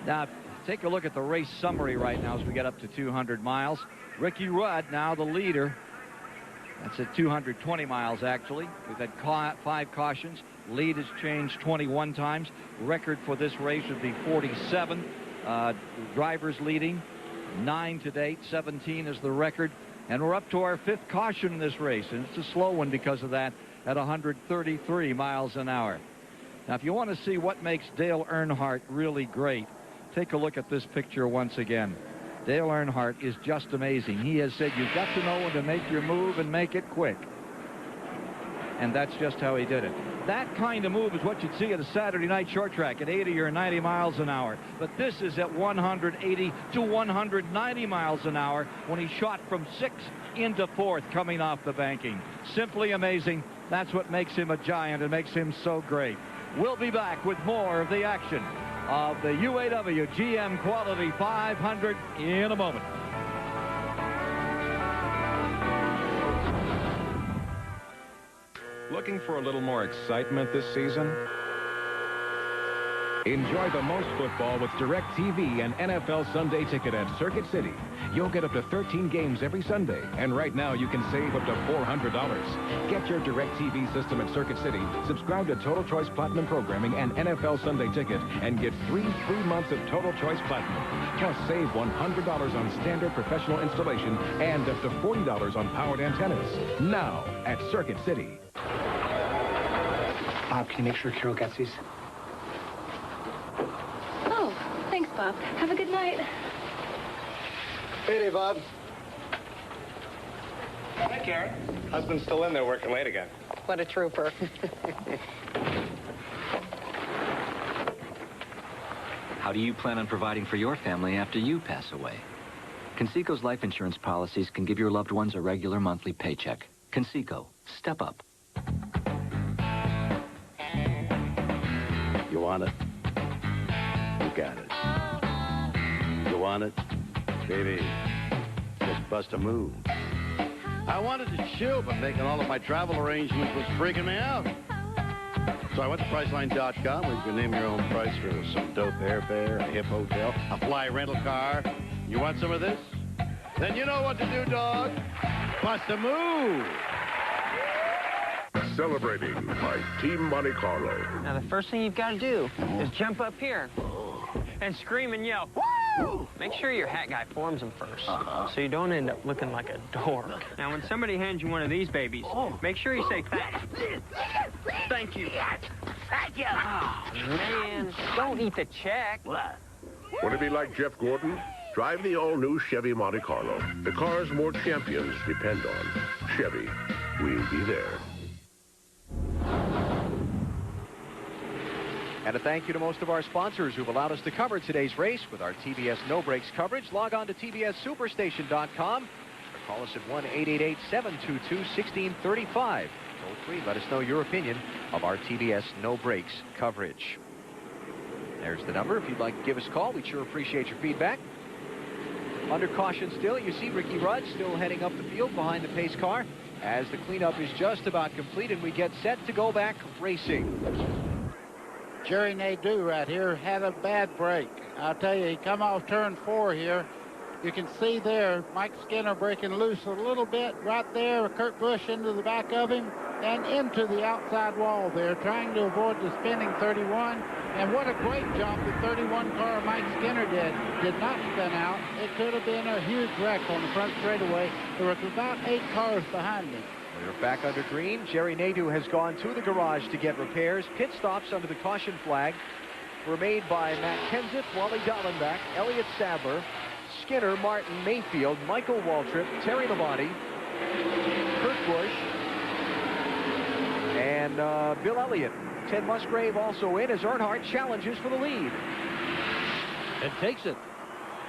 Now, take a look at the race summary right now as we get up to 200 miles. Ricky Rudd, now the leader. That's at 220 miles, actually. We've had 5 cautions. Lead has changed 21 times. Record for this race would be 47. Drivers leading 9 to date. 17 is the record. And we're up to our 5th caution in this race. And it's a slow one because of that at 133 miles an hour. Now, if you want to see what makes Dale Earnhardt really great, take a look at this picture once again. Dale Earnhardt is just amazing. He has said you've got to know when to make your move and make it quick. And that's just how he did it. That kind of move is what you'd see at a Saturday night short track at 80 or 90 miles an hour. But this is at 180 to 190 miles an hour when he shot from 6th into 4th coming off the banking. Simply amazing. That's what makes him a giant and makes him so great. We'll be back with more of the action of the UAW-GM Quality 500 in a moment. Looking for a little more excitement this season? Enjoy the most football with DirecTV and NFL Sunday Ticket at Circuit City. You'll get up to 13 games every Sunday, and right now you can save up to $400. Get your DirecTV system at Circuit City, subscribe to Total Choice Platinum Programming and NFL Sunday Ticket, and get 3 free months of Total Choice Platinum. Plus, save $100 on standard professional installation and up to $40 on powered antennas. Now at Circuit City. Bob, can you make sure Carol gets these? Oh, thanks, Bob. Have a good night. Payday, Bob. Hi, Karen. Husband's still in there working late again. What a trooper. How do you plan on providing for your family after you pass away? Conseco's life insurance policies can give your loved ones a regular monthly paycheck. Conseco, step up. You want it? You got it. You want it? Baby, just bust a move. I wanted to chill, but making all of my travel arrangements was freaking me out. So I went to Priceline.com, where you can name your own price for some dope airfare, a hip hotel, a fly rental car. You want some of this? Then you know what to do, dog. Bust a move. Celebrating by Team Monte Carlo. Now, the first thing you've got to do is jump up here and scream and yell, woo! Make sure your hat guy forms them first, so you don't end up looking like a dork. Now, when somebody hands you one of these babies, make sure you say thanks. Thank you. Thank you. Oh, man. Don't eat the check. Want to be like Jeff Gordon? Drive the all-new Chevy Monte Carlo. The cars more champions depend on. Chevy, we'll be there. And a thank you to most of our sponsors who've allowed us to cover today's race with our TBS No Brakes coverage. Log on to tbssuperstation.com or call us at 1-888-722-1635. Toll free, let us know your opinion of our TBS No Brakes coverage. There's the number. If you'd like to give us a call, we'd sure appreciate your feedback. Under caution still, you see Ricky Rudd still heading up the field behind the pace car as the cleanup is just about complete and we get set to go back racing. Jerry Nadeau right here had a bad break. I'll tell you, he come off turn 4 here. You can see there, Mike Skinner breaking loose a little bit right there. Kurt Busch into the back of him and into the outside wall there, trying to avoid the spinning 31. And what a great jump the 31 car Mike Skinner did not spin out. It could have been a huge wreck on the front straightaway. There was about 8 cars behind him. We're back under green. Jerry Nadeau has gone to the garage to get repairs. Pit stops under the caution flag were made by Matt Kenseth, Wally Dallenbach, Elliott Sadler, Skinner, Martin, Mayfield, Michael Waltrip, Terry Labonte, Kurt Busch, and Bill Elliott. Ted Musgrave also in as Earnhardt challenges for the lead. And takes it.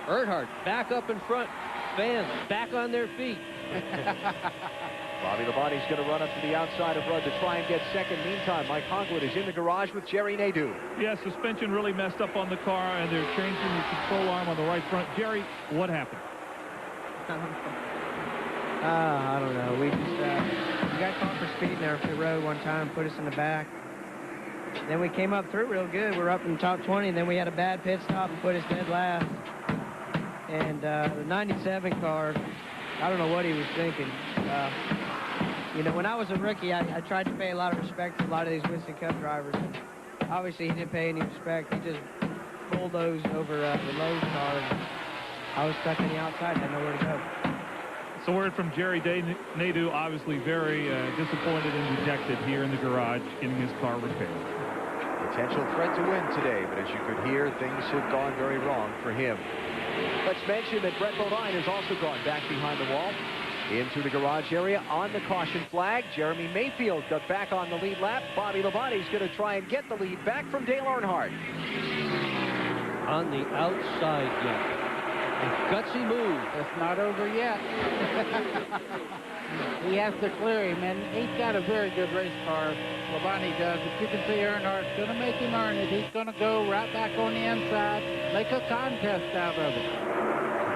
Earnhardt back up in front. Fans back on their feet. Bobby Labonte's going to run up to the outside of Rudd to try and get second. Meantime, Mike Hogwood is in the garage with Jerry Nadeau. Yeah, suspension really messed up on the car, and they're changing the control arm on the right front. Jerry, what happened? I don't know. We just we got caught for speeding there on pit road one time, put us in the back. Then we came up through real good. We were up in the top 20, and then we had a bad pit stop and put us dead last. And the 97 car, I don't know what he was thinking. You know, when I was a rookie, I tried to pay a lot of respect to a lot of these Winston Cup drivers. And obviously, he didn't pay any respect. He just bulldozed over the Lowe's car. And I was stuck on the outside and had nowhere to go. So word from Jerry Nadeau, obviously very disappointed and dejected here in the garage, getting his car repaired. Potential threat to win today, but as you could hear, things have gone very wrong for him. Let's mention that Brett Bodine has also gone back behind the wall into the garage area on the caution flag. Jeremy Mayfield got back on the lead lap. Bobby Labonte's going to try and get the lead back from Dale Earnhardt. On the outside yet. A gutsy move. It's not over yet. He has to clear him, and he's got a very good race car. Labonte does. But you can see Earnhardt's going to make him earn it. He's going to go right back on the inside, make a contest out of it.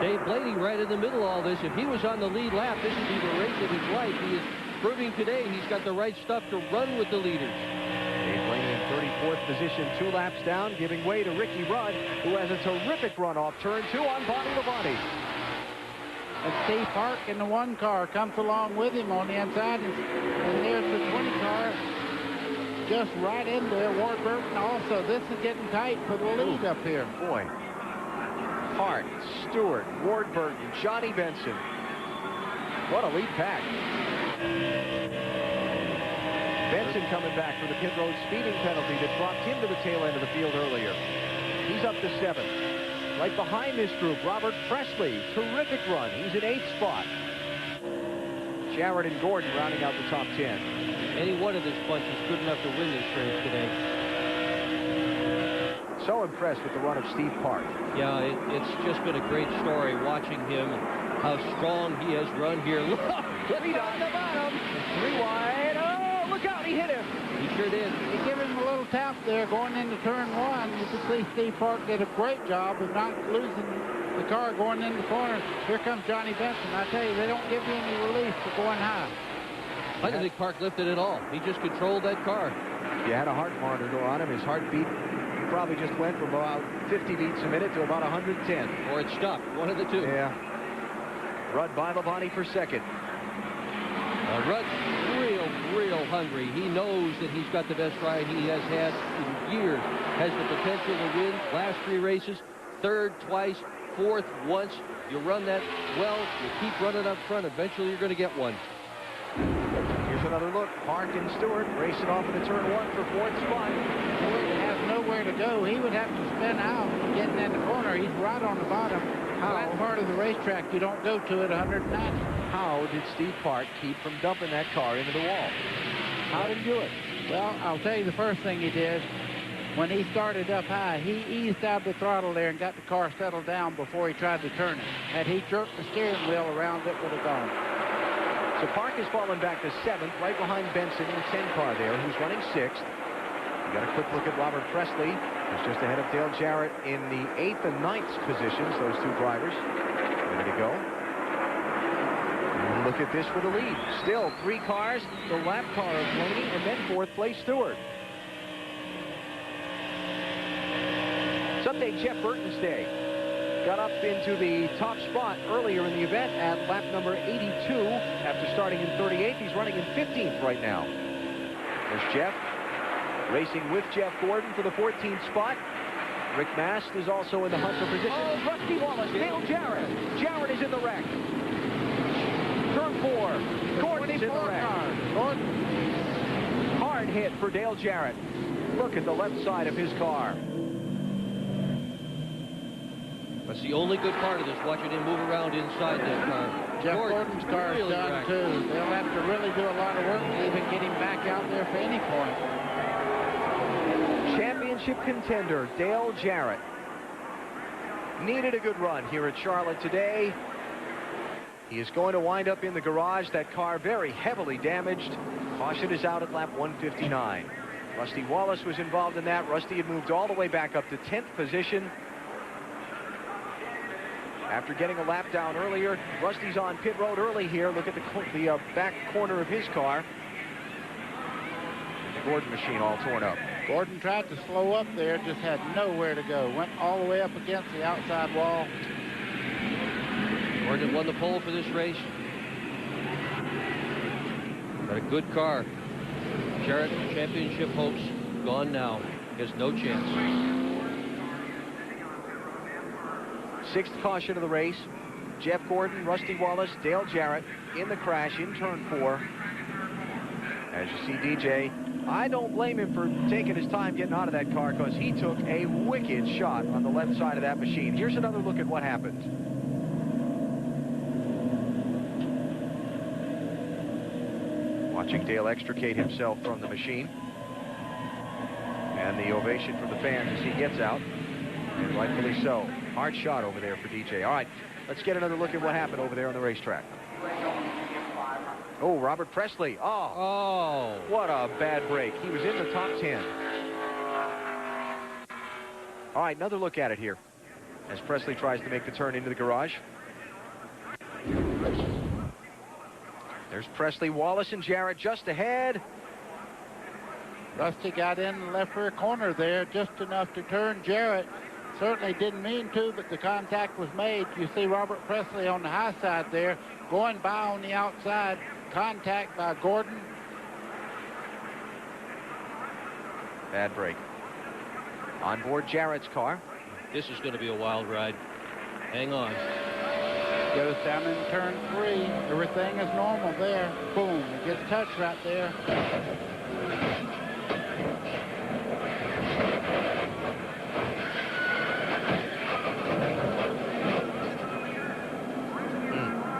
Dave Blaney right in the middle of all this. If he was on the lead lap, this would be the race of his life. He is proving today he's got the right stuff to run with the leaders. Dave Blaney in fourth position, 2 laps down, giving way to Ricky Rudd, who has a terrific run off turn 2 on Bonnie Labonte. And Steve Park in the 1 car comes along with him on the inside, and there's the 20 car just right in there. Ward Burton also. This is getting tight for the lead up here. Boy. Hart, Stewart, Ward Burton, Johnny Benson. What a lead pack. Benson coming back for the pit road speeding penalty that dropped him to the tail end of the field earlier. He's up to 7th. Right behind this group, Robert Presley. Terrific run. He's in 8th spot. Jarrett and Gordon rounding out the top 10. Any one of this bunch is good enough to win this race today. So impressed with the run of Steve Park. Yeah, it's just been a great story watching him and how strong he has run here. Look, Lead on the bottom. 3 wide. Oh, look out, he hit him. He sure did. He gave him a little tap there going into turn 1. You can see Steve Park did a great job of not losing the car going in the corner. Here comes Johnny Benson. I tell you, they don't give you any relief for going high. I didn't think Park lifted at all. He just controlled that car. If you had a heart monitor on him, his heartbeat probably just went from about 50 beats a minute to about 110. Or it stopped. One of the two. Yeah. Rudd by Labonte for 2nd. Rudd's real hungry. He knows that he's got the best ride he has had in years. Has the potential to win last 3 races. 3rd twice, 4th once. You run that well, you keep running up front. Eventually you're going to get one. Here's another look. Park and Stewart racing off into turn 1 for 4th spot. Gordon has nowhere to go. He would have to spin out getting in the corner. He's right on the bottom. That part of the racetrack you don't go to at 190. How did Steve Park keep from dumping that car into the wall? How did he do it? Well, I'll tell you the first thing he did. When he started up high, he eased out the throttle there and got the car settled down before he tried to turn it. Had he jerked the steering wheel around, it would have gone. So Park has fallen back to 7th, right behind Benson in the 10 car there, who's running 6th. We got a quick look at Robert Presley, who's just ahead of Dale Jarrett in the 8th and 9th positions, those 2 drivers. Ready to go. And look at this for the lead. Still 3 cars, the lap car of Blaney, and then 4th place Stewart. Sunday, Jeff Burton's day. Got up into the top spot earlier in the event at lap number 82 after starting in 38th. He's running in 15th right now. There's Jeff racing with Jeff Gordon for the 14th spot. Rick Mast is also in the hunt for position. Oh, Rusty Wallace, Dale Jarrett. Jarrett is in the wreck. Turn 4. Gordon's in the wreck. Hard hit for Dale Jarrett. Look at the left side of his car. That's the only good part of this, watching him move around inside that car. Jeff Gordon's car is done, too. They'll have to really do a lot of work to even get him back out there for any point. Championship contender, Dale Jarrett. Needed a good run here at Charlotte today. He is going to wind up in the garage. That car very heavily damaged. Caution is out at lap 159. Rusty Wallace was involved in that. Rusty had moved all the way back up to 10th position. After getting a lap down earlier, Rusty's on pit road early here. Look at the back corner of his car. The Gordon machine all torn up. Gordon tried to slow up there, just had nowhere to go. Went all the way up against the outside wall. Gordon won the pole for this race. Got a good car. Jarrett championship hopes gone now. He has no chance. 6th caution of the race. Jeff Gordon, Rusty Wallace, Dale Jarrett in the crash in turn 4. As you see DJ, I don't blame him for taking his time getting out of that car because he took a wicked shot on the left side of that machine. Here's another look at what happened. Watching Dale extricate himself from the machine. And the ovation from the fans as he gets out. And rightfully so. Hard shot over there for DJ. All right, let's get another look at what happened over there on the racetrack. Oh, Robert Presley. Oh, what a bad break. He was in the top 10. All right, another look at it here as Presley tries to make the turn into the garage. There's Presley, Wallace, and Jarrett just ahead. Rusty got in the left rear corner there just enough to turn Jarrett. Certainly didn't mean to, but the contact was made. You see Robert Presley on the high side there, going by on the outside. Contact by Gordon. Bad break. On board Jarrett's car. This is going to be a wild ride. Hang on. Goes down in turn 3. Everything is normal there. Boom. It gets touched right there.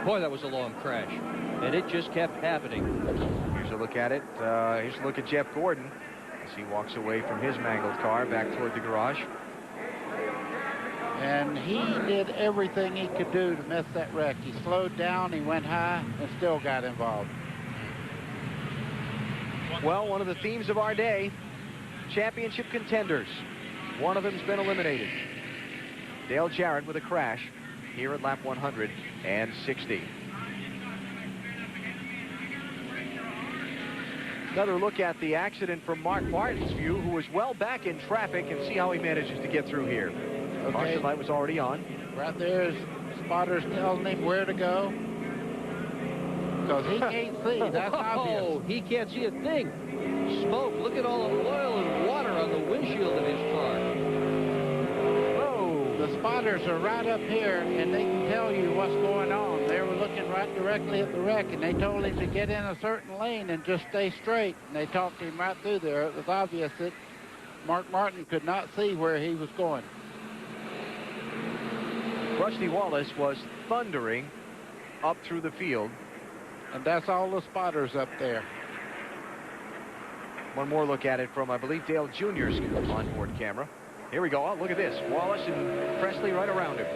Boy, that was a long crash. And it just kept happening. Here's a look at it. Here's a look at Jeff Gordon as he walks away from his mangled car back toward the garage. And he did everything he could do to miss that wreck. He slowed down, he went high, and still got involved. Well, one of the themes of our day, championship contenders. One of them's been eliminated. Dale Jarrett with a crash here at lap 160. Another look at the accident from Mark Martin's view, who was well back in traffic, and see how he manages to get through here. Okay. Caution light was already on. Right there is spotters telling him where to go. Because he can't see, that's obvious. Oh, he can't see a thing. Smoke, look at all the oil and water on the windshield of his car. Whoa, the spotters are right up here, and they can tell you what's going on. They were looking right directly at the wreck, and they told him to get in a certain lane and just stay straight. And they talked him right through there. It was obvious that Mark Martin could not see where he was going. Rusty Wallace was thundering up through the field. And that's all the spotters up there. One more look at it from, I believe, Dale Jr.'s onboard camera. Here we go. Oh, look at this. Wallace and Presley right around him.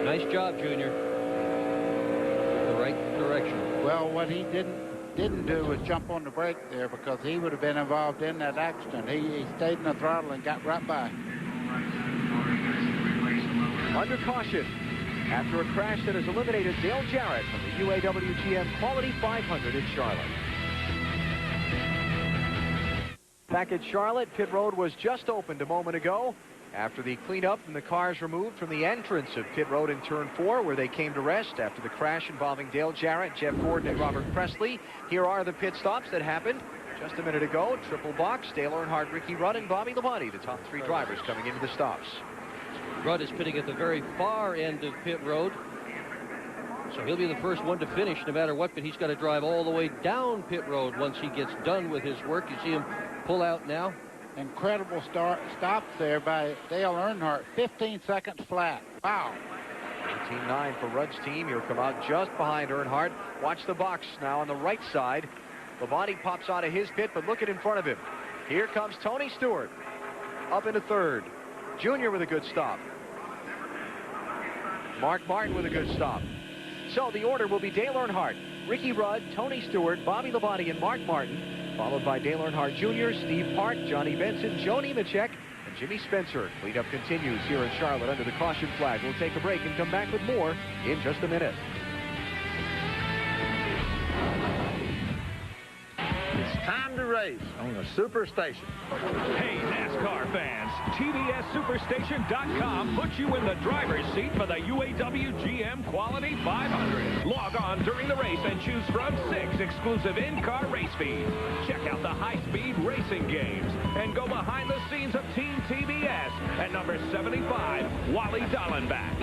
Nice job, Junior. The right direction. Well, what he didn't do was jump on the brake there, because he would have been involved in that accident. He stayed in the throttle and got right by. Under caution after a crash that has eliminated Dale Jarrett from the UAW-GM Quality 500 in Charlotte. Back at Charlotte, pit road was just opened a moment ago after the cleanup and the cars removed from the entrance of pit road in turn 4, where they came to rest after the crash involving Dale Jarrett, Jeff Gordon, and Robert Presley. Here are the pit stops that happened just a minute ago. Triple box, Dale Earnhardt, Ricky Rudd, and Bobby Labonte, the top 3 drivers coming into the stops. Rudd is pitting at the very far end of pit road. So he'll be the first one to finish no matter what, but he's got to drive all the way down pit road once he gets done with his work. You see him pull out now. Incredible stops there by Dale Earnhardt. 15 seconds flat. Wow. 18.9 for Rudd's team. He'll come out just behind Earnhardt. Watch the box now on the right side. Labonte pops out of his pit, but look at in front of him. Here comes Tony Stewart up into third. Junior with a good stop. Mark Martin with a good stop. So the order will be Dale Earnhardt, Ricky Rudd, Tony Stewart, Bobby Labonte, and Mark Martin, followed by Dale Earnhardt Jr., Steve Park, Johnny Benson, Joe Nemechek, and Jimmy Spencer. Cleanup continues here in Charlotte under the caution flag. We'll take a break and come back with more in just a minute. It's time to race on the Superstation. Hey, NASCAR fans, TBSSuperstation.com puts you in the driver's seat for the UAW-GM Quality 500. Log on during the race and choose from 6 exclusive in-car race feeds. Check out the high-speed racing games and go behind the scenes of Team TBS at number 75, Wally Dallenbach.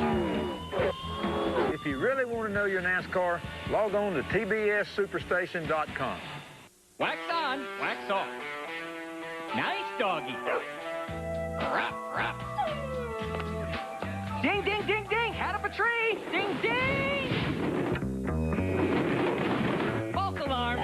If you really want to know your NASCAR, log on to TBSSuperstation.com. Wax on, wax off. Nice doggy. Ruff, ruff. Ding, ding, ding, ding. Hat up a tree. Ding, ding. False alarm.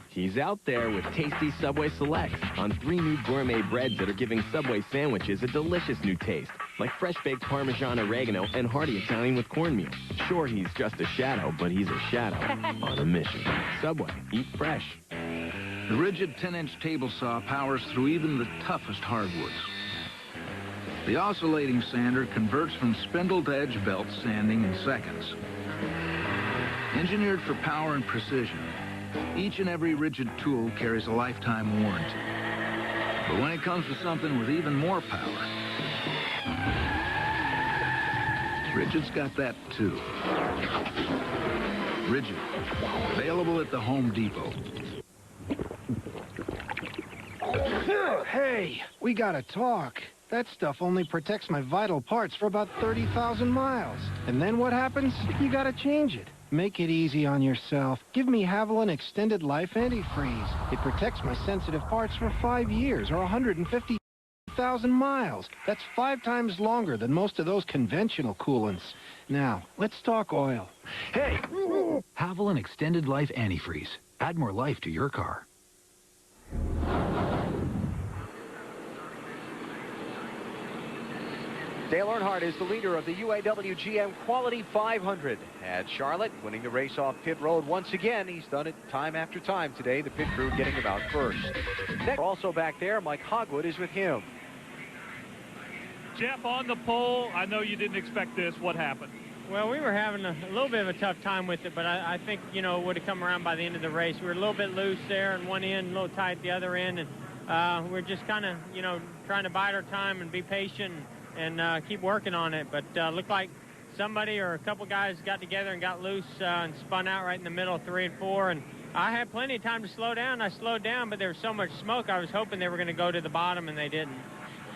He's out there with tasty Subway Selects on 3 new gourmet breads that are giving Subway sandwiches a delicious new taste, like fresh-baked Parmesan oregano and hearty Italian with cornmeal. Sure, he's just a shadow, but he's a shadow on a mission. Subway, eat fresh. The rigid 10-inch table saw powers through even the toughest hardwoods. The oscillating sander converts from spindle to edge belt sanding in seconds. Engineered for power and precision, each and every Rigid tool carries a lifetime warranty. But when it comes to something with even more power, Rigid's got that too. Rigid, available at the Home Depot. Hey, we gotta talk. That stuff only protects my vital parts for about 30,000 miles. And then what happens? You gotta change it. Make it easy on yourself. Give me Haviland Extended Life Antifreeze. It protects my sensitive parts for 5 years or 150,000 miles. That's 5 times longer than most of those conventional coolants. Now, let's talk oil. Hey! Haviland Extended Life Antifreeze. Add more life to your car. Dale Earnhardt is the leader of the UAW-GM Quality 500 at Charlotte, winning the race off pit road once again. He's done it time after time today, the pit crew getting him out first. Next, also back there, Mike Hogwood is with him. Jeff, on the pole, I know you didn't expect this. What happened? Well, we were having a little bit of a tough time with it, but I think, you know, it would have come around by the end of the race. We were a little bit loose there on one end, a little tight at the other end, and we're just kind of, you know, trying to bide our time and be patient and keep working on it. But looked like somebody or a couple guys got together and got loose and spun out right in the middle of 3 and 4. And I had plenty of time to slow down. I slowed down, but there was so much smoke, I was hoping they were going to go to the bottom, and they didn't.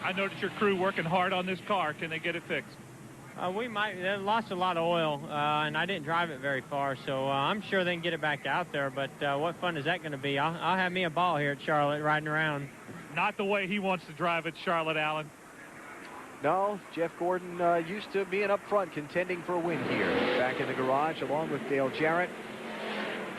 I noticed your crew working hard on this car. Can they get it fixed? We might. They lost a lot of oil, and I didn't drive it very far, so I'm sure they can get it back out there. But what fun is that going to be? I'll have me a ball here at Charlotte riding around. Not the way he wants to drive at Charlotte, Allen. No, Jeff Gordon used to being up front contending for a win here. Back in the garage along with Dale Jarrett,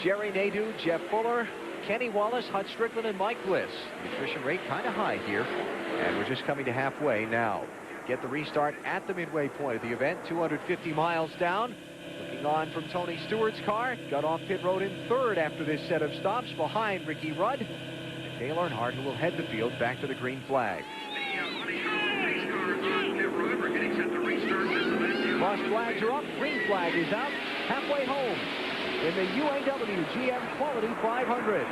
Jerry Nadeau, Jeff Fuller, Kenny Wallace, Hut Strickland, and Mike Bliss. The attrition rate kind of high here, and we're just coming to halfway now. Get the restart at the midway point of the event, 250 miles down. Looking on from Tony Stewart's car, got off pit road in third after this set of stops behind Ricky Rudd. And Dale Earnhardt, who will head the field back to the green flag. Cross flags are up, green flag is out, halfway home in the UAW-GM Quality 500.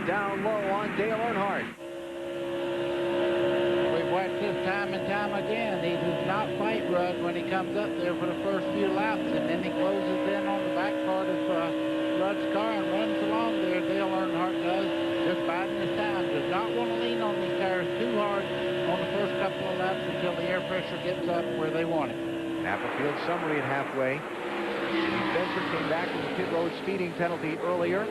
Down low on Dale Earnhardt. We've watched this time and time again. He does not fight Rudd when he comes up there for the first few laps, and then he closes in on the back part of Rudd's car and runs along there. Dale Earnhardt does, just biding his time. Does not want to lean on these tires too hard on the first couple of laps until the air pressure gets up where they want it. Napa Field summary at halfway. Jimmy Spencer came back with a pit road speeding penalty earlier.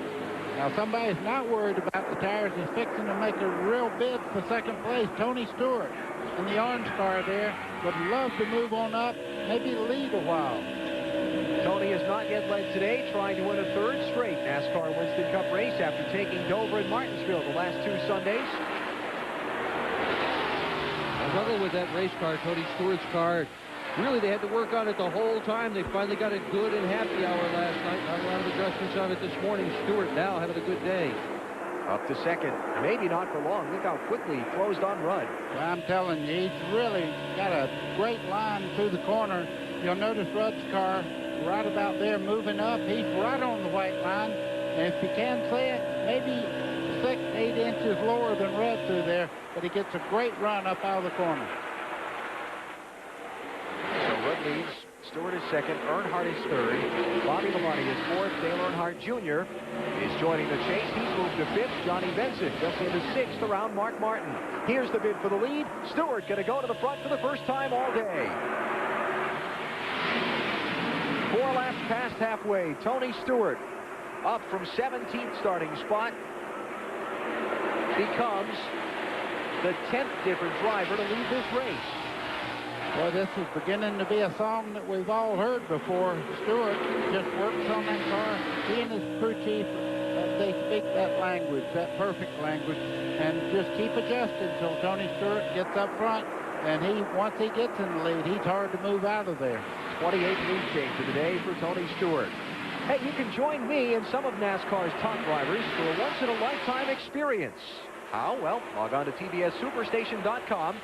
Now, somebody's not worried about the tires. He's fixing to make a real bid for second place. Tony Stewart in the orange car there would love to move on up, maybe lead a while. Tony has not yet led today, trying to win a third straight NASCAR Winston Cup race after taking Dover and Martinsville the last 2 Sundays. I struggled with that race car, Tony Stewart's car. Really, they had to work on it the whole time. They finally got it good in happy hour last night. Not a lot of adjustments on it this morning. Stewart now having a good day. Up to second. Maybe not for long. Look how quickly he closed on Rudd. Well, I'm telling you, he's really got a great line through the corner. You'll notice Rudd's car right about there moving up. He's right on the white line. And if you can say it, maybe 6, 8 inches lower than Rudd through there. But he gets a great run up out of the corner. Rudd leads, Stewart is second, Earnhardt is third, Bobby Labonte is fourth, Dale Earnhardt Jr. is joining the chase. He's moved to fifth. Johnny Benson just into sixth around Mark Martin. Here's the bid for the lead. Stewart going to go to the front for the first time all day. 4 laps past halfway. Tony Stewart up from 17th starting spot becomes the 10th different driver to lead this race. Well, this is beginning to be a song that we've all heard before. Stewart just works on that car. He and his crew chief they speak that language, that perfect language, and just keep adjusting until Tony Stewart gets up front. And once he gets in the lead, he's hard to move out of there. 28 lead change of the day for Tony Stewart. Hey, you can join me and some of NASCAR's top drivers for a once-in-a-lifetime experience. How? Well, log on to TBSSuperstation.com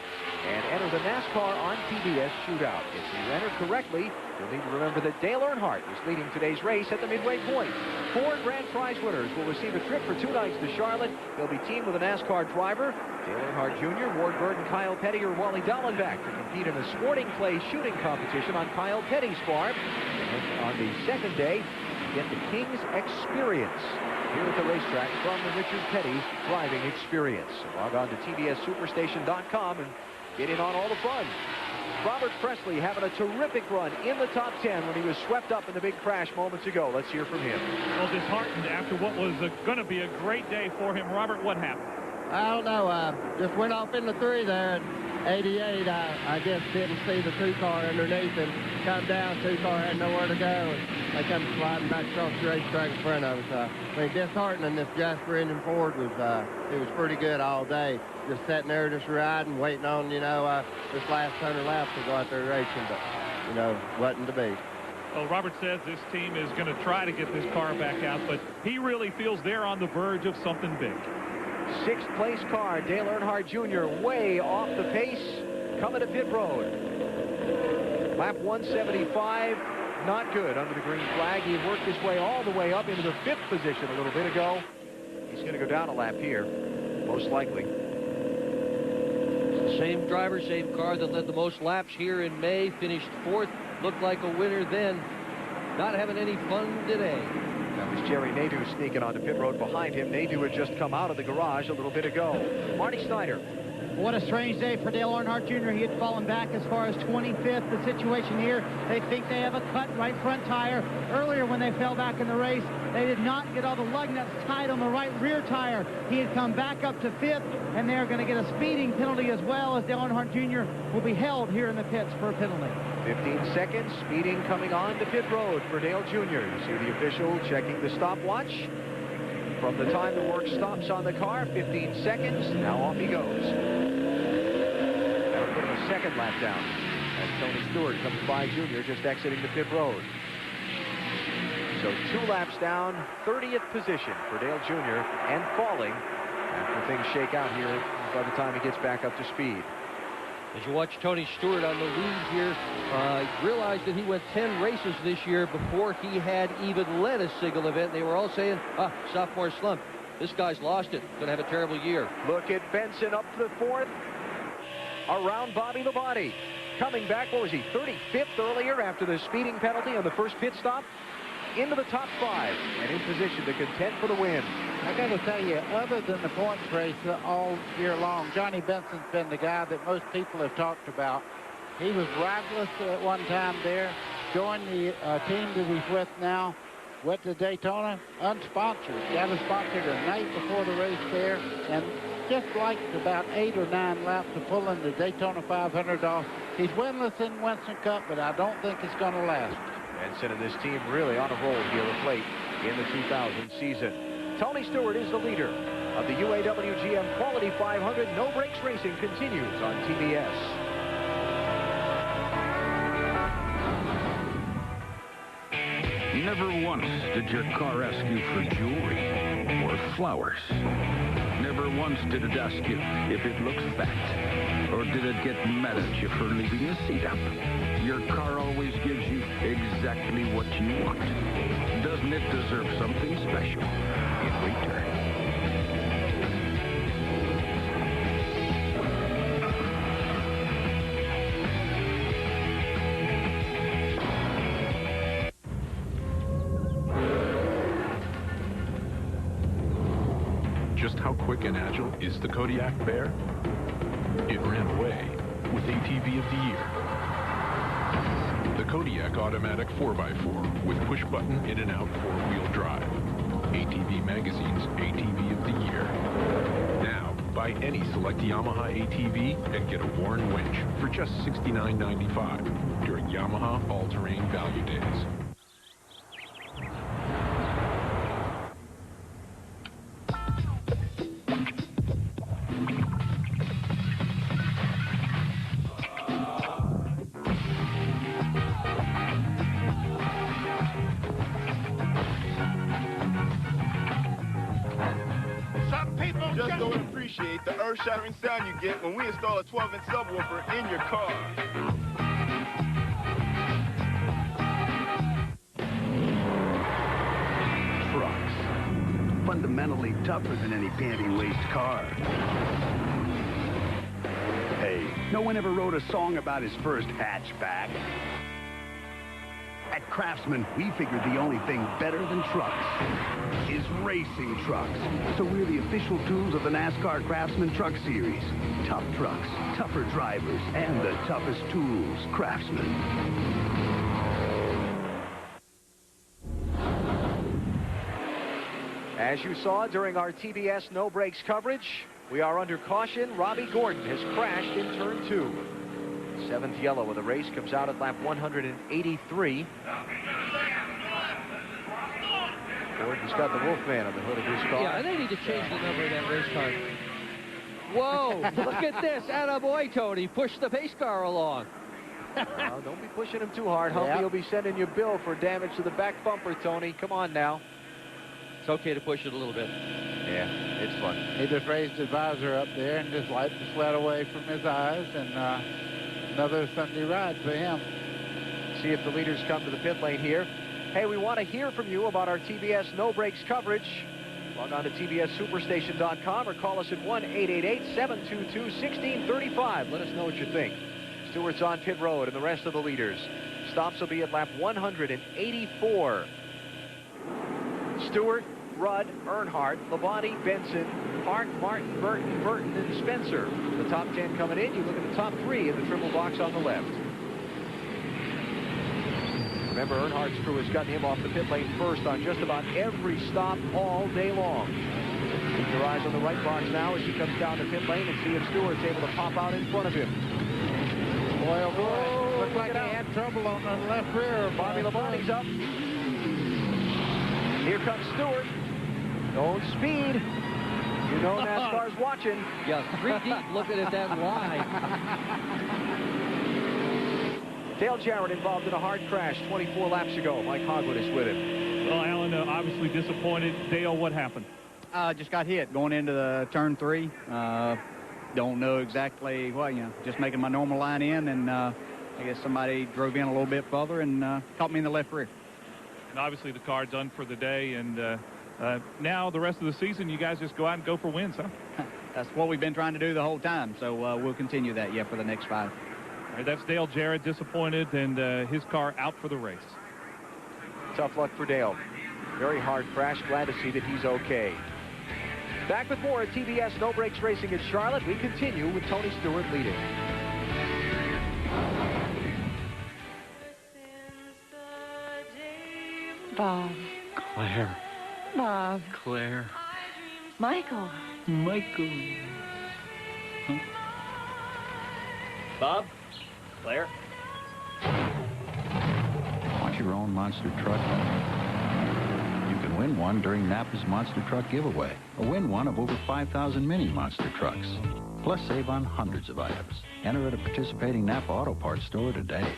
and enter the NASCAR on TBS shootout. If you enter correctly, you'll need to remember that Dale Earnhardt is leading today's race at the midway point. 4 grand prize winners will receive a trip for 2 nights to Charlotte. They'll be teamed with a NASCAR driver, Dale Earnhardt Jr., Ward Burton, Kyle Petty, or Wally Dallenbach to compete in a sporting clay shooting competition on Kyle Petty's farm. And on the second day, you get the King's Experience here at the racetrack from the Richard Petty driving experience. So log on to TBSSuperstation.com and get in on all the fun. Robert Presley having a terrific run in the top 10 when he was swept up in the big crash moments ago. Let's hear from him. Well, disheartened after what was going to be a great day for him. Robert, what happened? I don't know. Just went off in the 3 there. 88, I just didn't see the 2-car underneath him. Come down, 2-car had nowhere to go. And they come sliding back across the racetrack in front of us. I mean, disheartening. This Jasper engine Ford was, it was pretty good all day. Just sitting there, just riding, waiting on, this last 100 laps to go out there racing. But, wasn't to be. Well, Robert says this team is going to try to get this car back out, but he really feels they're on the verge of something big. 6th place car, Dale Earnhardt Jr., way off the pace, coming to pit road. Lap 175, not good under the green flag. He had worked his way all the way up into the 5th position a little bit ago. He's going to go down a lap here, most likely. It's the same driver, same car that led the most laps here in May, finished 4th, looked like a winner then. Not having any fun today. That was Jerry Nadeau sneaking onto pit road behind him. Nadeau had just come out of the garage a little bit ago. Marty Snyder. What a strange day for Dale Earnhardt Jr. He had fallen back as far as 25th. The situation here, they think they have a cut right front tire. Earlier when they fell back in the race, they did not get all the lug nuts tied on the right rear tire. He had come back up to 5th, and they're going to get a speeding penalty as well, as Dale Earnhardt Jr. will be held here in the pits for a penalty. 15 seconds, speeding coming on to pit road for Dale Jr. You see the official checking the stopwatch. From the time the work stops on the car, 15 seconds, now off he goes. That'll put him a 2nd lap down as Tony Stewart comes by Jr. just exiting the pit road. So 2 laps down, 30th position for Dale Jr. and falling after things shake out here by the time he gets back up to speed. As you watch Tony Stewart on the lead here, realize that he went 10 races this year before he had even led a single event. They were all saying, sophomore slump. This guy's lost it. Going to have a terrible year. Look at Benson up to 4th. Around Bobby Labonte. Coming back, what was he, 35th earlier after the speeding penalty on the first pit stop? Into the top 5 and in position to contend for the win. I got to tell you, other than the points race all year long, Johnny Benson's been the guy that most people have talked about. He was riderless at one time there, joined the team that he's with now, went to Daytona, unsponsored, got a sponsor the night before the race there, and just liked about 8 or 9 laps of pulling the Daytona 500 off. He's winless in Winston Cup, but I don't think it's going to last. Benson and this team really on a roll here of late in the 2000 season. Tony Stewart is the leader of the UAW-GM Quality 500. No Brakes Racing continues on TBS. Never once did your car ask you for jewelry or flowers. Never once did it ask you if it looks fat, or did it get mad at you for leaving the seat up. Your car always gives you exactly what you want. Doesn't it deserve something special in return? Just how quick and agile is the Kodiak Bear? It ran away with ATV of the Year. The Kodiak Automatic 4x4 with push-button in-and-out 4-wheel drive. ATV Magazine's ATV of the Year. Now, buy any select Yamaha ATV and get a Warren winch for just $69.95 during Yamaha All-Terrain Value Days. earth-shattering sound you get when we install a 12-inch subwoofer in your car. Trucks. Fundamentally tougher than any panty-laced car. Hey, no one ever wrote a song about his first hatchback. At Craftsman, we figured the only thing better than trucks is racing trucks. So we're the official tools of the NASCAR Craftsman Truck Series. Tough trucks, tougher drivers, and the toughest tools. Craftsman. As you saw during our TBS No Brakes coverage, we are under caution. Robbie Gordon has crashed in turn 2. 7th yellow of the race comes out at lap 183. Gordon's got the Wolfman on the hood of his car. Yeah, they need to change the number of that race car. Whoa, look at this. Attaboy, Tony. Push the pace car along. Well, don't be pushing him too hard. Humpy will be sending you a bill for damage to the back bumper, Tony. Come on now. It's okay to push it a little bit. Yeah, it's fun. He just raised his visor up there and just wiped the sweat away from his eyes, and another Sunday ride for him. See if the leaders come to the pit lane here. Hey, we want to hear from you about our TBS No Brakes coverage. Log on to tbssuperstation.com or call us at 1-888-722-1635. Let us know what you think. Stewart's on pit road and the rest of the leaders. Stops will be at lap 184. Stewart, Rudd, Earnhardt, Labonte, Benson, Hart, Martin, Burton, and Spencer. The top 10 coming in. You look at the top 3 in the triple box on the left. Remember, Earnhardt's crew has gotten him off the pit lane first on just about every stop all day long. Keep your eyes on the right box now as he comes down the pit lane and see if Stewart's able to pop out in front of him. Boy, oh boy. Looks like he had trouble on the left rear. Bobby Labonte's up. Here comes Stewart. Don't speed. You know NASCAR's watching. Yeah, 3 deep looking at that line. Dale Jarrett involved in a hard crash 24 laps ago. Mike Hogwood is with him. Well, Alan, obviously disappointed. Dale, what happened? Just got hit going into the turn 3. Don't know exactly what, just making my normal line in, and I guess somebody drove in a little bit further and caught me in the left rear. And obviously the car done for the day, and now the rest of the season, you guys just go out and go for wins, huh? That's what we've been trying to do the whole time, so we'll continue that, for the next 5. All right, that's Dale Jarrett, disappointed, and his car out for the race. Tough luck for Dale. Very hard crash. Glad to see that he's okay. Back with more at TBS No Brakes Racing in Charlotte. We continue with Tony Stewart leading. Bob. Claire. Bob. Claire. Michael. Michael. Huh? Bob? Claire? Want your own monster truck? You can win one during Napa's Monster Truck Giveaway. Or win one of over 5,000 mini monster trucks. Plus save on hundreds of items. Enter at a participating Napa Auto Parts store today.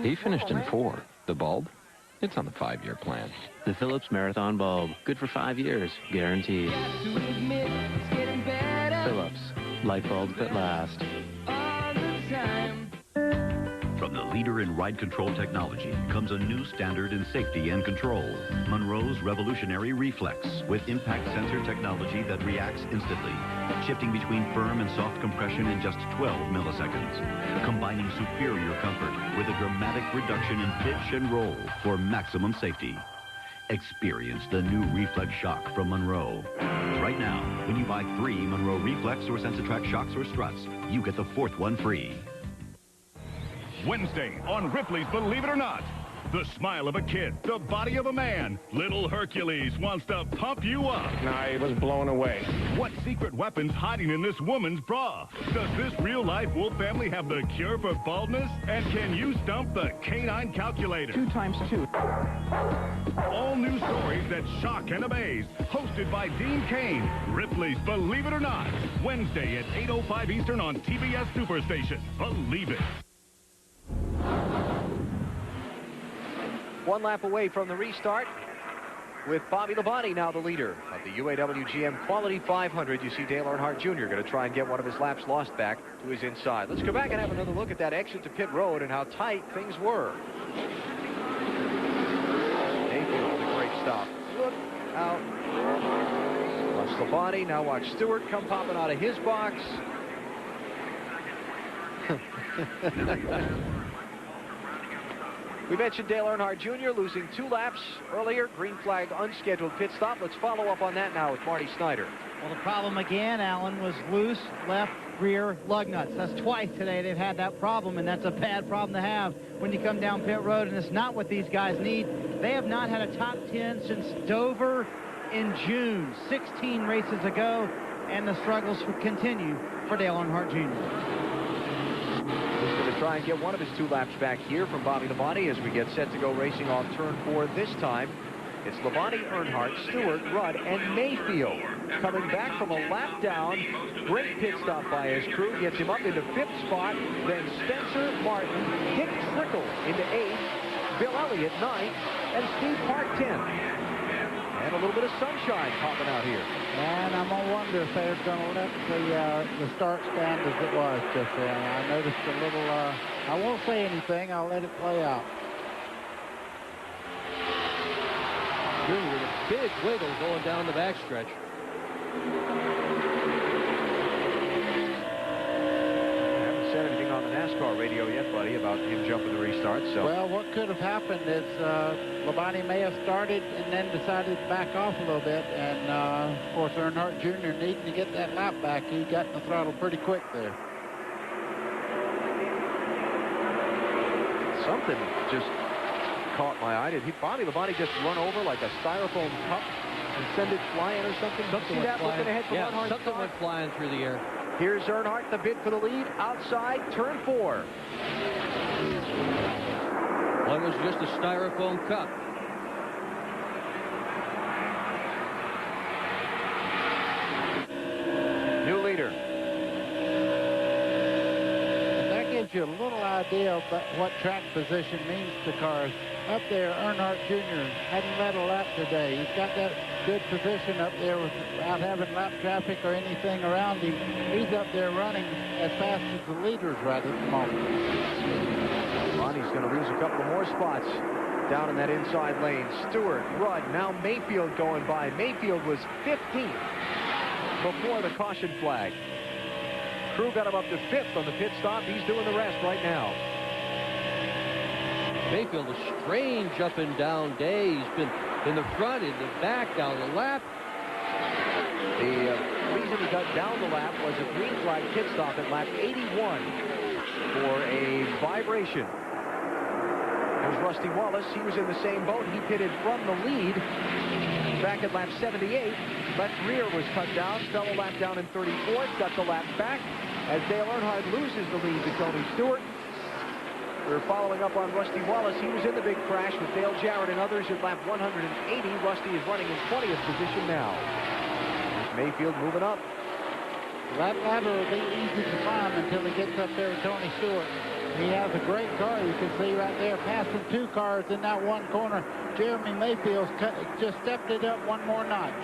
He finished in 4. The bulb? It's on the 5-year plan. The Philips Marathon bulb. Good for 5 years. Guaranteed. Philips. Light bulbs that last. From the leader in ride control technology comes a new standard in safety and control. Monroe's revolutionary Reflex with impact sensor technology that reacts instantly, shifting between firm and soft compression in just 12 milliseconds, combining superior comfort with a dramatic reduction in pitch and roll for maximum safety. Experience the new Reflex shock from Monroe. Right now, when you buy 3 Monroe Reflex or Sensatrack shocks or struts, you get the 4th one free. Wednesday on Ripley's Believe It or Not. The smile of a kid, the body of a man. Little Hercules wants to pump you up. I was blown away. What secret weapon's hiding in this woman's bra? Does this real-life Wolf family have the cure for baldness? And can you stump the canine calculator? 2 times 2. All new stories that shock and amaze. Hosted by Dean Cain. Ripley's Believe It or Not. Wednesday at 8:05 Eastern on TBS Superstation. Believe it. One lap away from the restart, with Bobby Labonte now the leader of the UAW-GM Quality 500. You see Dale Earnhardt Jr. going to try and get one of his laps lost back to his inside. Let's go back and have another look at that exit to pit road and how tight things were. Mayfield with a great stop. Look out. Watch Labonte. Now watch Stewart come popping out of his box. We mentioned Dale Earnhardt Jr. losing 2 laps earlier. Green flag unscheduled pit stop. Let's follow up on that now with Marty Snyder. Well, the problem again, Alan, was loose left rear lug nuts. That's twice today they've had that problem, and that's a bad problem to have when you come down pit road, and it's not what these guys need. They have not had a top 10 since Dover in June, 16 races ago, and the struggles continue for Dale Earnhardt Jr. He's going to try and get one of his 2 laps back here from Bobby Labonte as we get set to go racing off turn 4 this time. It's Labonte, Earnhardt, Stewart, Rudd, and Mayfield coming back from a lap down. Great pit stop by his crew. Gets him up into 5th spot. Then Spencer Martin, Dick Trickle into 8th, Bill Elliott 9th, and Steve Park 10th. And a little bit of sunshine popping out here. And I'm going to wonder if they're going to let the start stand as it was just then. I noticed a little, I won't say anything. I'll let it play out. Junior with a big wiggle going down the backstretch. Haven't said anything on the NASCAR radio yet, buddy, about him jumping the restart. So. Well, what could have happened is Labonte may have started and then decided to back off a little bit. And, of course, Earnhardt Jr. needing to get that lap back. He got in the throttle pretty quick there. Something just caught my eye. Did Bobby Labonte just run over like a styrofoam cup and send it flying or something? Something See that flying. looking ahead for Yeah, Earnhardt something car? went flying through the air. Here's Earnhardt, the bid for the lead, outside turn 4. One was just a styrofoam cup. New leader. And that gives you a little idea of what track position means to cars. Up there, Earnhardt Jr. hadn't led a lap today. He's got that good position up there without having lap traffic or anything around him. He's up there running as fast as the leaders right at the moment. Ronnie's going to lose a couple of more spots down in that inside lane. Stewart, Rudd, now Mayfield going by. Mayfield was 15th before the caution flag. Crew got him up to 5th on the pit stop. He's doing the rest right now. Mayfield, a strange up and down day. He's been in the front, in the back, down the lap. The reason he got down the lap was a green flag pit stop at lap 81 for a vibration. There's Rusty Wallace. He was in the same boat. He pitted from the lead back at lap 78. Left rear was cut down, fell a lap down in 34th, got the lap back as Dale Earnhardt loses the lead to Tony Stewart. We're following up on Rusty Wallace. He was in the big crash with Dale Jarrett and others at lap 180. Rusty is running in 20th position now. There's Mayfield moving up. That ladder will be easy to climb until he gets up there with Tony Stewart. He has a great car. You can see right there, passing 2 cars in that one corner. Jeremy Mayfield's just stepped it up one more notch.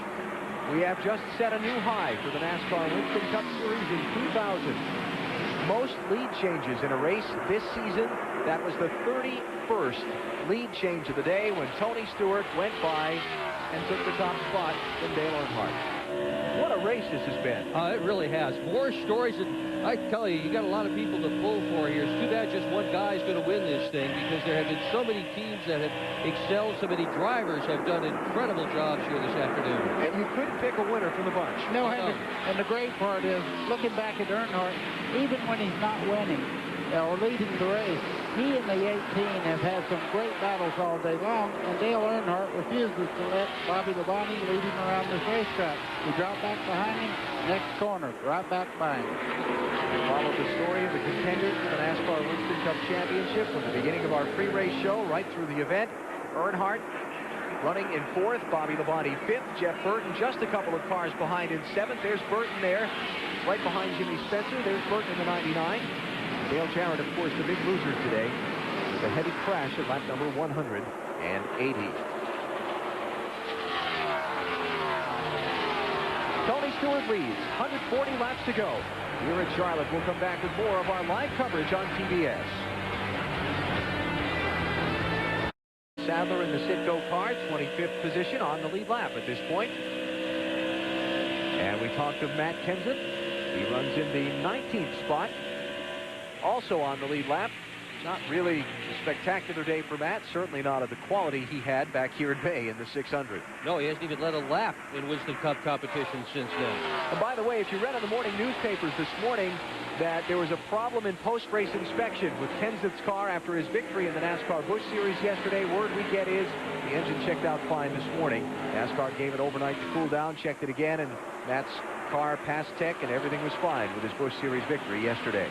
We have just set a new high for the NASCAR Winston Cup Series in 2000. Most lead changes in a race this season. That was the 31st lead change of the day when Tony Stewart went by and took the top spot from Dale Earnhardt. What a race this has been. It really has. More stories, and I tell you, you got a lot of people to pull for here. It's too bad just one guy is going to win this thing because there have been so many teams that have excelled. So many drivers have done incredible jobs here this afternoon. And you couldn't pick a winner from the bunch. No, and the great part is, looking back at Earnhardt, even when he's not winning, are leading the race. He and the 18 have had some great battles all day long, and Dale Earnhardt refuses to let Bobby Labonte lead him around this racetrack. He dropped back behind him, next corner, right back by him. Followed the story of the contenders for the NASCAR Winston Cup Championship from the beginning of our pre-race show right through the event. Earnhardt running in 4th, Bobby Labonte 5th, Jeff Burton just a couple of cars behind in 7th. There's Burton there, right behind Jimmy Spencer. There's Burton in the 99. Dale Jarrett, of course, the big loser today with a heavy crash at lap number 180. Tony Stewart leads, 140 laps to go. Here at Charlotte, we'll come back with more of our live coverage on TBS. Sadler in the Citgo car, 25th position on the lead lap at this point. And we talked of Matt Kenseth. He runs in the 19th spot. Also on the lead lap. Not really a spectacular day for Matt. Certainly not of the quality he had back here in May in the 600. No, he hasn't even led a lap in Winston Cup competition since then. And by the way, if you read in the morning newspapers this morning that there was a problem in post-race inspection with Kenseth's car after his victory in the NASCAR Busch Series yesterday, word we get is the engine checked out fine this morning. NASCAR gave it overnight to cool down, checked it again, and Matt's car passed tech, and everything was fine with his Busch Series victory yesterday.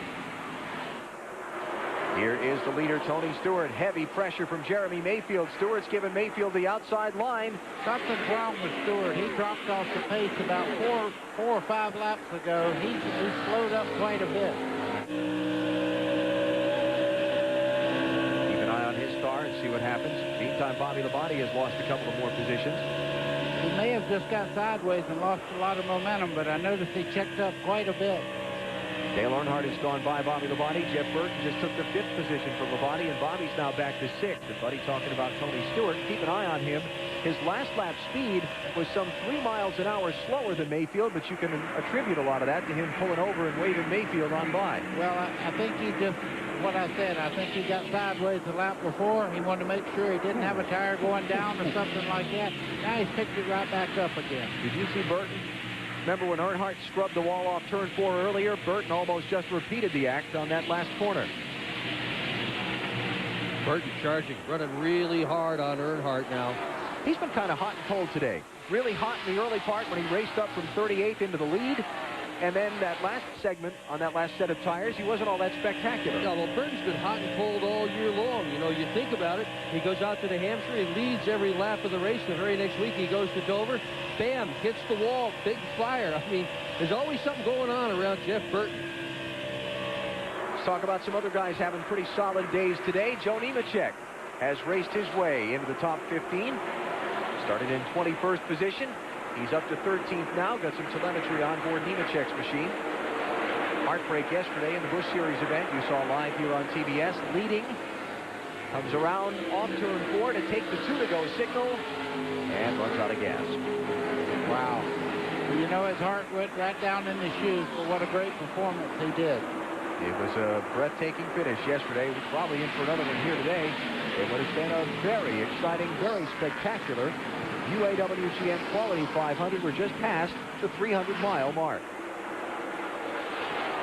Here is the leader, Tony Stewart. Heavy pressure from Jeremy Mayfield. Stewart's given Mayfield the outside line. Something's wrong with Stewart. He dropped off the pace about four or five laps ago. He slowed up quite a bit. Keep an eye on his car and see what happens. Meantime, Bobby Labonte has lost a couple of more positions. He may have just got sideways and lost a lot of momentum, but I noticed he checked up quite a bit. Dale Earnhardt has gone by Bobby Labonte. Jeff Burton just took the 5th position from Labonte, and Bobby's now back to 6th. And Buddy talking about Tony Stewart. Keep an eye on him. His last lap speed was some 3 miles an hour slower than Mayfield, but you can attribute a lot of that to him pulling over and waving Mayfield on by. Well, I think he just, what I said, I think he got sideways the lap before. He wanted to make sure he didn't have a tire going down or something like that. Now he's picked it right back up again. Did you see Burton? Remember when Earnhardt scrubbed the wall off turn 4 earlier? Burton almost just repeated the act on that last corner. Burton charging, running really hard on Earnhardt now. He's been kind of hot and cold today. Really hot in the early part when he raced up from 38th into the lead. And then that last segment on that last set of tires, he wasn't all that spectacular. Yeah, well, Burton's been hot and cold all year long. You know, you think about it. He goes out to New Hampshire. He leads every lap of the race. The very next week, he goes to Dover. Bam, hits the wall. Big fire. I mean, there's always something going on around Jeff Burton. Let's talk about some other guys having pretty solid days today. Joe Nemechek has raced his way into the top 15. Started in 21st position. He's up to 13th now. Got some telemetry on board Nemechek's machine. Heartbreak yesterday in the Busch Series event you saw live here on TBS. Leading. Comes around off turn 4 to take the 2-to-go signal. And runs out of gas. Wow. Well, you know, his heart went right down in his shoes, but what a great performance he did. It was a breathtaking finish yesterday. We're probably in for another one here today. It would have been a very exciting, very spectacular UAW-GM Quality 500. We're just past the 300-mile mark.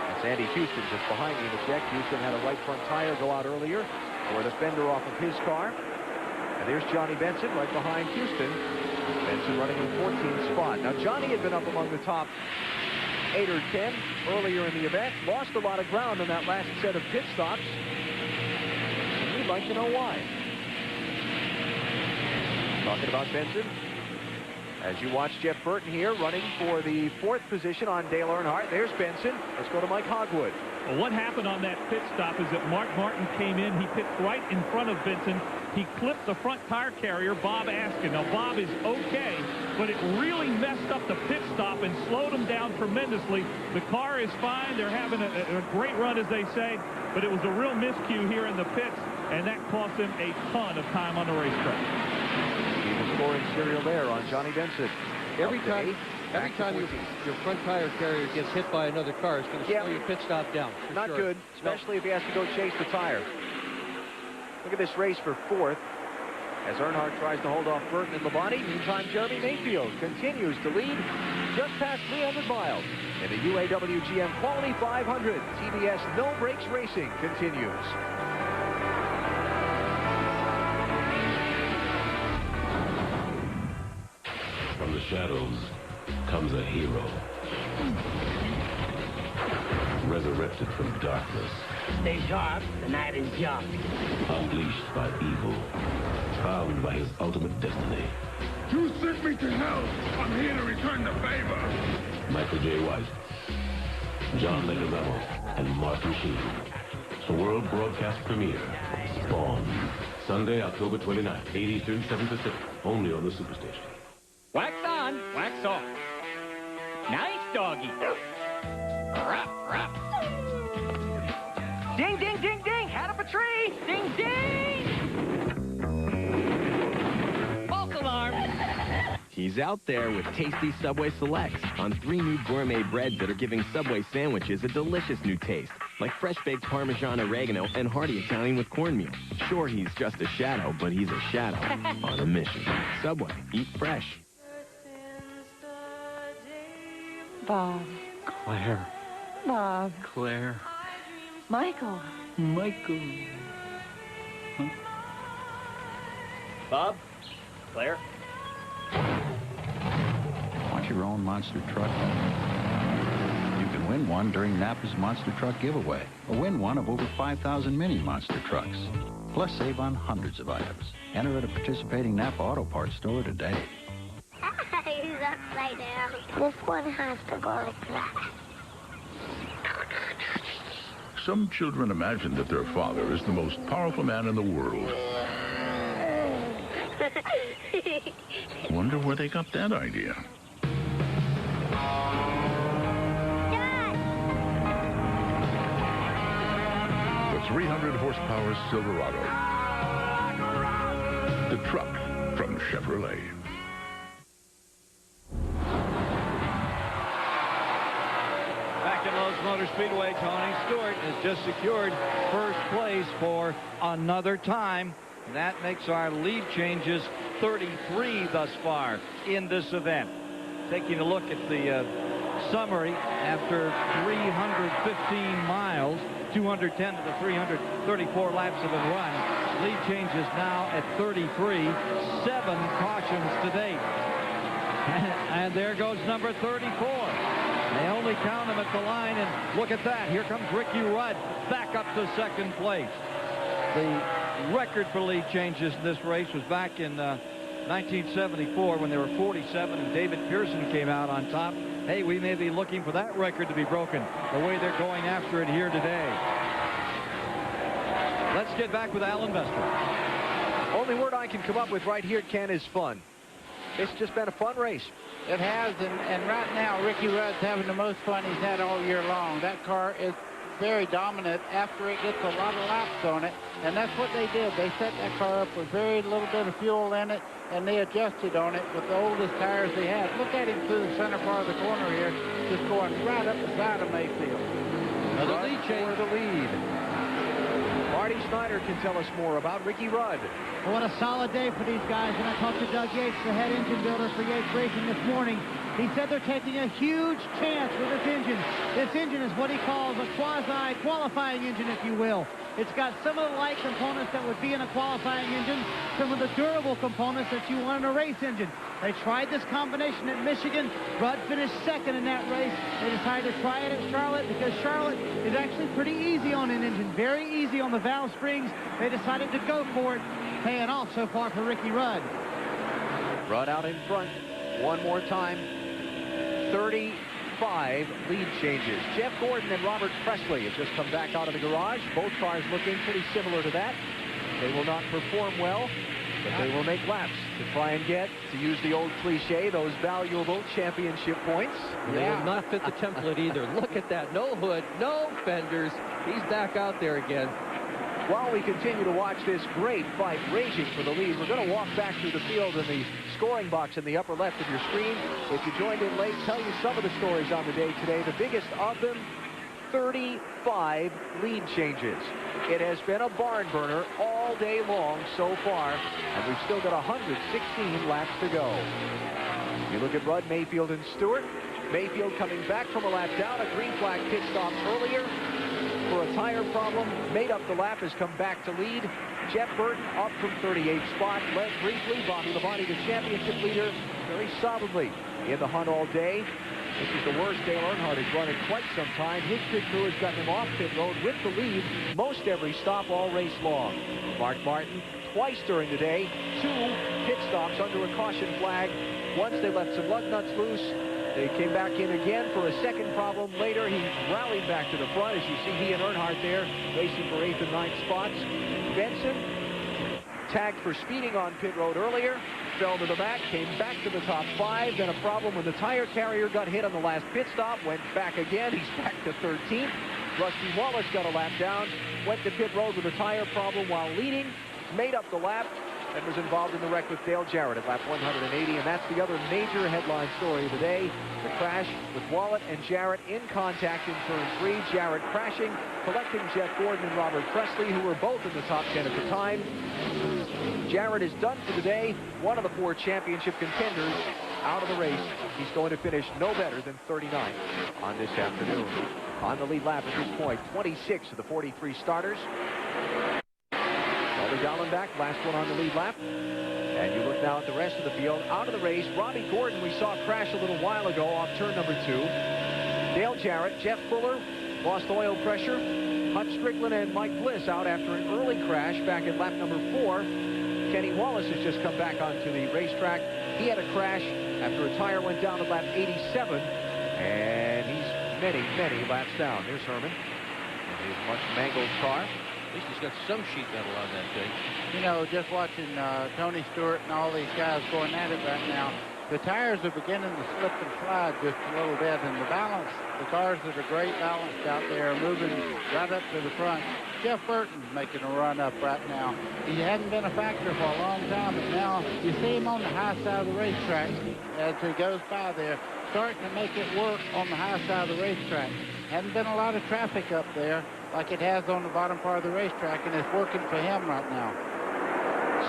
That's Andy Houston just behind Nemechek. Houston had a right front tire go out earlier, or the fender off of his car. And there's Johnny Benson right behind Houston. Benson running in 14th spot. Now, Johnny had been up among the top 8 or 10 earlier in the event. Lost a lot of ground on that last set of pit stops. And we'd like to know why. Talking about Benson, as you watch Jeff Burton here running for the 4th position on Dale Earnhardt. There's Benson. Let's go to Mike Hogwood. Well, what happened on that pit stop is that Mark Martin came in. He pit right in front of Benson. He clipped the front tire carrier, Bob Askin. Now, Bob is okay, but it really messed up the pit stop and slowed him down tremendously. The car is fine. They're having a great run, as they say, but it was a real miscue here in the pits, and that cost him a ton of time on the racetrack. The scoring serial there on Johnny Benson. Every time your front tire carrier gets hit by another car, it's going to slow your pit stop down. Not good, especially if he has to go chase the tire. Look at this race for 4th. as Earnhardt tries to hold off Burton and Labonte. Meantime, Jeremy Mayfield continues to lead just past 300 miles. And the UAW-GM Quality 500 TBS No Brakes Racing continues. From the shadows comes a hero. Resurrected from darkness. Stay sharp, the night is young. Unleashed by evil. Found by his ultimate destiny. You sent me to hell. I'm here to return the favor. Michael J. White, John Leguizamo, and Martin Sheen. The world broadcast premiere, Spawn. Sunday, October 29th, 8 Eastern, 7 Pacific. Only on the Superstation. Wax on, wax off. Nice doggy. Ruff, ruff. Ding, ding, ding, ding. Hat up a tree. Ding, ding. False alarm. He's out there with tasty Subway Selects on 3 new gourmet breads that are giving Subway sandwiches a delicious new taste, like fresh-baked Parmesan oregano and hearty Italian with cornmeal. Sure, he's just a shadow, but he's a shadow on a mission. Subway, eat fresh. Bob. Claire. Bob. Claire. Michael. Michael. Huh? Bob? Claire? Want your own monster truck? You can win one during Napa's Monster Truck Giveaway, or win one of over 5,000 mini monster trucks. Plus, save on hundreds of items. Enter at a participating Napa Auto Parts store today. He's upside down. This one has to go like that. Some children imagine that their father is the most powerful man in the world. Wonder where they got that idea. The 300 horsepower Silverado. The truck from Chevrolet. Back at Lowe's Motor Speedway, Tony Stewart has just secured first place for another time. That makes our lead changes 33 thus far in this event. Taking a look at the summary after 315 miles, 210 to the 334 laps have been run. Lead changes now at 33, 7 cautions to date. And there goes number 34. They only count him at the line, and look at that. Here comes Ricky Rudd back up to second place. The record for lead changes in this race was back in 1974 when there were 47 and David Pearson came out on top. Hey, we may be looking for that record to be broken the way they're going after it here today. Let's get back with Alan Vester. Only word I can come up with right here, Ken, is fun. It's just been a fun race. It has, and right now, Ricky Rudd's having the most fun he's had all year long. That car is very dominant after it gets a lot of laps on it, and that's what they did. They set that car up with very little bit of fuel in it, and they adjusted on it with the oldest tires they had. Look at him through the center part of the corner here, just going right up the side of Mayfield. Another lead change for the lead. Marty Snyder can tell us more about Ricky Rudd. Well, what a solid day for these guys. And I talked to Doug Yates, the head engine builder for Yates Racing this morning. He said they're taking a huge chance with this engine. This engine is what he calls a quasi-qualifying engine, if you will. It's got some of the light components that would be in a qualifying engine, some of the durable components that you want in a race engine. They tried this combination at Michigan. Rudd finished second in that race. They decided to try it at Charlotte because Charlotte is actually pretty easy on an engine, very easy on the valve springs. They decided to go for it, paying off so far for Ricky Rudd. Rudd out in front one more time. 35 lead changes. Jeff Gordon and Robert Presley have just come back out of the garage. Both cars looking pretty similar to that. They will not perform well, but they will make laps to try and get, to use the old cliche, those valuable championship points. They will not fit the template either. Look at that. No hood, no fenders. He's back out there again. While we continue to watch this great fight raging for the lead, we're going to walk back through the field in the scoring box in the upper left of your screen. If you joined in late, tell you some of the stories on the day today. The biggest of them, 35 lead changes. It has been a barn burner all day long so far, and we've still got 116 laps to go. You look at Rudd, Mayfield, and Stewart. Mayfield coming back from a lap down, a green flag pit stop earlier for a tire problem, made up the lap, has come back to lead. Jeff Burton up from 38th spot, led briefly. Bobby Labonte, the championship leader, very solidly in the hunt all day. This is the worst Dale Earnhardt has run in quite some time. His pit crew has gotten him off pit road with the lead most every stop all race long. Mark Martin twice during the day, 2 pit stops under a caution flag. Once they left some lug nuts loose. They came back in again for a second problem. Later, he rallied back to the front. As you see, he and Earnhardt there racing for 8th and 9th spots. Benson tagged for speeding on pit road earlier, fell to the back, came back to the top 5. Then a problem when the tire carrier got hit on the last pit stop, went back again. He's back to 13th. Rusty Wallace got a lap down, went to pit road with a tire problem while leading, made up the lap, and was involved in the wreck with Dale Jarrett at lap 180, and that's the other major headline story of the day. The crash with Wallet and Jarrett in contact in turn 3. Jarrett crashing, collecting Jeff Gordon and Robert Presley, who were both in the top 10 at the time. Jarrett is done for the day. One of the 4 championship contenders out of the race. He's going to finish no better than 39th on this afternoon. On the lead lap at this point, 26 of the 43 starters. Elder Dallenbach, last one on the lead lap. And you look now at the rest of the field. Out of the race, Robbie Gordon we saw crash a little while ago off turn number 2. Dale Jarrett, Jeff Fuller, lost oil pressure. Hutch Strickland and Mike Bliss out after an early crash back at lap number 4. Kenny Wallace has just come back onto the racetrack. He had a crash after a tire went down at lap 87. And he's many, many laps down. There's Herman in his much mangled car. At least he's got some sheet metal on that thing. You know, just watching Tony Stewart and all these guys going at it right now, the tires are beginning to slip and slide just a little bit, and the balance, the cars that are great balanced out there are moving right up to the front. Jeff Burton's making a run up right now. He hadn't been a factor for a long time, but now you see him on the high side of the racetrack as he goes by there, starting to make it work on the high side of the racetrack. Hadn't been a lot of traffic up there like it has on the bottom part of the racetrack, and it's working for him right now.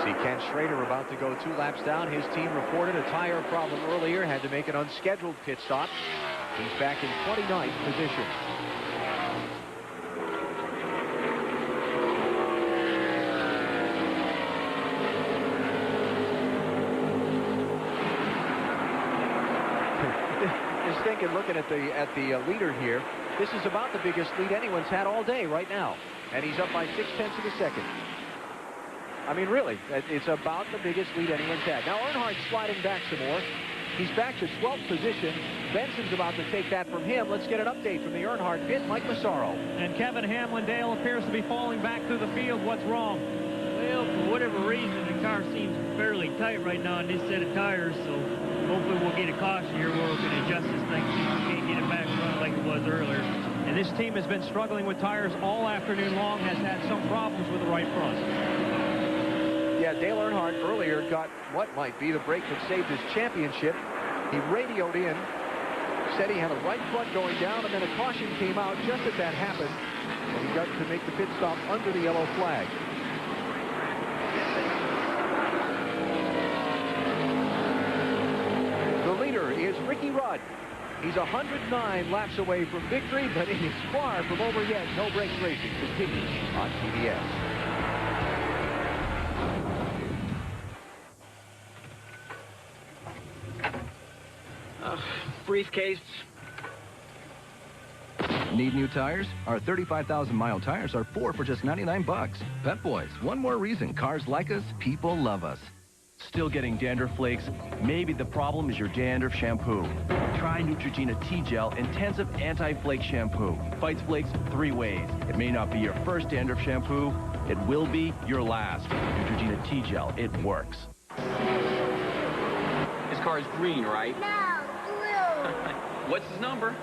See Ken Schrader about to go 2 laps down. His team reported a tire problem earlier, had to make an unscheduled pit stop. He's back in 29th position. Just thinking, looking at the leader here, this is about the biggest lead anyone's had all day right now, and he's up by 0.6 of a second. I mean, really, it's about the biggest lead anyone's had. Now Earnhardt's sliding back some more. He's back to 12th position. Benson's about to take that from him. Let's get an update from the Earnhardt pit, Mike Massaro. And Kevin Hamlin-Dale appears to be falling back through the field. What's wrong? Well, for whatever reason, the car seems fairly tight right now on this set of tires, so hopefully we'll get a caution here where we can adjust this thing so we can't get it back running like it was earlier. And this team has been struggling with tires all afternoon long, has had some problems with the right front. Yeah, Dale Earnhardt earlier got what might be the break that saved his championship. He radioed in, said he had a right front going down, and then a caution came out just as that happened, and he got to make the pit stop under the yellow flag. The leader is Ricky Rudd. He's 109 laps away from victory, but it is far from over yet. No Brakes Racing continues on TBS. Briefcase. Need new tires? Our 35,000-mile tires are 4 for just 99 bucks. Pep Boys, one more reason cars like us, people love us. Still getting dandruff flakes? Maybe the problem is your dandruff shampoo. Try Neutrogena T-Gel Intensive Anti-Flake Shampoo. Fights flakes 3 ways. It may not be your first dandruff shampoo. It will be your last. Neutrogena T-Gel, it works. His car is green, right? No, blue. What's his number?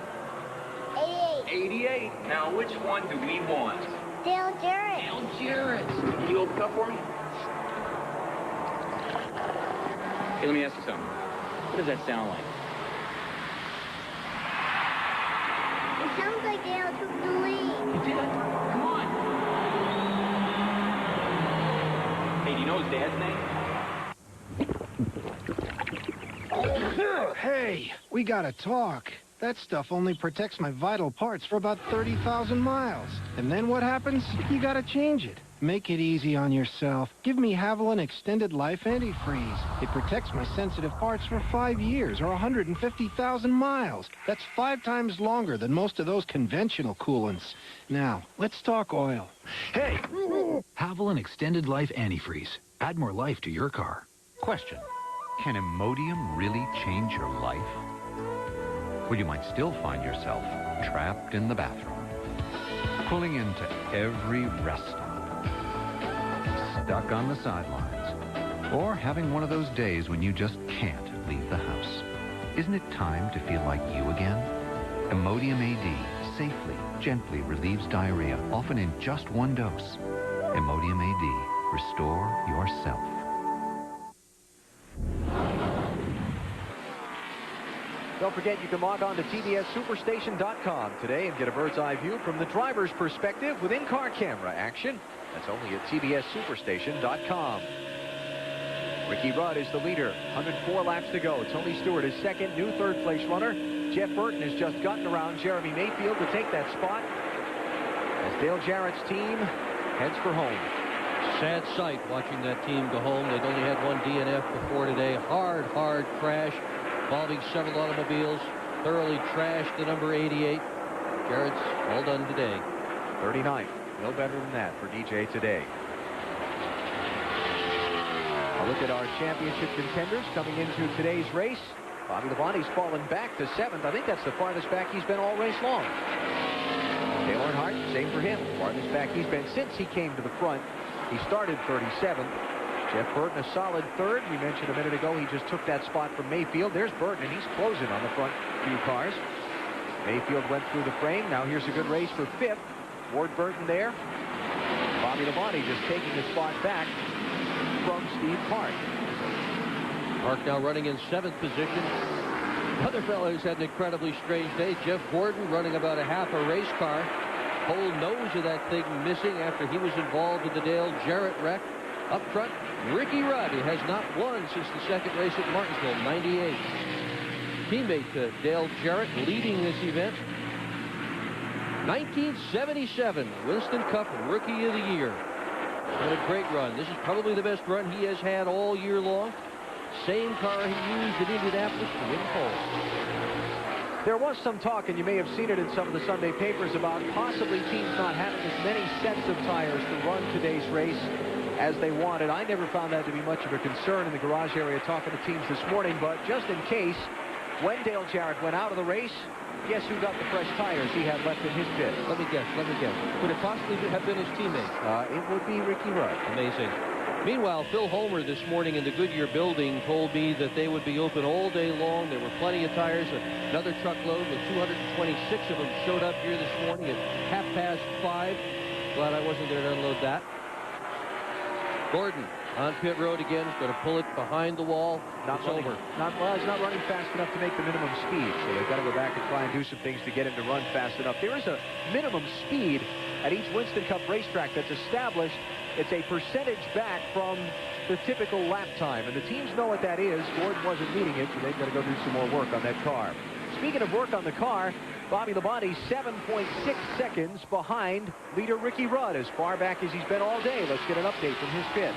88. 88. Now, which one do we want? Dale Jarrett. Dale Jarrett. Can you open up for me? Hey, let me ask you something. What does that sound like? It sounds like Dale took the Dad's name? Hey, we gotta talk. That stuff only protects my vital parts for about 30,000 miles. And then what happens? You gotta change it. Make it easy on yourself. Give me Haviland Extended Life Antifreeze. It protects my sensitive parts for 5 years or 150,000 miles. That's 5 times longer than most of those conventional coolants. Now, let's talk oil. Hey! Haviland Extended Life Antifreeze. Add more life to your car. Question. Can Imodium really change your life? Well, you might still find yourself trapped in the bathroom, pulling into every rest stop, stuck on the sidelines, or having one of those days when you just can't leave the house. Isn't it time to feel like you again? Imodium AD safely, gently relieves diarrhea, often in just 1 dose. Imodium AD. Restore yourself. Don't forget, you can log on to TBSSuperstation.com today and get a bird's eye view from the driver's perspective with in-car camera action. That's only at TBSSuperstation.com. Ricky Rudd is the leader. 104 laps to go. Tony Stewart is second. New third-place runner. Jeff Burton has just gotten around Jeremy Mayfield to take that spot as Dale Jarrett's team heads for home. Sad sight watching that team go home. They'd only had one DNF before today. Hard crash involving several automobiles. Thoroughly trashed the number 88. Jarrett's all done today. 39th. No better than that for DJ today. A look at our championship contenders coming into today's race. Bobby Labonte's fallen back to 7th. I think that's the farthest back he's been all race long. Dale Earnhardt, same for him. Farthest back he's been since he came to the front. He started 37th. Jeff Burton, a solid third. We mentioned a minute ago he just took that spot from Mayfield. There's Burton, and he's closing on the front few cars. Mayfield went through the frame. Now here's a good race for 5th. Ward Burton there. Bobby Labonte just taking the spot back from Steve Park. Park now running in 7th position. Other fellow who's had an incredibly strange day. Jeff Gordon running about a half a race car. Whole nose of that thing missing after he was involved with the Dale Jarrett wreck. Up front, Ricky Rudd. He has not won since the second race at Martinsville, 98. Teammate to Dale Jarrett leading this event. 1977 Winston Cup Rookie of the Year. What a great run. This is probably the best run he has had all year long. Same car he used in Indianapolis to win pole. There was some talk, and you may have seen it in some of the Sunday papers, about possibly teams not having as many sets of tires to run today's race as they wanted. I never found that to be much of a concern in the garage area talking to teams this morning, but just in case, when Dale Jarrett went out of the race, guess who got the fresh tires he had left in his pit? Let me guess. Could it possibly have been his teammate? It would be Ricky Rudd. Amazing. Meanwhile, Phil Homer this morning in the Goodyear building told me that they would be open all day long. There were plenty of tires. Another truckload with 226 of them showed up here this morning at 5:30. Glad I wasn't there to unload that. Gordon on pit road again. He's going to pull it behind the wall. It's over. He's not running fast enough to make the minimum speed, so they've got to go back and try and do some things to get him to run fast enough. There is a minimum speed at each Winston Cup racetrack that's established. It's a percentage back from the typical lap time, and the teams know what that is. Gordon wasn't meeting it, so they've got to go do some more work on that car. Speaking of work on the car, Bobby Labonte 7.6 seconds behind leader Ricky Rudd, as far back as he's been all day. Let's get an update from his pit.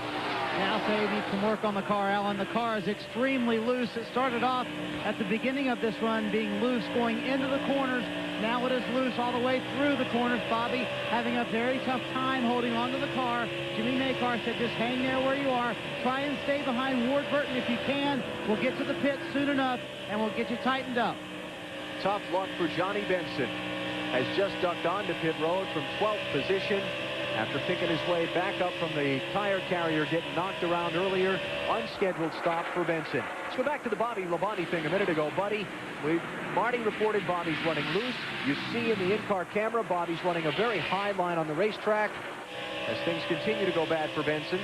Now say he needs some work on the car, Alan. The car is extremely loose. It started off at the beginning of this run being loose going into the corners. Now it is loose all the way through the corners. Bobby having a very tough time holding onto the car. Jimmy Maycar said just hang there where you are. Try and stay behind Ward Burton if you can. We'll get to the pit soon enough, and we'll get you tightened up. Tough luck for Johnny Benson. Has just ducked onto pit road from 12th position after picking his way back up from the tire carrier getting knocked around earlier. Unscheduled stop for Benson. Let's go back to the Bobby Labonte thing a minute ago, buddy. Marty reported Bobby's running loose. You see in the in-car camera, Bobby's running a very high line on the racetrack as things continue to go bad for Benson.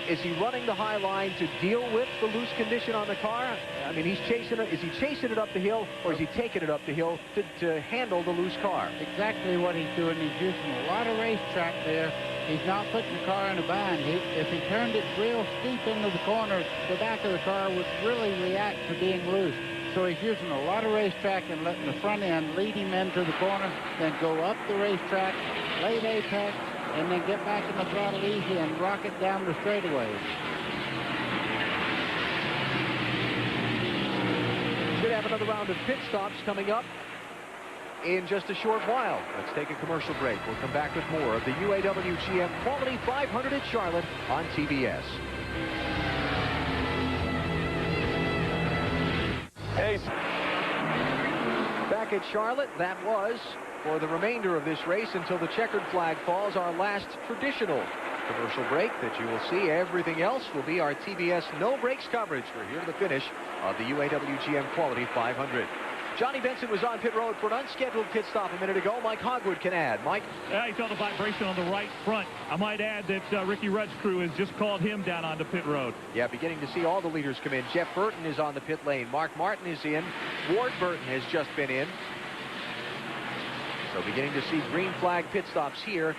Is he running the high line to deal with the loose condition on the car? I mean, he's chasing it. Is he chasing it up the hill, or is he taking it up the hill to handle the loose car? Exactly what he's doing. He's using a lot of racetrack there he's not putting the car in a bind. If he turned it real steep into the corner, the back of the car would really react to being loose. So he's using a lot of racetrack and letting the front end lead him into the corner, then go up the racetrack, late apex, and then get back in the throttle easy and rock it down the straightaways. Should have another round of pit stops coming up in just a short while. Let's take a commercial break. We'll come back with more of the UAW-GM Quality 500 at Charlotte on TBS. Hey. Back at Charlotte, that was, for the remainder of this race until the checkered flag falls, our last traditional commercial break that you will see. Everything else will be our TBS no breaks coverage. We're here to the finish of the UAW-GM Quality 500. Johnny Benson was on pit road for an unscheduled pit stop a minute ago. Mike Hogwood can add. Mike? Yeah, he felt a vibration on the right front. I might add that Ricky Rudd's crew has just called him down onto pit road. Yeah, beginning to see all the leaders come in. Jeff Burton is on the pit lane. Mark Martin is in. Ward Burton has just been in. So beginning to see green flag pit stops here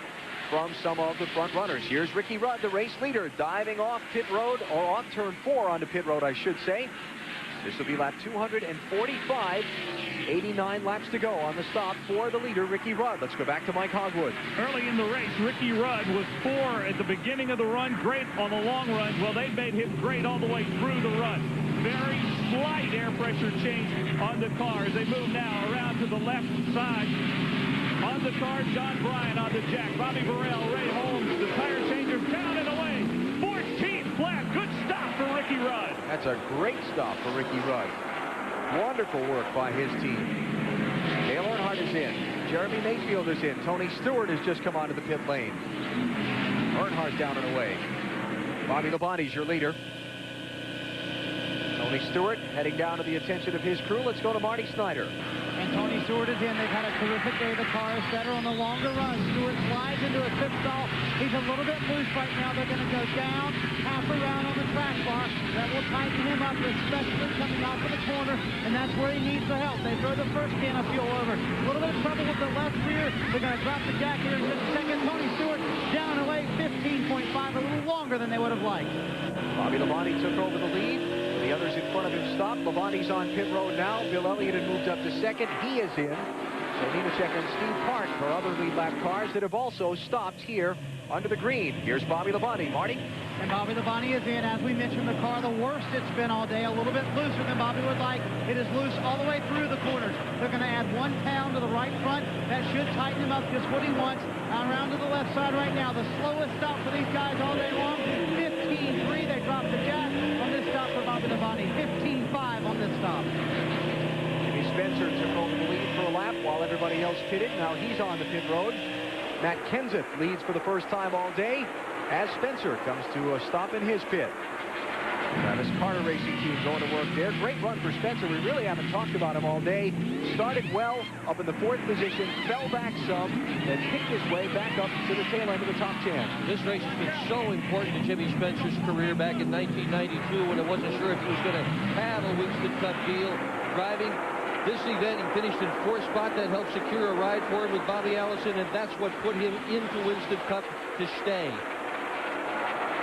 from some of the front runners. Here's Ricky Rudd, the race leader, diving off pit road, or off turn 4 onto pit road, I should say. This will be lap 245. 89 laps to go on the stop for the leader, Ricky Rudd. Let's go back to Mike Hogwood. Early in the race, Ricky Rudd was 4 at the beginning of the run, great on the long run. Well, they made him great all the way through the run. Very slight air pressure change on the car as they move now around to the left side. On the car, John Bryan on the jack. Bobby Burrell, Ray Holmes, the tire changers down and away. 14th lap. Good stop for Ricky Rudd. That's a great stop for Ricky Rudd. Wonderful work by his team. Dale Earnhardt is in. Jeremy Mayfield is in. Tony Stewart has just come onto the pit lane. Earnhardt down and away. Bobby Labonte's your leader. Tony Stewart heading down to the attention of his crew. Let's go to Marty Snyder. And Tony Stewart is in. They've had a terrific day. The car is better on the longer run. Stewart slides into a pit stall. He's a little bit loose right now. They're going to go down, half around on the track bar. That will tighten him up, especially coming off of the corner. And that's where he needs the help. They throw the first can of fuel over. A little bit of trouble with the left rear. They're going to drop the jack here in just a second. Tony Stewart down and away, 15.5, a little longer than they would have liked. Bobby Labonte took over the lead. The others in front of him stopped. Labonte's on pit road now. Bill Elliott had moved up to second. He is in. So Nemechek and Steve Park are other lead lap cars that have also stopped here under the green. Here's Bobby Labonte. Marty? And Bobby Labonte is in. As we mentioned, the car, the worst it's been all day. A little bit looser than Bobby would like. It is loose all the way through the corners. They're going to add 1 pound to the right front. That should tighten him up just what he wants. Around to the left side right now. The slowest stop for these guys all day long. 15.3. They dropped the jack on this stop for Bobby Labonte. 15.5 on this stop. Jimmy Spencer took over the lead for a lap while everybody else pitted. Now he's on the pit road. Matt Kenseth leads for the first time all day as Spencer comes to a stop in his pit. Travis Carter Racing Team going to work there. Great run for Spencer. We really haven't talked about him all day. Started well up in the 4th position, fell back some, then picked his way back up to the tail end of the top 10. This race has been so important to Jimmy Spencer's career back in 1992 when it wasn't sure if he was going to have a Winston Cup deal. Driving this event, he finished in 4th spot. That helped secure a ride for him with Bobby Allison, and that's what put him into Winston Cup to stay.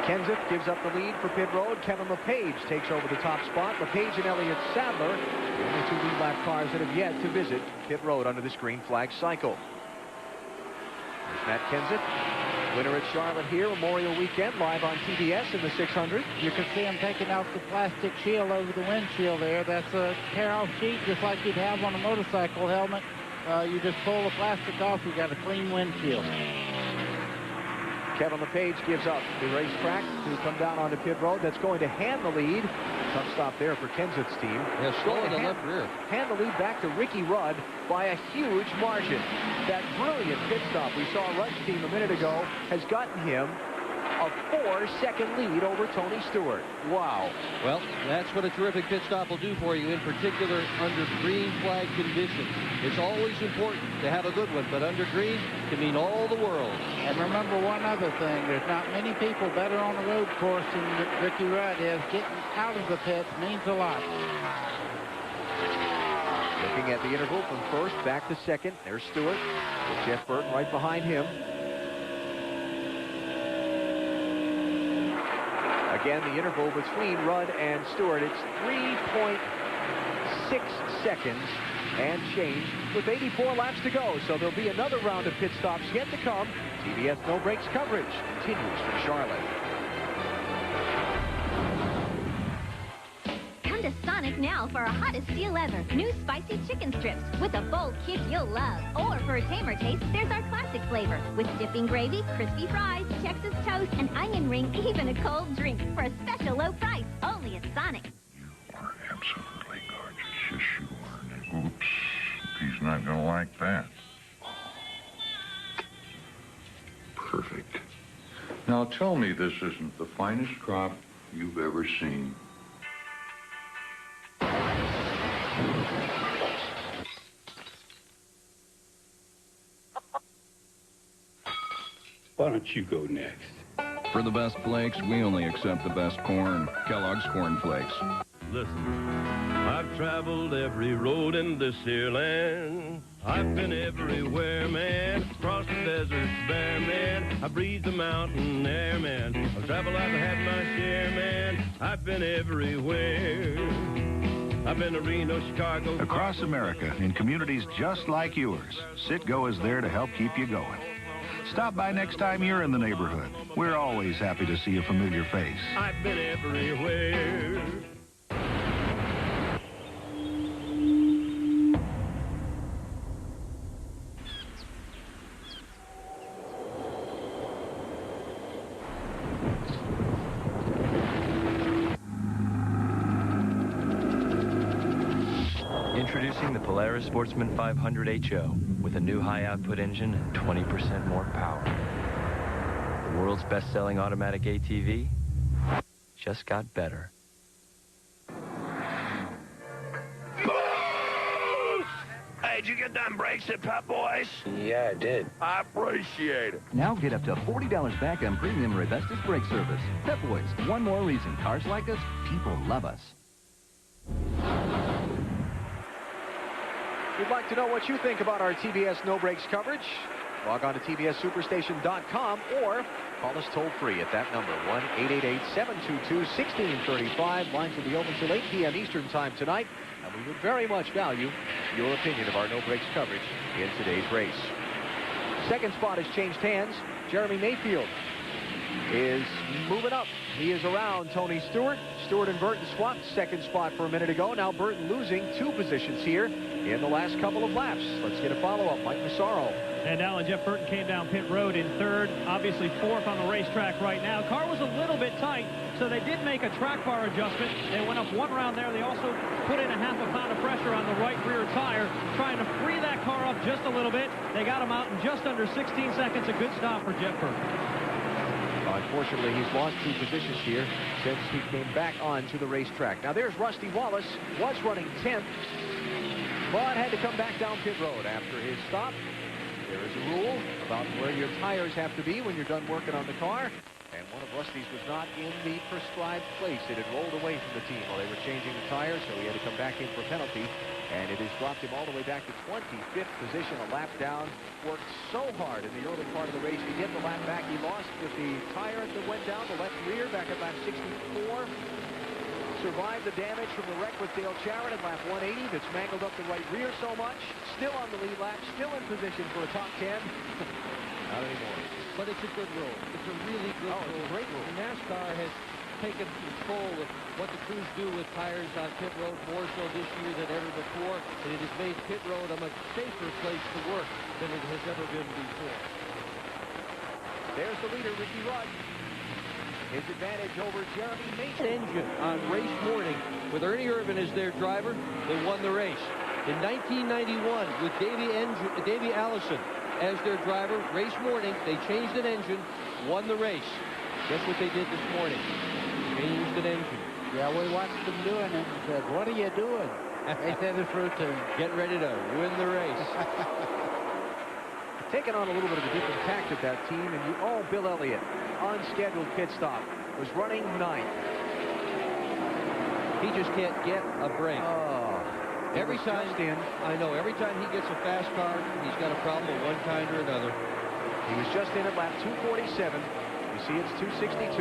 Kenseth gives up the lead for pit road. Kevin LePage takes over the top spot. LePage and Elliott Sadler, the only 2 lead lap cars that have yet to visit pit road under this green flag cycle. There's Matt Kenseth, winner at Charlotte here, Memorial Weekend, live on TBS in the 600. You can see him taking out the plastic shield over the windshield there. That's a tear-off sheet just like you'd have on a motorcycle helmet. You just pull the plastic off, you got a clean windshield. Kevin LePage gives up the racetrack to come down onto pit road. That's going to hand the lead. Tough stop there for Kenseth's team. Yeah, slow in the left rear. Hand the lead back to Ricky Rudd by a huge margin. That brilliant pit stop we saw Rudd's team a minute ago has gotten him a 4-second lead over Tony Stewart. Wow. Well, that's what a terrific pit stop will do for you, in particular under green flag conditions. It's always important to have a good one, but under green can mean all the world. And remember one other thing. There's not many people better on a road course than Ricky Rudd is. Getting out of the pits means a lot. Looking at the interval from 1st back to 2nd. There's Stewart with Jeff Burton right behind him. Again, the interval between Rudd and Stewart, it's 3.6 seconds and change with 84 laps to go. So there'll be another round of pit stops yet to come. TBS No Brakes coverage continues from Charlotte. Come to Sonic now for our hottest deal ever. New spicy chicken strips with a bold kick you'll love. Or for a tamer taste, there's our classic flavor with dipping gravy, crispy fries, Texas toast, an onion ring, even a cold drink for a special low price only at Sonic. You are absolutely gorgeous. Yes, you are. Oops. He's not going to like that. Perfect. Now tell me this isn't the finest crop you've ever seen. Why don't you go next? For the best flakes, we only accept the best corn. Kellogg's Corn Flakes. Listen, I've traveled every road in this here land. I've been everywhere, man. Across the desert bare, man. I breathe the mountain air, man. I've traveled, I've had my share, man. I've been everywhere. I've been to Reno, Chicago. Across America, in communities just like yours, Citgo is there to help keep you going. Stop by next time you're in the neighborhood. We're always happy to see a familiar face. I've been everywhere. Introducing the Polaris Sportsman 500 HO with a new high-output engine and 20% more power. The world's best-selling automatic ATV just got better. Hey, did you get them brakes at Pep Boys? Yeah, I did. I appreciate it. Now get up to $40 back on premium Revestis brake service. Pep Boys, one more reason cars like us, people love us. We'd like to know what you think about our TBS No Brakes coverage. Log on to TBSSuperstation.com or call us toll-free at that number, 1-888-722-1635. Lines will be open till 8 p.m. Eastern Time tonight, and we would very much value your opinion of our No Brakes coverage in today's race. Second spot has changed hands. Jeremy Mayfield is moving up. He is around Tony Stewart. Stewart and Burton swapped second spot for a minute ago. Now Burton losing 2 positions here in the last couple of laps. Let's get a follow-up. Mike Massaro. And Alan, Jeff Burton came down pit road in third, obviously fourth on the racetrack right now. Car was a little bit tight, so they did make a track bar adjustment. They went up one round there. They also put in a half a pound of pressure on the right rear tire, trying to free that car up just a little bit. They got him out in just under 16 seconds. A good stop for Jeff Burton. Unfortunately, he's lost 2 positions here since he came back onto the racetrack. Now there's Rusty Wallace, was running 10th, but had to come back down pit road after his stop. There is a rule about where your tires have to be when you're done working on the car, and one of Rusty's was not in the prescribed place. It had rolled away from the team while they were changing the tires, so he had to come back in for penalty, and it has dropped him all the way back to 25th position, a lap down. Worked so hard in the early part of the race to get the lap back. He lost with the tire that went down, the left rear, back at lap 64. Survived the damage from the wreck with Dale Jarrett at lap 180 that's mangled up the right rear so much. Still on the lead lap, still in position for a top 10. Not anymore. But it's a good rule. It's a really good rule. It's a great rule. NASCAR has taken control of what the crews do with tires on pit road more so this year than ever before, and it has made pit road a much safer place to work than it has ever been before. There's the leader, Ricky Rudd. His advantage over Jeremy Mason. Engine on race morning with Ernie Irvin as their driver, they won the race. In 1991, with Davey Allison as their driver, race morning, they changed an engine, won the race. Guess what they did this morning? Changed an engine. Yeah, we watched them doing it and said, what are you doing? They said it's routine. Getting ready to win the race. Taking on a little bit of a different tact of that team, and Bill Elliott, unscheduled pit stop, was running 9th. He just can't get a break. Every time, I know, every time he gets a fast car, he's got a problem of one kind or another. He was just in at lap 247. You see it's 262.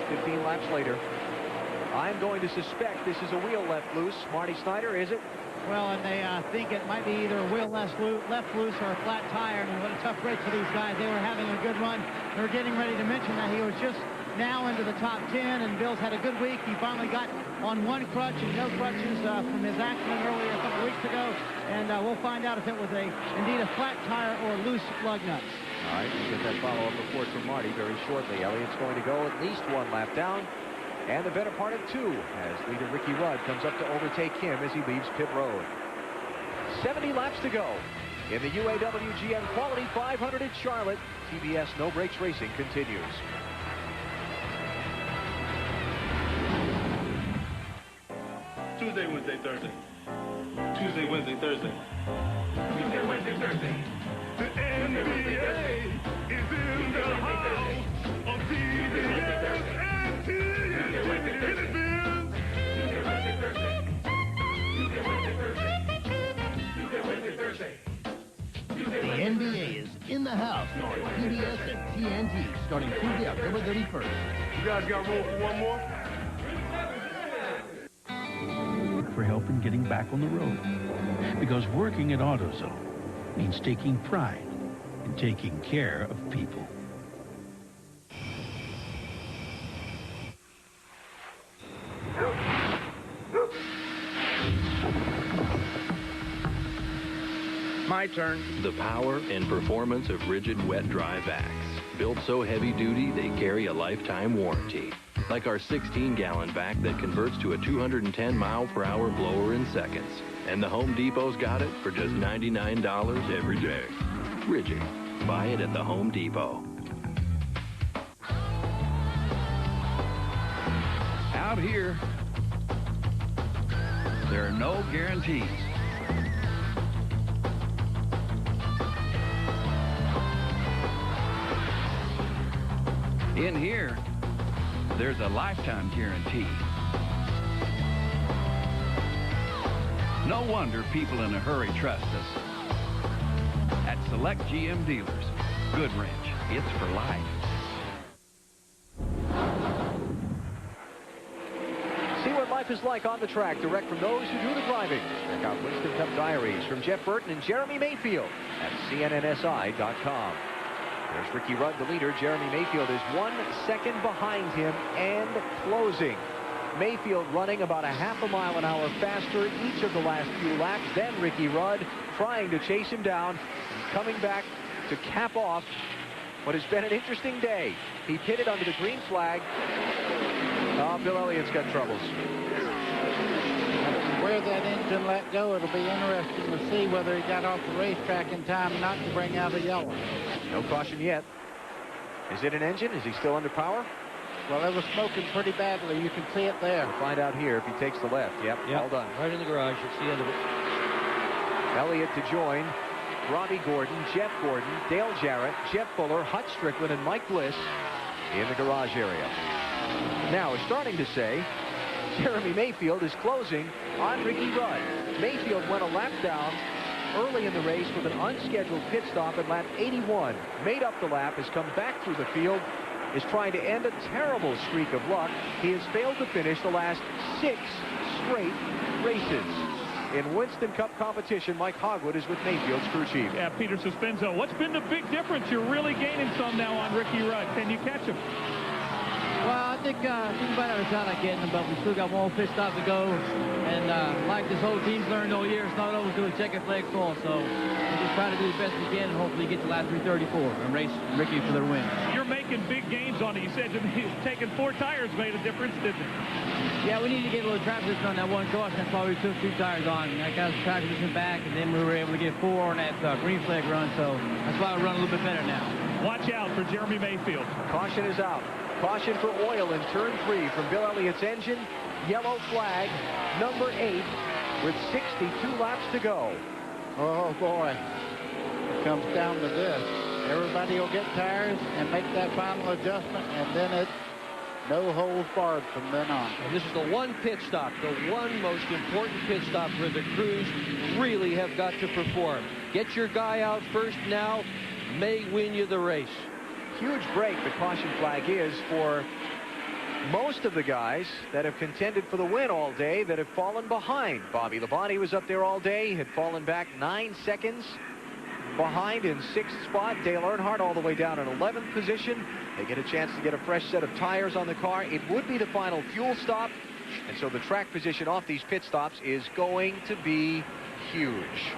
15 laps later. I'm going to suspect this is a wheel left loose. Marty Snyder, is it? Well, and they think it might be either a wheel left loose or a flat tire. I mean, what a tough race for these guys. They were having a good run. They were getting ready to mention that he was just now into the top 10, and Bill's had a good week. He finally got on one crutch and no crutches from his accident earlier a couple weeks ago, and we'll find out if it was indeed a flat tire or loose lug nuts. All right, we'll get that follow-up report from Marty very shortly. Elliott's going to go at least one lap down, and the better part of 2 as leader Ricky Rudd comes up to overtake him as he leaves pit road. 70 laps to go in the UAW-GM Quality 500 at Charlotte. TBS No Brakes Racing continues. Tuesday, Wednesday, Thursday. Tuesday, Wednesday, Thursday. Tuesday, Wednesday, Thursday. The NBA is in the house on TBS and TNT. Tuesday, Wednesday, Thursday. Tuesday, Wednesday, Thursday. Tuesday, Wednesday, Thursday. The NBA is in the house on PBS and TNT starting Tuesday, October 31st. You guys got room for one more? For help in getting back on the road. Because working at AutoZone means taking pride in taking care of people. My turn. The power and performance of rigid wet dry vacs. Built so heavy duty they carry a lifetime warranty. Like our 16-gallon vac that converts to a 210-mile-per-hour blower in seconds. And the Home Depot's got it for just $99 every day. Rigid. Buy it at the Home Depot. Out here, there are no guarantees. In here, there's a lifetime guarantee. No wonder people in a hurry trust us. At select GM dealers, Goodwrench, it's for life. See what life is like on the track, direct from those who do the driving. Check out Winston Cup Diaries from Jeff Burton and Jeremy Mayfield at cnnsi.com. There's Ricky Rudd, the leader. Jeremy Mayfield is 1 second behind him and closing. Mayfield running about a half a mile an hour faster each of the last few laps than Ricky Rudd, trying to chase him down and coming back to cap off what has been an interesting day. He pitted under the green flag. Bill Elliott's got troubles. Where that engine let go, it'll be interesting to see whether he got off the racetrack in time not to bring out a yellow. No caution yet. Is it an engine? Is he still under power? Well, it was smoking pretty badly. You can see it there. We'll find out here if he takes the left. Yep. All done. Right in the garage. It's the end of it. Elliott to join Robbie Gordon, Jeff Gordon, Dale Jarrett, Jeff Fuller, Hutch Strickland, and Mike Bliss in the garage area. Now, we're starting to say Jeremy Mayfield is closing on Ricky Rudd. Mayfield went a lap down early in the race with an unscheduled pit stop at lap 81. Made up the lap, has come back through the field, is trying to end a terrible streak of luck. He has failed to finish the last 6 straight races. In Winston Cup competition, Mike Hogwood is with Mayfield's crew chief. Yeah, Peter Suspenzo. What's been the big difference? You're really gaining some now on Ricky Rudd. Can you catch him? Well, I think about every time I get him, but we still got one pit stop to go. And like this whole team's learned all year, it's not always doing checkered flag fall. So we'll just try to do the best we can and hopefully get to lap 334 and race Ricky for the win. You're making big gains on it. You said taking 4 tires made a difference, didn't it? Yeah, we need to get a little traction on that one course. That's why we took 2 tires on. That got the traction back, and then we were able to get 4 on that green flag run. So that's why we run a little bit better now. Watch out for Jeremy Mayfield. Caution is out. Caution for oil in turn 3 from Bill Elliott's engine. Yellow flag, number 8, with 62 laps to go. Oh, boy. It comes down to this. Everybody will get tires and make that final adjustment, and then it's no holds barred from then on. And this is the one pit stop, the one most important pit stop where the crews really have got to perform. Get your guy out first now, may win you the race. Huge break the caution flag is for most of the guys that have contended for the win all day that have fallen behind. Bobby Labonte was up there all day, had fallen back 9 seconds behind in 6th spot. Dale Earnhardt all the way down in 11th position. They get a chance to get a fresh set of tires on the car. It would be the final fuel stop, and so the track position off these pit stops is going to be huge.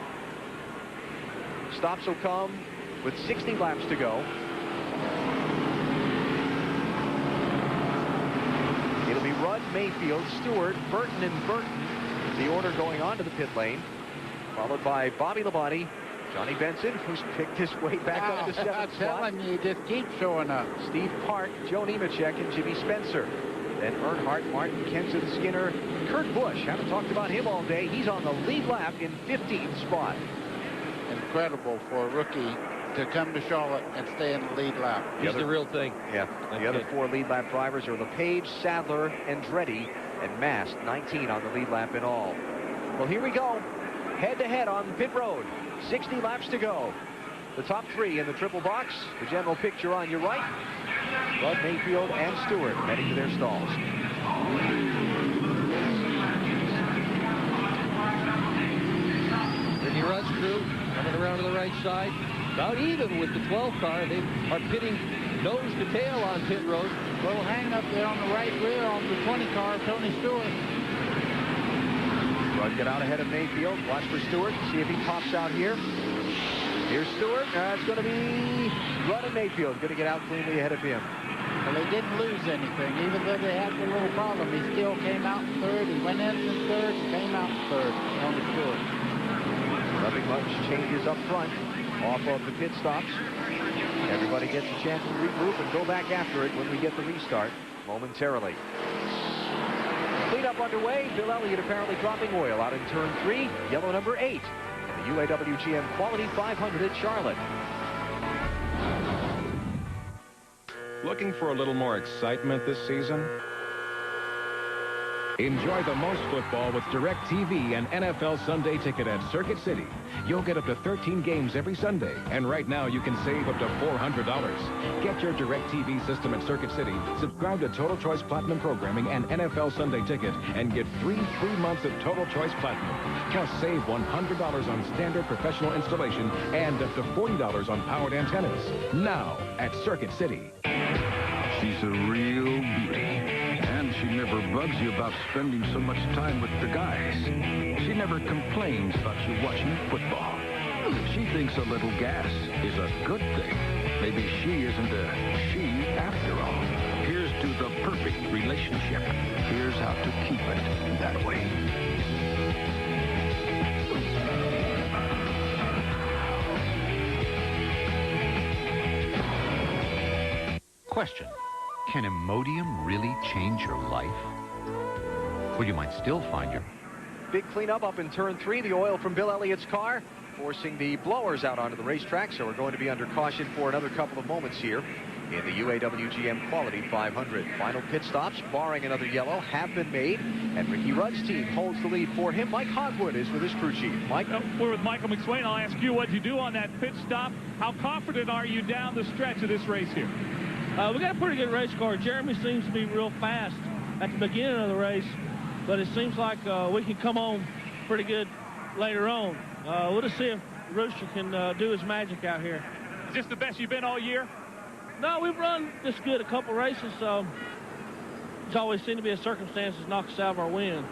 Stops will come with 60 laps to go. It'll be Rudd, Mayfield, Stewart, Burton, and Burton. The order going on to the pit lane, followed by Bobby Labonte, Johnny Benson, who's picked his way back up to 7th spot. I'm telling you, just keep showing up. Steve Park, Joe Nemechek, and Jimmy Spencer. Then Earnhardt, Martin, Kenson, Skinner, Kurt Busch. Haven't talked about him all day. He's on the lead lap in 15th spot. Incredible for a rookie to come to Charlotte and stay in the lead lap. He's the real thing. Yeah. The other 4 lead lap drivers are LePage, Sadler, Andretti, and Mast. 19 on the lead lap in all. Well, here we go. Head-to-head on pit road. 60 laps to go. The top 3 in the triple box. The general picture on your right. Rudd, Mayfield, and Stewart heading to their stalls. Ricky Rudd's crew coming around to the right side. About even with the 12 car. They are pitting nose to tail on pit road. Little hang up there on the right rear on the 20 car, Tony Stewart. Rudd get out ahead of Mayfield. Watch for Stewart. See if he pops out here. Here's Stewart. It's going to be Rudd and Mayfield. Going to get out cleanly ahead of him. Well, they didn't lose anything. Even though they had a little problem, he still came out in 3rd. He went in 3rd and came out in 3rd on the Stewart. Nothing much changes up front off of the pit stops. Everybody gets a chance to regroup and go back after it when we get the restart momentarily. Cleanup underway. Bill Elliott apparently dropping oil out in turn 3, yellow number 8, in the UAW-GM Quality 500 at Charlotte. Looking for a little more excitement this season? Enjoy the most football with DirecTV and NFL Sunday Ticket at Circuit City. You'll get up to 13 games every Sunday, and right now you can save up to $400. Get your DirecTV system at Circuit City, subscribe to Total Choice Platinum Programming and NFL Sunday Ticket, and get free months of Total Choice Platinum. Plus, save $100 on standard professional installation and up to $40 on powered antennas. Now at Circuit City. She's a real beauty. And she never bugs you about spending so much time with the guys. She never complains about you watching football. She thinks a little gas is a good thing. Maybe she isn't a she after all. Here's to the perfect relationship. Here's how to keep it that way. Question. Can Imodium really change your life? Well, you might still find your... Big cleanup up in turn 3. The oil from Bill Elliott's car forcing the blowers out onto the racetrack, so we're going to be under caution for another couple of moments here in the UAW-GM Quality 500. Final pit stops, barring another yellow, have been made, and Ricky Rudd's team holds the lead for him. Mike Hogwood is with his crew chief. Mike? We're with Michael McSwain. I'll ask you what you do on that pit stop. How confident are you down the stretch of this race here? We got a pretty good race car. Jeremy seems to be real fast at the beginning of the race, but it seems like we can come on pretty good later on. We'll just see if Rooster can do his magic out here. Is this the best you've been all year? No, we've run this good a couple races. It's always seemed to be a circumstances knock us out of our win.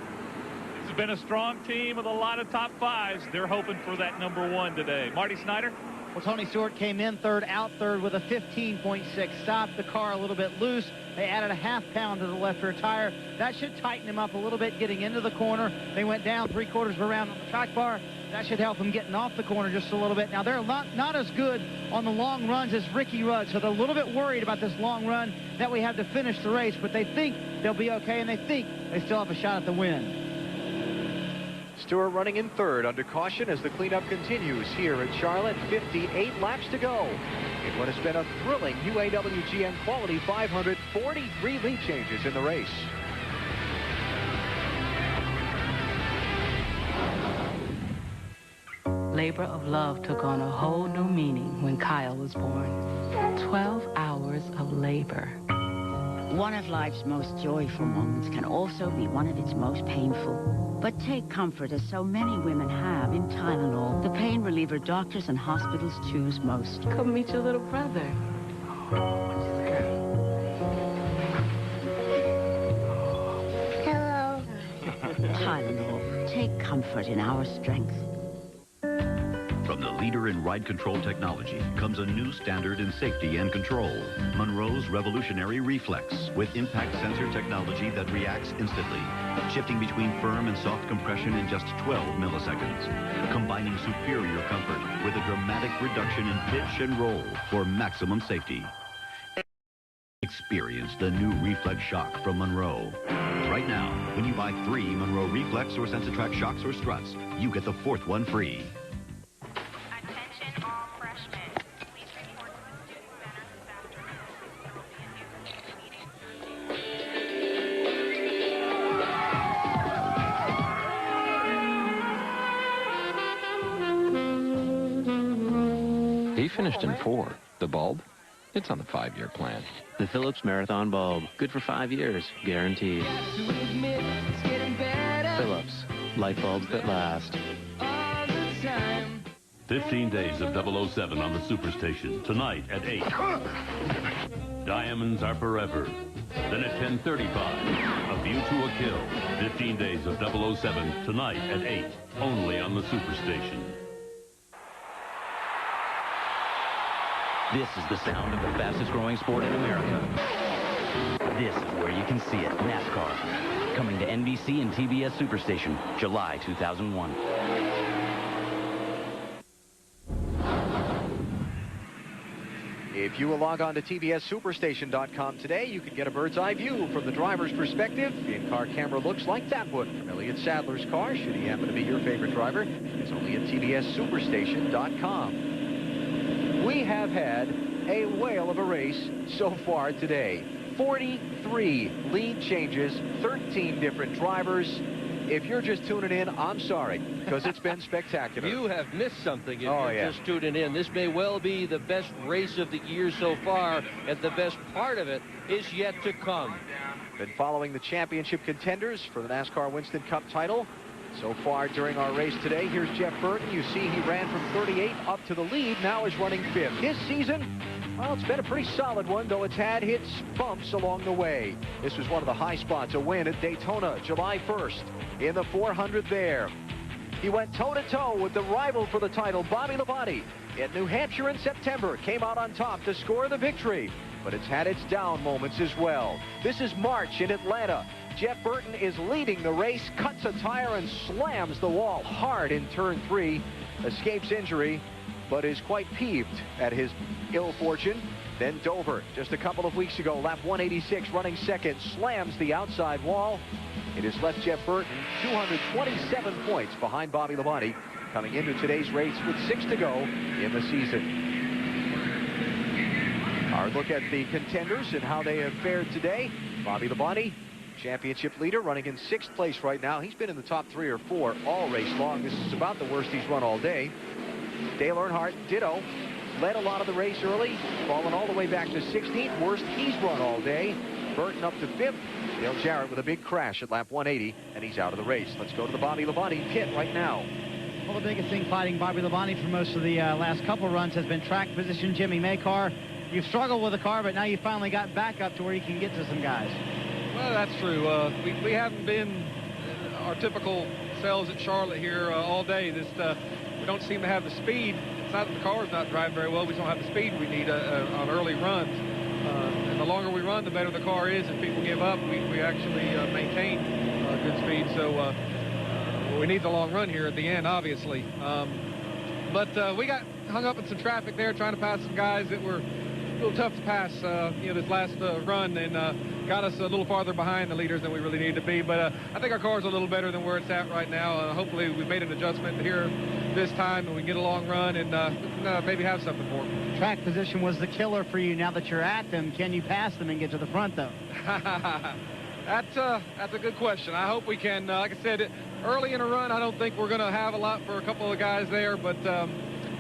It's been a strong team with a lot of top 5s. They're hoping for that #1 today. Marty Snyder? Well, Tony Stewart came in 3rd, out 3rd with a 15.6. Stopped the car a little bit loose. They added a ½ pound to the left rear tire. That should tighten him up a little bit getting into the corner. They went down 3/4 of a round on the track bar. That should help him getting off the corner just a little bit. Now, they're not as good on the long runs as Ricky Rudd, so they're a little bit worried about this long run that we have to finish the race, but they think they'll be okay, and they think they still have a shot at the win. Stewart running in 3rd under caution as the cleanup continues here at Charlotte. 58 laps to go in what has been a thrilling UAW-GM Quality 500. 43 lead changes in the race. Labor of love took on a whole new meaning when Kyle was born. 12 hours of labor. One of life's most joyful moments can also be one of its most painful. But take comfort, as so many women have, in Tylenol, the pain reliever doctors and hospitals choose most. Come meet your little brother. Hello. Tylenol, take comfort in our strength. From the leader in ride control technology comes a new standard in safety and control. Monroe's revolutionary Reflex, with impact sensor technology that reacts instantly, shifting between firm and soft compression in just 12 milliseconds, combining superior comfort with a dramatic reduction in pitch and roll for maximum safety. Experience the new Reflex shock from Monroe. Right now, when you buy 3 Monroe Reflex or SensaTrack shocks or struts, you get the 4th one free. He finished in 4. The bulb? It's on the 5-year plan. The Philips Marathon bulb. Good for 5 years. Guaranteed. Philips. Light bulbs that last. 15 days of 007 on the Superstation. Tonight at 8. Diamonds are forever. Then at 10:35, A View to a Kill. 15 days of 007 tonight at 8. Only on the Superstation. This is the sound of the fastest growing sport in America. This is where you can see it, NASCAR. Coming to NBC and TBS Superstation, July 2001. If you will log on to TBSSuperstation.com today, you can get a bird's eye view from the driver's perspective. The in-car camera looks like that one from Elliott Sadler's car. Should he happen to be your favorite driver, it's only at TBSSuperstation.com. We have had a whale of a race so far today. 43 lead changes, 13 different drivers. If you're just tuning in, I'm sorry, because it's been spectacular. You have missed something if you're just tuning in. This may well be the best race of the year so far, and the best part of it is yet to come. Been following the championship contenders for the NASCAR Winston Cup title. So far during our race today, here's Jeff Burton. You see he ran from 38 up to the lead, now is running 5th. His season, well, it's been a pretty solid one, though it's had its bumps along the way. This was one of the high spots, a win at Daytona, July 1st, in the 400 there. He went toe-to-toe with the rival for the title, Bobby Labonte. In New Hampshire in September, came out on top to score the victory. But it's had its down moments as well. This is March in Atlanta. Jeff Burton is leading the race, cuts a tire and slams the wall hard in turn 3. Escapes injury, but is quite peeved at his ill fortune. Then Dover, just a couple of weeks ago, lap 186, running second, slams the outside wall. It has left Jeff Burton 227 points behind Bobby Labonte, coming into today's race with 6 to go in the season. Our look at the contenders and how they have fared today. Bobby Labonte, championship leader, running in 6th place right now. He's been in the top 3 or 4 all race long. This is about the worst he's run all day. Dale Earnhardt, ditto. Led a lot of the race early, falling all the way back to 16th. Worst he's run all day. Burton up to 5th. Dale Jarrett with a big crash at lap 180, and he's out of the race. Let's go to the Bobby Labonte pit right now. Well, the biggest thing fighting Bobby Labonte for most of the last couple runs has been track position. Jimmy Maycar, you've struggled with the car, but now you finally got back up to where you can get to some guys. Well, that's true. We haven't been our typical selves at Charlotte here all day. We don't seem to have the speed. It's not that the car's not driving very well. We just don't have the speed we need on early runs. And the longer we run, the better the car is. If people give up, we actually maintain good speed. So we need the long run here at the end, obviously. But we got hung up in some traffic there trying to pass some guys that were a little tough to pass, this last run, and got us a little farther behind the leaders than we really need to be. But I think our car's a little better than where it's at right now. Hopefully we've made an adjustment here this time, and we get a long run and maybe have something for them. Track position was the killer for you. Now that you're at them, can you pass them and get to the front, though? That's a good question. I hope we can. Like I said, early in a run, I don't think we're going to have a lot for a couple of guys there, but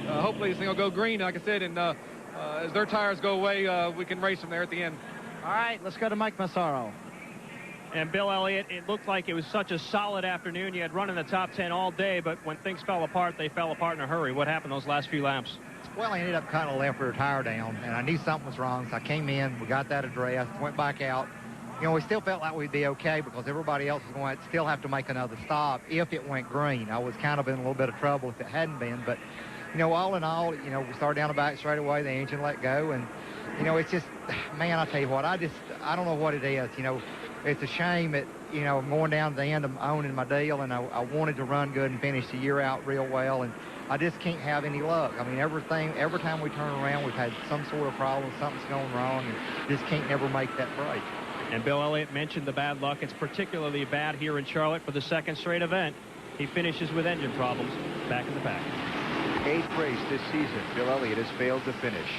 hopefully this thing will go green, like I said, and as their tires go away, we can race them there at the end. All right, let's go to Mike Massaro. And Bill Elliott, it looked like it was such a solid afternoon. You had run in the top 10 all day, but when things fell apart, they fell apart in a hurry. What happened those last few laps? Well, I ended up cutting a left rear tire down, and I knew something was wrong, so I came in, we got that addressed, went back out. You know, we still felt like we'd be okay because everybody else was going to still have to make another stop if it went green. I was kind of in a little bit of trouble if it hadn't been, but, you know, all in all, you know, we started down the back straight away, the engine let go, and, you know, it's just, man, I tell you what, I don't know what it is, you know. It's a shame that, you know, I'm going down to the end of owning my deal, and I wanted to run good and finish the year out real well, and I just can't have any luck. I mean, every time we turn around, we've had some sort of problem, something's going wrong, and just can't never make that break. And Bill Elliott mentioned the bad luck. It's particularly bad here in Charlotte for the second straight event. He finishes with engine problems back in the pack. 8th race this season, Bill Elliott has failed to finish.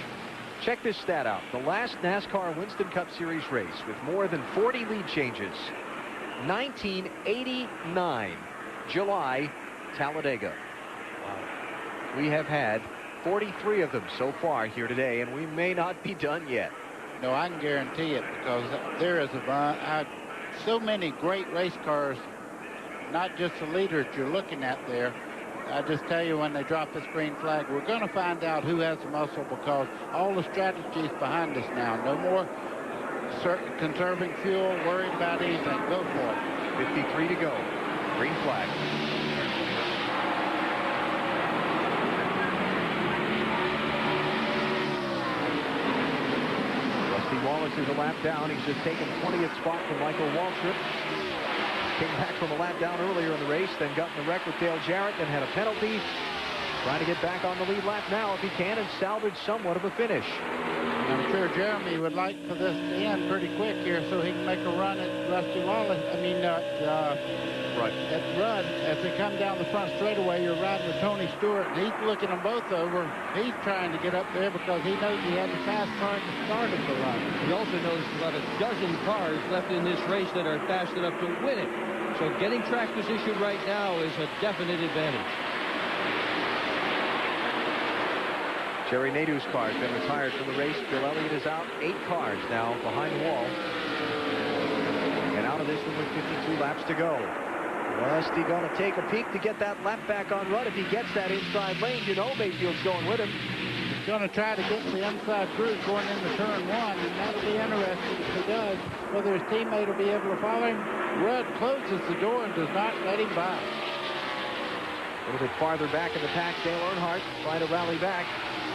Check this stat out. The last NASCAR Winston Cup Series race with more than 40 lead changes. 1989, July, Talladega. We have had 43 of them so far here today, and we may not be done yet. No, I can guarantee it, because there is so many great race cars, not just the leaders you're looking at there. I just tell you, when they drop this green flag, we're going to find out who has the muscle, because all the strategies behind us now. No more conserving fuel, worried about anything. Go for it. 53 to go. Green flag. Rusty Wallace is a lap down. He's just taken 20th spot from Michael Waltrip. Came back from a lap down earlier in the race, then got in the wreck with Dale Jarrett, then had a penalty. Trying to get back on the lead lap now if he can and salvage somewhat of a finish. I'm sure Jeremy would like for this to end pretty quick here so he can make a run at Rusty Wallace. At Rudd. As they come down the front straightaway, you're riding with Tony Stewart, and he's looking them both over. He's trying to get up there because he knows he had the fast car at the start of the run. He also knows about a dozen cars left in this race that are fast enough to win it. So getting track position right now is a definite advantage. Jerry Nadeau's car has been retired from the race. Bill Elliott is out. 8 cars now behind the wall. And out of this one with 52 laps to go. Rusty going to take a peek to get that lap back on Rudd. If he gets that inside lane, you know Mayfield's going with him. He's going to try to get the inside groove going into turn 1, and that'll be interesting if he does, whether his teammate will be able to follow him. Rudd closes the door and does not let him by. A little bit farther back in the pack, Dale Earnhardt trying to rally back.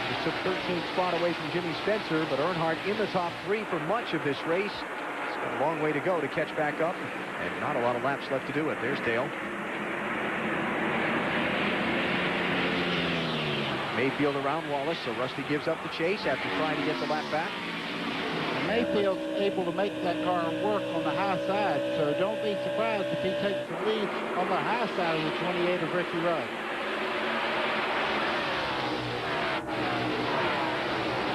He took 13th spot away from Jimmy Spencer, but Earnhardt in the top 3 for much of this race. It's got a long way to go to catch back up, and not a lot of laps left to do it. There's Dale. Mayfield around Wallace, so Rusty gives up the chase after trying to get the lap back. Mayfield's able to make that car work on the high side, so don't be surprised if he takes the lead on the high side of the 28 of Ricky Rudd.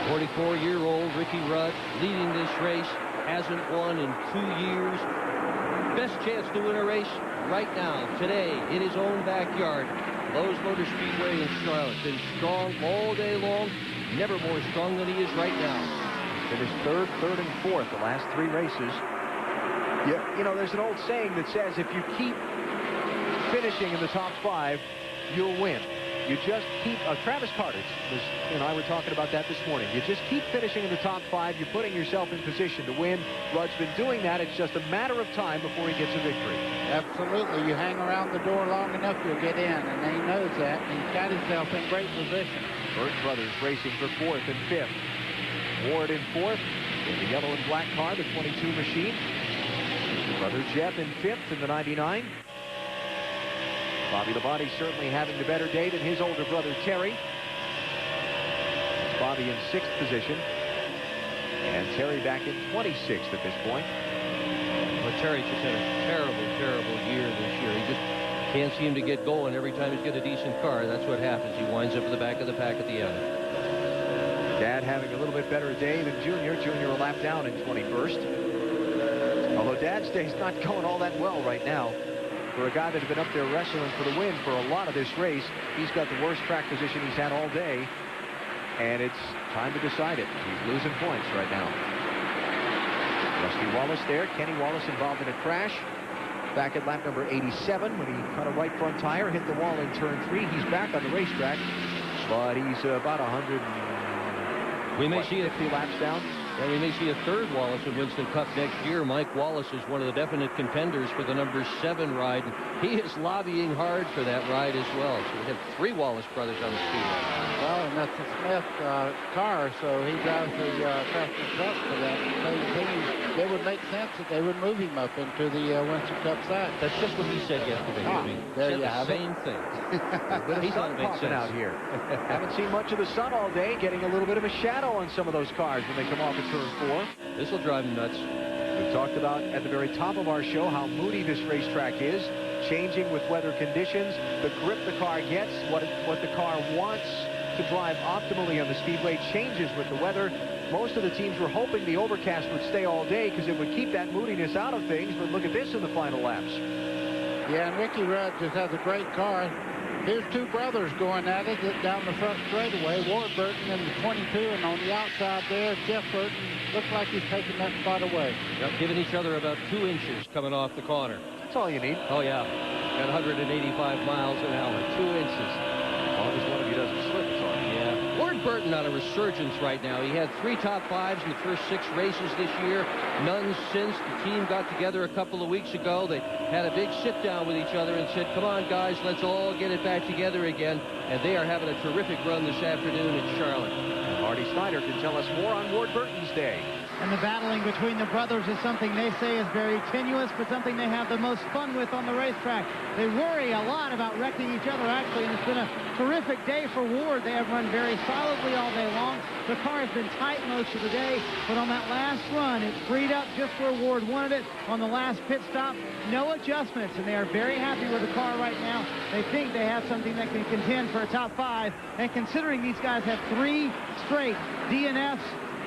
44-year-old Ricky Rudd leading this race, hasn't won in 2 years. Best chance to win a race right now, today, in his own backyard. Lowe's Motor Speedway in Charlotte. Been strong all day long, never more strong than he is right now. Finished 3rd, 3rd, and 4th the last 3 races. Yeah, you know, there's an old saying that says if you keep finishing in the top 5, you'll win. You just keep, Travis Carter and I were talking about that this morning. You just keep finishing in the top 5. You're putting yourself in position to win. Rudd's been doing that. It's just a matter of time before he gets a victory. Absolutely. You hang around the door long enough, you'll get in, and he knows that. And he's got himself in great position. Burton Brothers racing for 4th and 5th. Ward in 4th in the yellow and black car, the 22 machine. Brother Jeff in 5th in the 99. Bobby Labonte certainly having the better day than his older brother Terry. Bobby in 6th position. And Terry back in 26th at this point. But Terry just had a terrible, terrible year this year. He just can't seem to get going every time he's got a decent car. That's what happens. He winds up in the back of the pack at the end. Dad having a little bit better day than Junior. Junior a lap down in 21st. Although Dad's day's not going all that well right now. For a guy that had been up there wrestling for the win for a lot of this race, he's got the worst track position he's had all day. And it's time to decide it. He's losing points right now. Rusty Wallace there. Kenny Wallace involved in a crash back at lap number 87 when he cut a right front tire, hit the wall in turn 3. He's back on the racetrack, but he's about 150 laps down. And we may see a third Wallace in Winston Cup next year. Mike Wallace is one of the definite contenders for the number 7 ride. He is lobbying hard for that ride as well. So we have 3 Wallace brothers on the Speedway. Well, and that's the Smith car, so he drives the tractor truck for that same team. It would make sense that they would move him up into the Winston Cup side. That's just what he said yesterday. There you have it. Same thing. He thought it made sense out here. Haven't seen much of the sun all day, getting a little bit of a shadow on some of those cars when they come off at turn 4. This will drive him nuts. We talked about at the very top of our show how moody this racetrack is, changing with weather conditions, the grip the car gets, what the car wants to drive optimally on the Speedway changes with the weather. Most of the teams were hoping the overcast would stay all day because it would keep that moodiness out of things, but look at this in the final laps. Yeah, and Ricky Rudd just has a great car. Here's 2 brothers going at it down the front straightaway. Ward Burton in the 22, and on the outside there, Jeff Burton looks like he's taking that spot away. Yep, giving each other about 2 inches coming off the corner. That's all you need. Oh, yeah. At 185 miles an hour, 2 inches. As long as one of you doesn't slip, it's all. Yeah. Ward Burton on a resurgence right now. He had 3 top 5s in the first 6 races this year. None since. The team got together a couple of weeks ago. They had a big sit down with each other and said, come on, guys, let's all get it back together again. And they are having a terrific run this afternoon in Charlotte. Marty Snyder can tell us more on Ward Burton's day. And the battling between the brothers is something they say is very tenuous, but something they have the most fun with on the racetrack. They worry a lot about wrecking each other, actually, and it's been a terrific day for Ward. They have run very solidly all day long. The car has been tight most of the day, but on that last run, it freed up just where Ward wanted it on the last pit stop. No adjustments, and they are very happy with the car right now. They think they have something that can contend for a top 5, and considering these guys have 3 straight DNFs,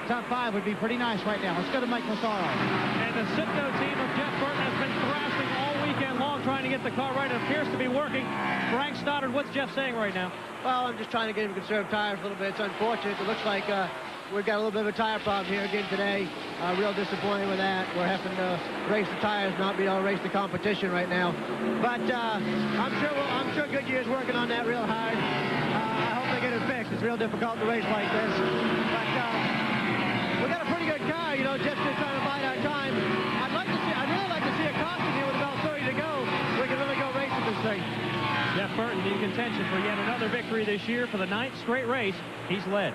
top 5 would be pretty nice right now. Let's go to Mike Massaro. And the Citgo team of Jeff Burton has been thrashing all weekend long trying to get the car right. It appears to be working. Frank Stoddard, what's Jeff saying right now? Well, I'm just trying to get him to conserve tires a little bit. It's unfortunate. It looks like we've got a little bit of a tire problem here again today. Real disappointed with that. We're having to race the tires, not be able to race the competition right now. But I'm sure Goodyear's working on that real hard. I hope they get it fixed. It's real difficult to race like this. But we got a pretty good car, you know. Jeff's just trying to bide our time. I'd really like to see a caution here with about 30 to go. We can really go racing this thing. Jeff Burton in contention for yet another victory this year for the 9th straight race. He's led.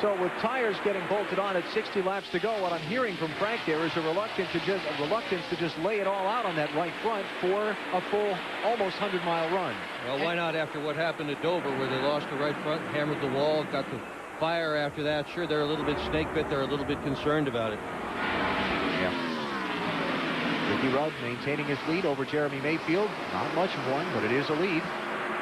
So with tires getting bolted on at 60 laps to go, what I'm hearing from Frank there is a reluctance to just lay it all out on that right front for a full almost 100-mile run. Well, why not after what happened at Dover where they lost the right front, hammered the wall, got the fire after that? Sure, they're a little bit snake bit. They're a little bit concerned about it. Yeah. Ricky Rudd maintaining his lead over Jeremy Mayfield. Not much of one, but it is a lead.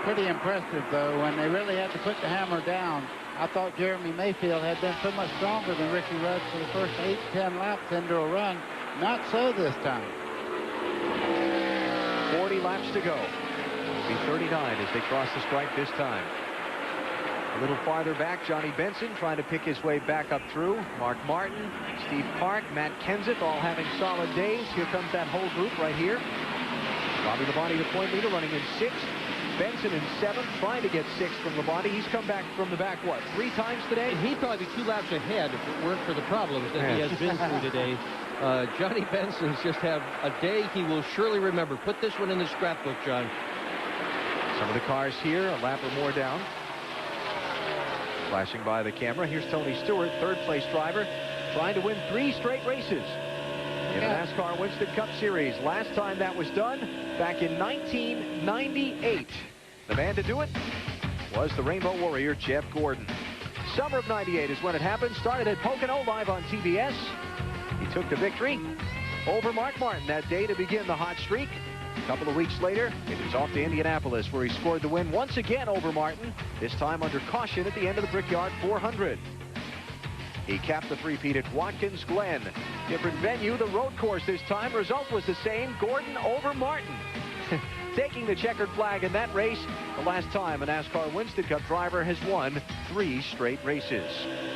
Pretty impressive, though, when they really had to put the hammer down. I thought Jeremy Mayfield had been so much stronger than Ricky Rudd for the first 8 to 10 laps into a run. Not so this time. 40 laps to go. It'll be 39 as they cross the stripe this time. A little farther back, Johnny Benson trying to pick his way back up through. Mark Martin, Steve Park, Matt Kenseth all having solid days. Here comes that whole group right here. Bobby Labonte, the point leader, running in 6th. Benson in 7th, trying to get 6th from Labonte. He's come back from the back, what, 3 times today? And he'd probably be 2 laps ahead if it weren't for the problems that he has been through today. Johnny Benson's just had a day he will surely remember. Put this one in the scrapbook, John. Some of the cars here, a lap or more down. Flashing by the camera. Here's Tony Stewart, 3rd place driver, trying to win 3 straight races in the NASCAR Winston Cup Series. Last time that was done back in 1998. The man to do it was the Rainbow Warrior, Jeff Gordon. Summer of 98 is when it happened. Started at Pocono live on TBS. He took the victory over Mark Martin that day to begin the hot streak. A couple of weeks later, it was off to Indianapolis where he scored the win once again over Martin, this time under caution at the end of the Brickyard 400. He capped the three-peat at Watkins Glen. Different venue, the road course this time. Result was the same, Gordon over Martin. Taking the checkered flag in that race, the last time a NASCAR Winston Cup driver has won 3 straight races.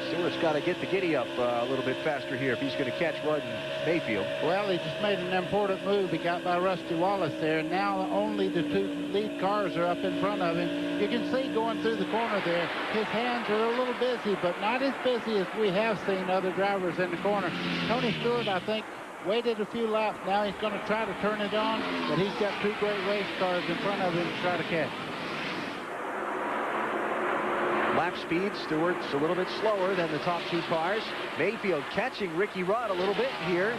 Stewart's got to get the giddy up a little bit faster here if he's going to catch Rudd and Mayfield. Well, he just made an important move. He got by Rusty Wallace there. Now only the 2 lead cars are up in front of him. You can see going through the corner there, his hands are a little busy, but not as busy as we have seen other drivers in the corner. Tony Stewart, I think, waited a few laps. Now he's going to try to turn it on, but he's got 2 great race cars in front of him to try to catch. Lap speed, Stewart's a little bit slower than the top 2 cars. Mayfield catching Ricky Rudd a little bit here.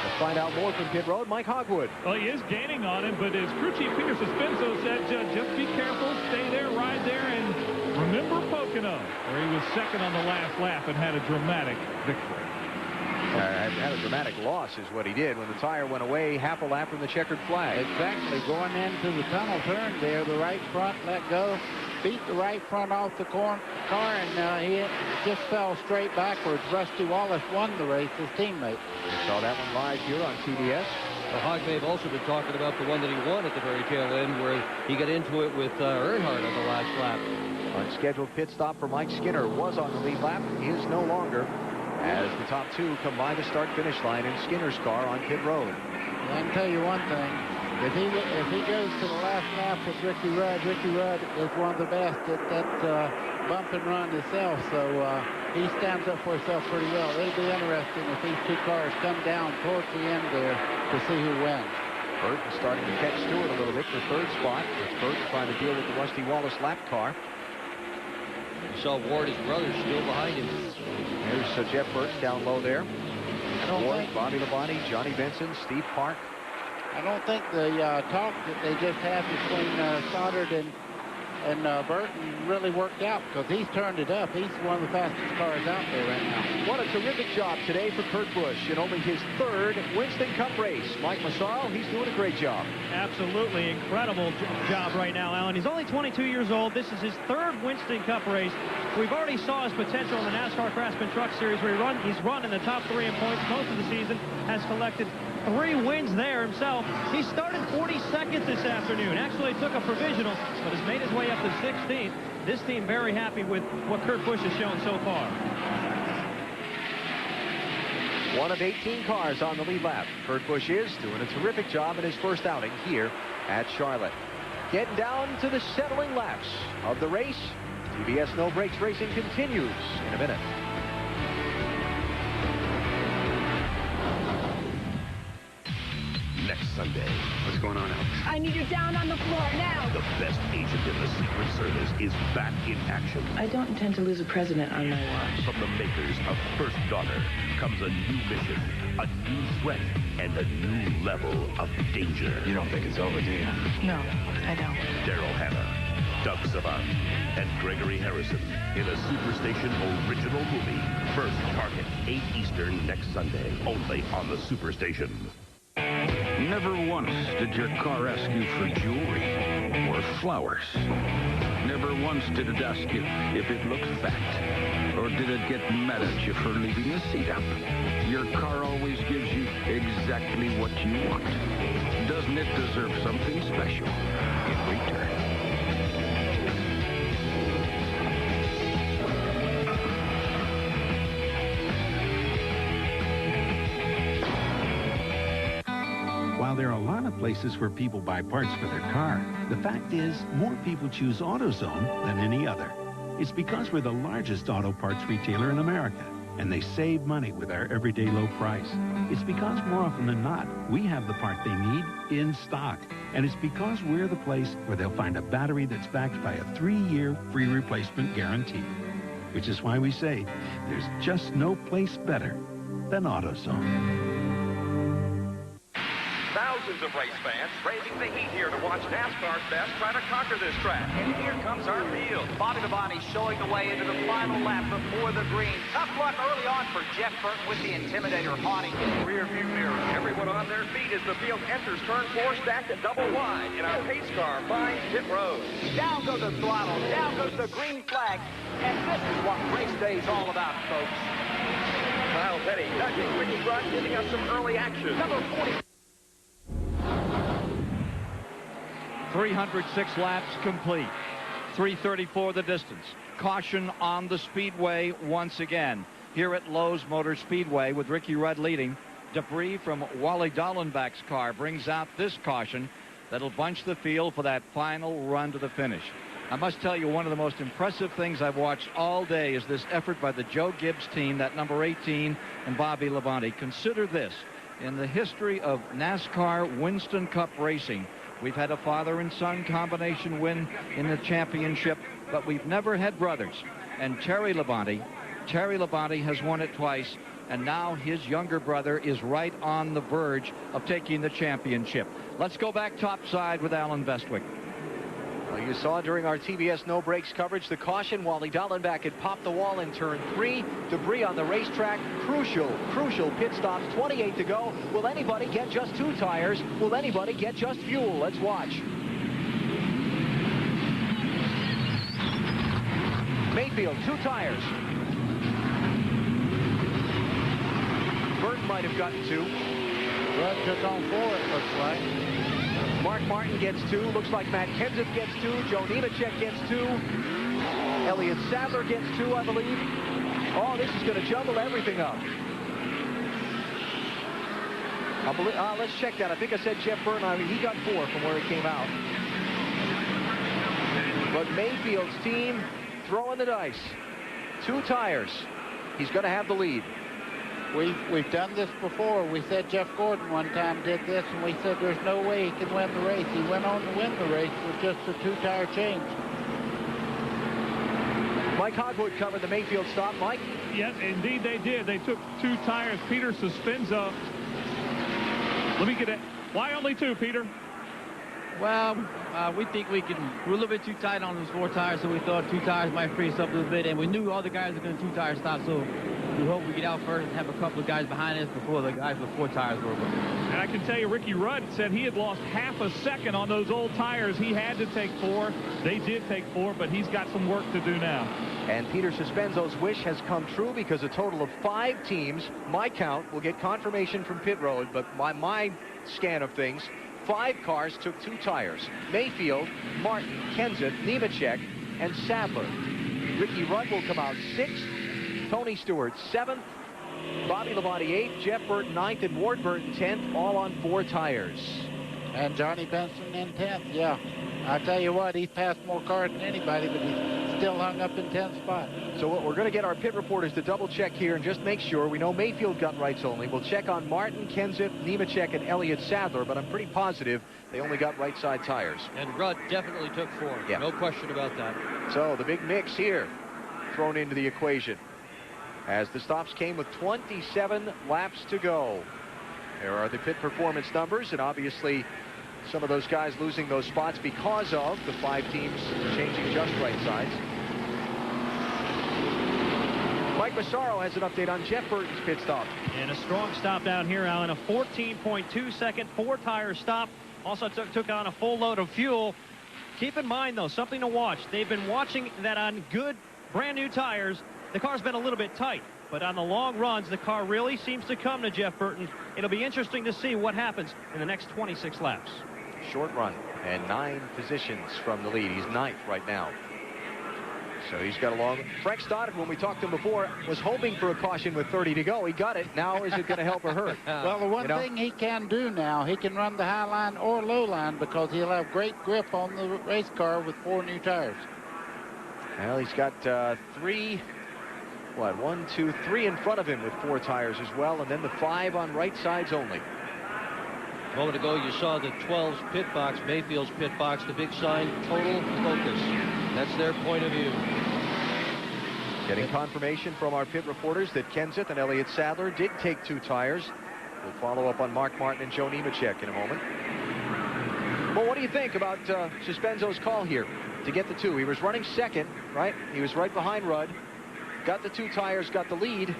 Let's find out more from pit road. Mike Hogwood. Well, he is gaining on him, but as crew chief Peter Suspenso said, just be careful, stay there, ride there, and remember Pocono, where he was second on the last lap and had a dramatic victory. Had a dramatic loss is what he did when the tire went away half a lap from the checkered flag. Exactly. Going into the tunnel turn there, the right front let go, beat the right front off the car, and he just fell straight backwards. Rusty Wallace won the race, his teammate. We saw that one live here on TBS. Well, Hog may have also been talking about the one that he won at the very tail end, where he got into it with Earnhardt on the last lap. Unscheduled pit stop for Mike Skinner was on the lead lap, is no longer, as the top 2 come by the start-finish line in Skinner's car on pit road. Well, I can tell you one thing. If he goes to the last lap with Ricky Rudd is one of the best at that bump and run himself, so he stands up for himself pretty well. It'll be interesting if these 2 cars come down towards the end there to see who wins. Burt is starting to catch Stewart a little bit for 3rd spot, with Burt trying to deal with the Rusty Wallace lap car. You saw Ward, his brother, still behind him. There's Jeff Burt down low there. Ward, Bobby Labonte, Johnny Benson, Steve Park. I don't think the talk that they just had between Stoddard and Burton really worked out, because he's turned it up. He's one of the fastest cars out there right now. What a terrific job today for Kurt Busch in only his 3rd Winston Cup race. Mike Massaro, he's doing a great job. Absolutely incredible job right now, Alan. He's only 22 years old. This is his 3rd Winston Cup race. We've already saw his potential in the NASCAR Craftsman Truck Series, where he's run in the top 3 in points most of the season, has collected 3 wins there himself. He started 42nd this afternoon. Actually took a provisional, but has made his way up to 16th. This team very happy with what Kurt Busch has shown so far. One of 18 cars on the lead lap. Kurt Busch is doing a terrific job in his first outing here at Charlotte. Getting down to the settling laps of the race. TBS No Brakes Racing continues in a minute. Next Sunday. What's going on, Alex? I need you down on the floor now. The best agent in the Secret Service is back in action. I don't intend to lose a president on my watch. From the makers of First Daughter comes a new mission, a new threat, and a new level of danger. You don't think it's over, do you? No, I don't. Daryl Hannah, Doug Savant, and Gregory Harrison in a Superstation original movie. First Target, 8 Eastern next Sunday, only on the Superstation. Never once did your car ask you for jewelry or flowers. Never once did it ask you if it looked fat. Or did it get mad at you for leaving the seat up. Your car always gives you exactly what you want. Doesn't it deserve something special in return? While there are a lot of places where people buy parts for their car, the fact is more people choose AutoZone than any other. It's because we're the largest auto parts retailer in America, and they save money with our everyday low price. It's because more often than not, we have the part they need in stock. And it's because we're the place where they'll find a battery that's backed by a 3-year free replacement guarantee. Which is why we say there's just no place better than AutoZone. Thousands of race fans braving the heat here to watch NASCAR's best try to conquer this track. And here comes our field. Bobby Labonte showing the way into the final lap before the green. Tough luck early on for Jeff Burton with the Intimidator haunting his rear view mirror. Everyone on their feet as the field enters turn 4 stacked at double wide. And our pace car finds pit road. Down goes the throttle. Down goes the green flag. And this is what race day is all about, folks. Kyle Petty nudging Ricky Rudd, giving us some early action. Number 40. 306 laps complete. 3:34 the distance. caution on the Speedway once again. Here at Lowe's Motor Speedway with Ricky Rudd leading. Debris from Wally Dallenbach's car brings out this caution that'll bunch the field for that final run to the finish. I must tell you, one of the most impressive things I've watched all day is this effort by the Joe Gibbs team, that number 18, and Bobby Labonte. Consider this. In the history of NASCAR Winston Cup racing, we've had a father and son combination win in the championship, but we've never had brothers. And Terry Labonte has won it twice, and now his younger brother is right on the verge of taking the championship. Let's go back topside with Alan Bestwick. Well, you saw during our TBS No Brakes coverage the caution. Wally Dallenbach had popped the wall in turn 3. Debris on the racetrack. Crucial pit stops. 28 to go. Will anybody get just 2 tires? Will anybody get just fuel? Let's watch. Mayfield, 2 tires. Burton might have gotten 2. Rudd took on 4, it looks like. Mark Martin gets 2. Looks like Matt Kenseth gets 2. Joe Nemechek gets 2. Elliott Sadler gets 2, I believe. Oh, this is going to jumble everything up. Let's check that. I think I said Jeff Burton. I mean, he got 4 from where he came out. But Mayfield's team throwing the dice. 2 tires. He's going to have the lead. We've done this before. We said Jeff Gordon one time did this, and we said there's no way he can win the race. He went on to win the race with just a 2-tire change. Mike Hogwood covered the Mayfield stop. Mike? Yes, indeed they did. They took 2 tires. Peter Suspenzo. Let me get it. Why only 2, Peter? Well, we think we're a little bit too tight on those 4 tires, so we thought 2 tires might free us up a little bit, and we knew all the guys were going to 2-tire stop, so we hope we get out first and have a couple of guys behind us before the guys with 4 tires were. And I can tell you, Ricky Rudd said he had lost half a second on those old tires. He had to take 4. They did take 4, but he's got some work to do now. And Peter Suspenzo's wish has come true because a total of 5 teams, my count, will get confirmation from pit road, but my scan of things, 5 cars took 2 tires. Mayfield, Martin, Kenseth, Nemechek, and Sadler. Ricky Rudd will come out 6th. Tony Stewart 7th. Bobby Labonte 8th. Jeff Burton 9th. And Ward Burton 10th. All on 4 tires. And Johnny Benson in 10th. Yeah. I tell you what, he's passed more cars than anybody, but he's still hung up in 10th spot. So we're going to get our pit reporters to double check here and just make sure. We know Mayfield got rights only. We'll check on Martin, Kenseth, Nemechek, and Elliott Sadler, but I'm pretty positive they only got right side tires. And Rudd definitely took 4. Yeah. No question about that. So the big mix here thrown into the equation as the stops came with 27 laps to go. There are the pit performance numbers, and obviously some of those guys losing those spots because of the 5 teams changing just right sides. Mike Massaro has an update on Jeff Burton's pit stop. And a strong stop down here, Alan. A 14.2 second 4-tire stop. Also took on a full load of fuel. Keep in mind, though, something to watch. They've been watching that on good brand new tires. The car's been a little bit tight, but on the long runs, the car really seems to come to Jeff Burton. It'll be interesting to see what happens in the next 26 laps. Short run and 9 positions from the lead. He's 9th right now. So he's got a long... Frank Stoddard, when we talked to him before, was hoping for a caution with 30 to go. He got it. Now is it going to help or hurt? Well, the one thing he can do now, he can run the high line or low line because he'll have great grip on the race car with 4 new tires. Well, he's got 3 in front of him with 4 tires as well, and then the 5 on right sides only. A moment ago, you saw the 12's pit box, Mayfield's pit box, the big sign, total focus. That's their point of view. Getting confirmation from our pit reporters that Kenseth and Elliott Sadler did take 2 tires. We'll follow up on Mark Martin and Joe Nemechek in a moment. Well, what do you think about Suspenzo's call here to get the 2? He was running 2nd, right? He was right behind Rudd. Got the 2 tires, got the lead.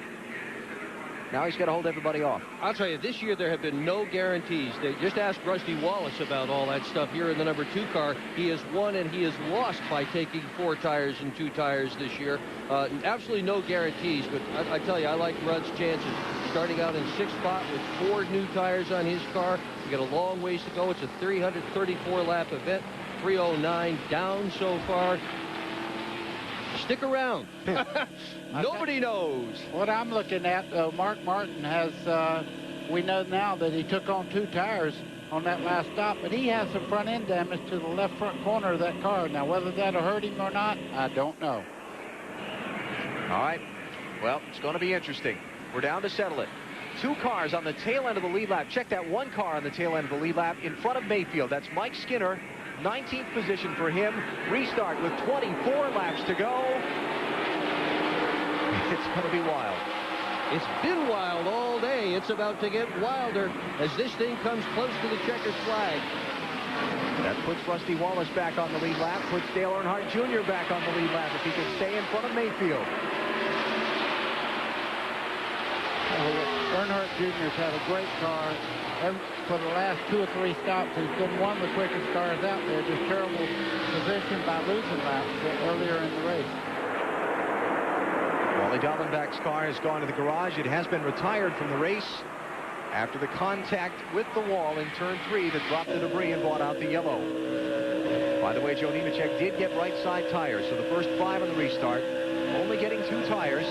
Now he's got to hold everybody off. I'll tell you, this year there have been no guarantees. They just asked Rusty Wallace about all that stuff here in the number 2 car. He has won and he has lost by taking 4 tires and 2 tires this year. Absolutely no guarantees, but I tell you, I like Rudd's chances. Starting out in 6th spot with 4 new tires on his car. We got a long ways to go. It's a 334 lap event. 309 down so far. Stick around. Nobody knows. What I'm looking at, Mark Martin has, we know now that he took on 2 tires on that last stop, but he has some front end damage to the left front corner of that car. Now, whether that'll hurt him or not, I don't know. All right. Well, it's going to be interesting. We're down to settle it. 2 cars on the tail end of the lead lap. Check that 1 car on the tail end of the lead lap in front of Mayfield. That's Mike Skinner, 19th position for him. Restart with 24 laps to go. It's going to be wild. It's been wild all day. It's about to get wilder as this thing comes close to the checkered flag. That puts Rusty Wallace back on the lead lap, puts Dale Earnhardt Jr. back on the lead lap if he can stay in front of Mayfield. Earnhardt Jr.'s had a great car. For the last 2 or 3 stops, he's been one of the quickest cars out there. Just terrible position by losing laps earlier in the race. Wally Dallenbach's car has gone to the garage. It has been retired from the race after the contact with the wall in turn 3 that dropped the debris and brought out the yellow. By the way, Joe Nemechek did get right side tires, so the first 5 on the restart, only getting 2 tires.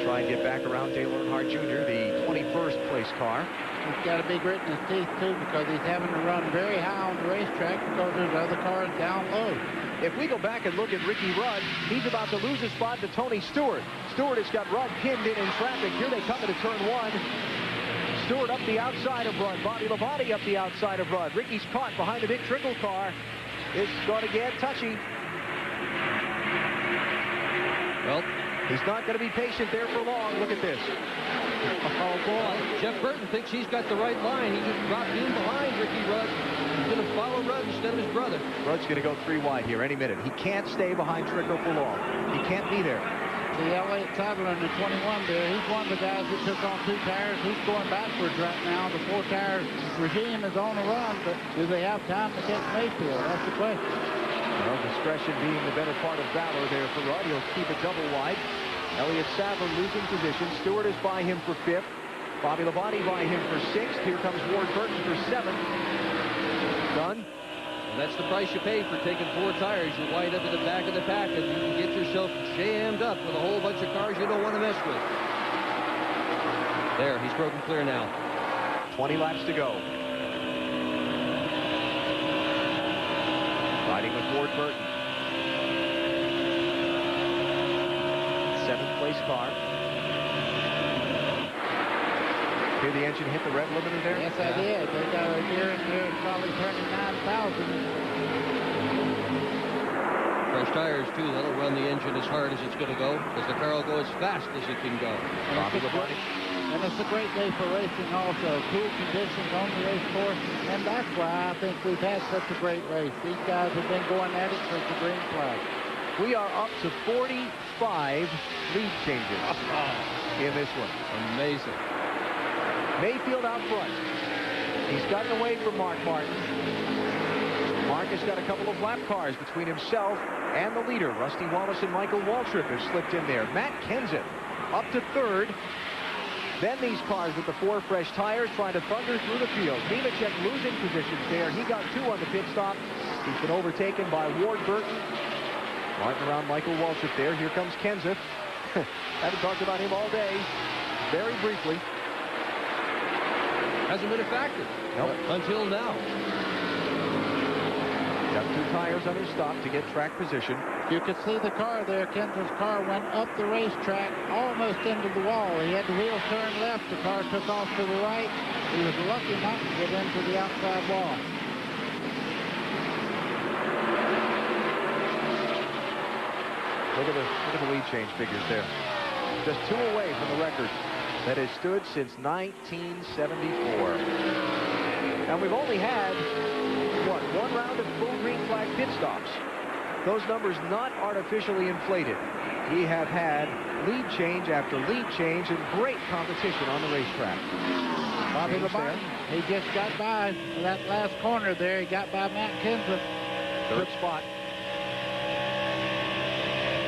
Try and get back around Dale Earnhardt Jr., the 21st place car. He's got a big grit in his teeth, too, because he's having to run very high on the racetrack because there's other cars down low. If we go back and look at Ricky Rudd, he's about to lose his spot to Tony Stewart. Stewart has got Rudd pinned in traffic. Here they come into turn 1. Stewart up the outside of Rudd. Bobby Labonte up the outside of Rudd. Ricky's caught behind the big Trickle car. It's going to get touchy. Well, he's not going to be patient there for long. Look at this. Oh, boy. Jeff Burton thinks he's got the right line. He just dropped in behind Ricky Rudd. He's going to follow Rudd instead of his brother. Rudd's going to go 3 wide here any minute. He can't stay behind Trickle for long. He can't be there. See, Elliott Sadler in the 21 there. He's one of the guys that took on 2 tires. He's going backwards right now. The 4-tire regime is on the run, but do they have time to get Mayfield? That's the question. Well, discretion being the better part of valor there for Rudd. He'll keep it double wide. Elliott Sadler losing position. Stewart is by him for 5th. Bobby Labonte by him for 6th. Here comes Ward Burton for 7th. Done. And that's the price you pay for taking 4 tires. You wind up in the back of the pack and you can get yourself jammed up with a whole bunch of cars you don't want to mess with. There, he's broken clear now. 20 laps to go. Riding with Ward Burton. 7th place car. Hear the engine hit the rev limiter there? Yes, I did. They got a gear in there probably turning 9,000. Fresh tires, too. That'll run the engine as hard as it's going to go because the car will go as fast as it can go. And it's a great day for racing also. Cool conditions on the race course. And that's why I think we've had such a great race. These guys have been going at it since the green flag. We are up to 45 lead changes in this one. Amazing. Mayfield out front. He's gotten away from Mark Martin. Mark has got a couple of lap cars between himself and the leader. Rusty Wallace and Michael Waltrip have slipped in there. Matt Kenseth up to 3rd. Then these cars with the 4 fresh tires trying to thunder through the field. Nemechek losing positions there. He got 2 on the pit stop. He's been overtaken by Ward Burton. Martin around Michael Waltrip there. Here comes Kenseth. Haven't talked about him all day. Very briefly. Hasn't been a factor. Nope. Until now. Got 2 tires on his stop to get track position. You can see the car there. Kenseth's car went up the racetrack almost into the wall. He had the wheels turned left. The car took off to the right. He was lucky not to get into the outside wall. Look at the lead change figures there. Just 2 away from the record that has stood since 1974. And we've only had, what, 1 round of full green flag pit stops. Those numbers not artificially inflated. We have had lead change after lead change and great competition on the racetrack. Bobby Labonte, he just got by that last corner there. He got by Matt Kenseth. 3rd spot.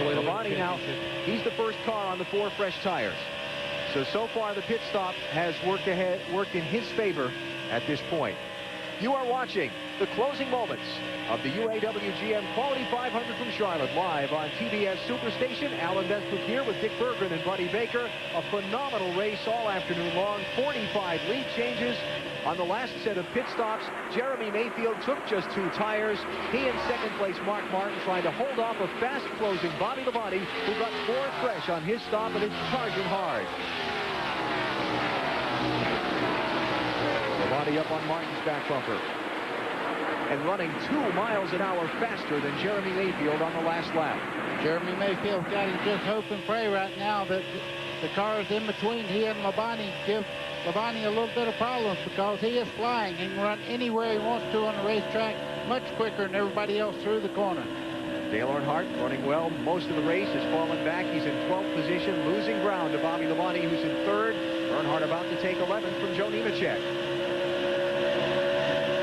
Labonte now, he's the first car on the 4 fresh tires. So far the pit stop has worked in his favor at this point. You are watching the closing moments of the UAW-GM Quality 500 from Charlotte, live on TBS Superstation. Alan Bestwick here with Dick Berggren and Buddy Baker. A phenomenal race all afternoon long. 45 lead changes. On the last set of pit stops, Jeremy Mayfield took just 2 tires. He in second place, Mark Martin, trying to hold off a fast-closing Bobby Labonte, who got 4 fresh on his stop and is charging hard. Labonte up on Martin's back bumper and running 2 miles an hour faster than Jeremy Mayfield on the last lap. Jeremy Mayfield got to just hope and pray right now that the cars in between he and Labonte give Labonte a little bit of problems, because he is flying. He can run anywhere he wants to on the racetrack much quicker than everybody else through the corner. Dale Earnhardt running well most of the race, has fallen back. He's in 12th position, losing ground to Bobby Labonte, who's in 3rd. Earnhardt about to take 11th from Joe Nemechek.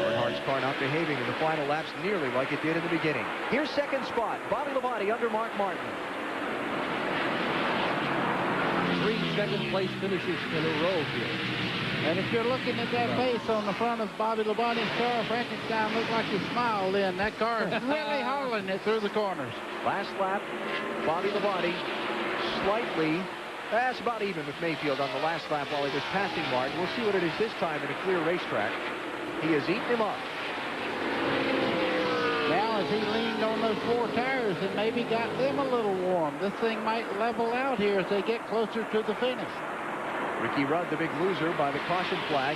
Earnhardt's car not behaving in the final laps nearly like it did in the beginning. Here's second spot, Bobby Labonte under Mark Martin. 3 second-place finishes in a row here. And if you're looking at that face on the front of Bobby Labonte's car, Frankenstein looked like he smiled in. That car is really hauling it through the corners. Last lap, Bobby Labonte slightly, that's about even with Mayfield on the last lap while he was passing Martin. We'll see what it is this time in a clear racetrack. He has eaten him up. Now, as he leaned on those 4 tires and maybe got them a little warm, this thing might level out here as they get closer to the finish. Ricky Rudd, the big loser, by the caution flag.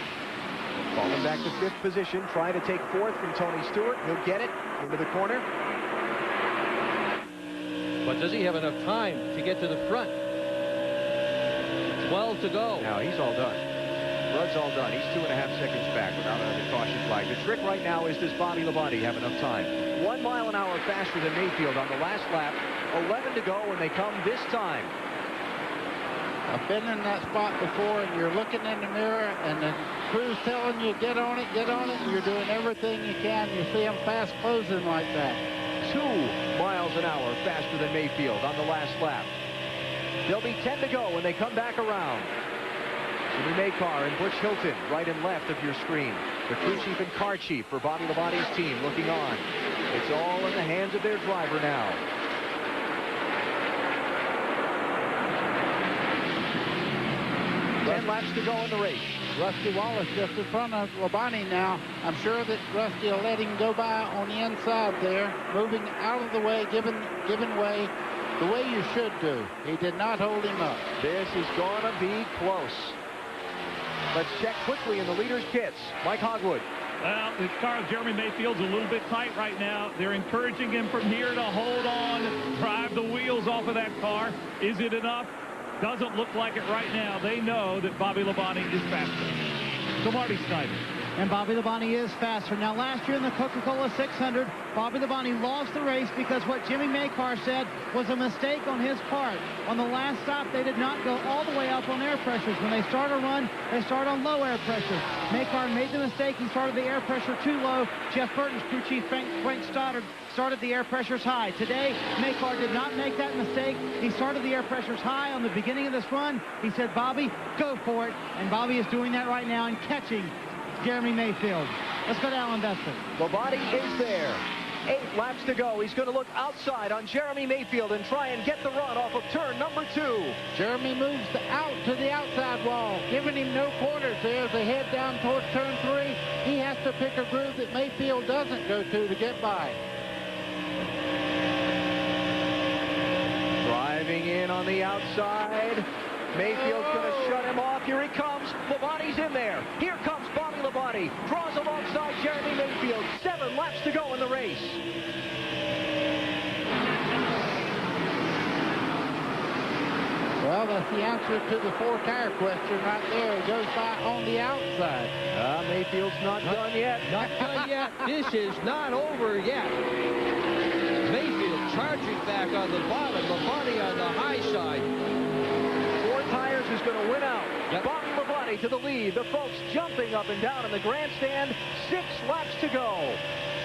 Falling back to 5th position, trying to take 4th from Tony Stewart. He'll get it into the corner. But does he have enough time to get to the front? 12 to go. Now he's all done. Rudd's all done. He's 2.5 seconds back without another caution flag. The trick right now is, does Bobby Labonte have enough time? 1 mile an hour faster than Mayfield on the last lap. 11 to go when they come this time. I've been in that spot before, and you're looking in the mirror, and the crew's telling you, get on it, and you're doing everything you can. You see them fast closing like that. 2 miles an hour faster than Mayfield on the last lap. There'll be 10 to go when they come back around. Jimmy Maycar and Butch Hilton right and left of your screen. The crew chief and car chief for Bobby Labonte's team looking on. It's all in the hands of their driver now. Laps to go in the race. Rusty Wallace just in front of Labonte now. I'm sure that Rusty will let him go by on the inside there, moving out of the way, giving way the way you should do. He did not hold him up. This is going to be close. Let's check quickly in the leader's pits. Mike Hogwood. Well, the car of Jeremy Mayfield's a little bit tight right now. They're encouraging him from here to hold on, drive the wheels off of that car. Is it enough? Doesn't look like it right now. They know that Bobby Labonte is faster. So Marty Snyder. And Bobby Labonte is faster. Now, last year in the Coca-Cola 600, Bobby Labonte lost the race because what Jimmy Maycar said was a mistake on his part. On the last stop, they did not go all the way up on air pressures. When they start a run, they start on low air pressure. Maycar made the mistake. He started the air pressure too low. Jeff Burton's crew chief, Frank Stoddard, started the air pressures high. Today, Maycar did not make that mistake. He started the air pressures high on the beginning of this run. He said, Bobby, go for it. And Bobby is doing that right now and catching Jeremy Mayfield. Let's go to Alan Bestwick. Labonte is there. 8 laps to go. He's going to look outside on Jeremy Mayfield and try and get the run off of turn number 2. Jeremy moves out to the outside wall, giving him no quarters there as they head down towards turn 3. He has to pick a groove that Mayfield doesn't go to get by. Driving in on the outside. Mayfield's going to shut him off. Here he comes. Labonte's in there. Here comes Bobby Labonte. Draws alongside Jeremy Mayfield. 7 laps to go in the race. Well, that's the answer to the 4-tire question right there. He goes by on the outside. Mayfield's not done yet. Not done yet. This is not over yet. Mayfield charging back on the bottom. Labonte on the high side. 4 tires is going to win out. Yep. Bobby Labonte to the lead. The folks jumping up and down in the grandstand. 6 laps to go.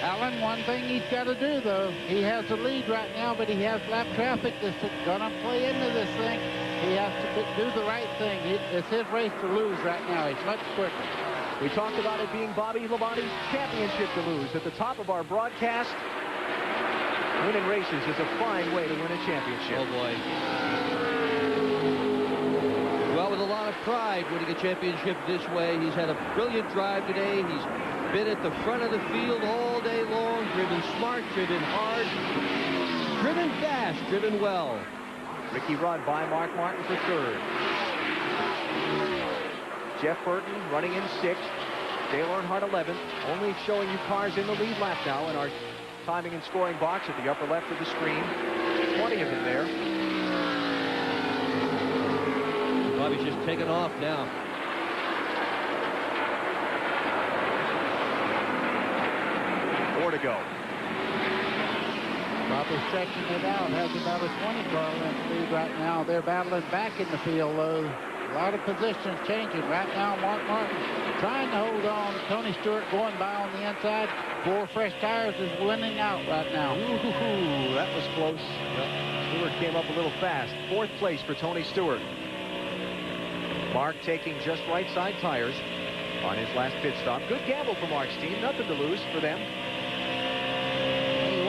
Alan, one thing he's got to do, though, he has the lead right now, but he has lap traffic that's going to play into this thing. He has to do the right thing. It's his race to lose right now. He's much quicker. We talked about it being Bobby Labonte's championship to lose at the top of our broadcast. Winning races is a fine way to win a championship. Oh, boy. Well, with a lot of pride winning a championship this way. He's had a brilliant drive today. He's been at the front of the field all day long, driven smart, driven hard, driven fast, driven well. Ricky Rudd by Mark Martin for third. Jeff Burton running in sixth. Dale Earnhardt 11th. Only showing you cars in the lead lap now in our timing and scoring box at the upper left of the screen. 20 of them there. Bobby's just taking off now. Four to go. Bobby's checking it out. Has about a 20-car length lead right now. They're battling back in the field, though. A lot of positions changing. Right now, Mark Martin trying to hold on. Tony Stewart going by on the inside. 4 fresh tires is winning out right now. Ooh, that was close. Well, Stewart came up a little fast. 4th place for Tony Stewart. Mark taking just right side tires on his last pit stop. Good gamble for Mark's team. Nothing to lose for them.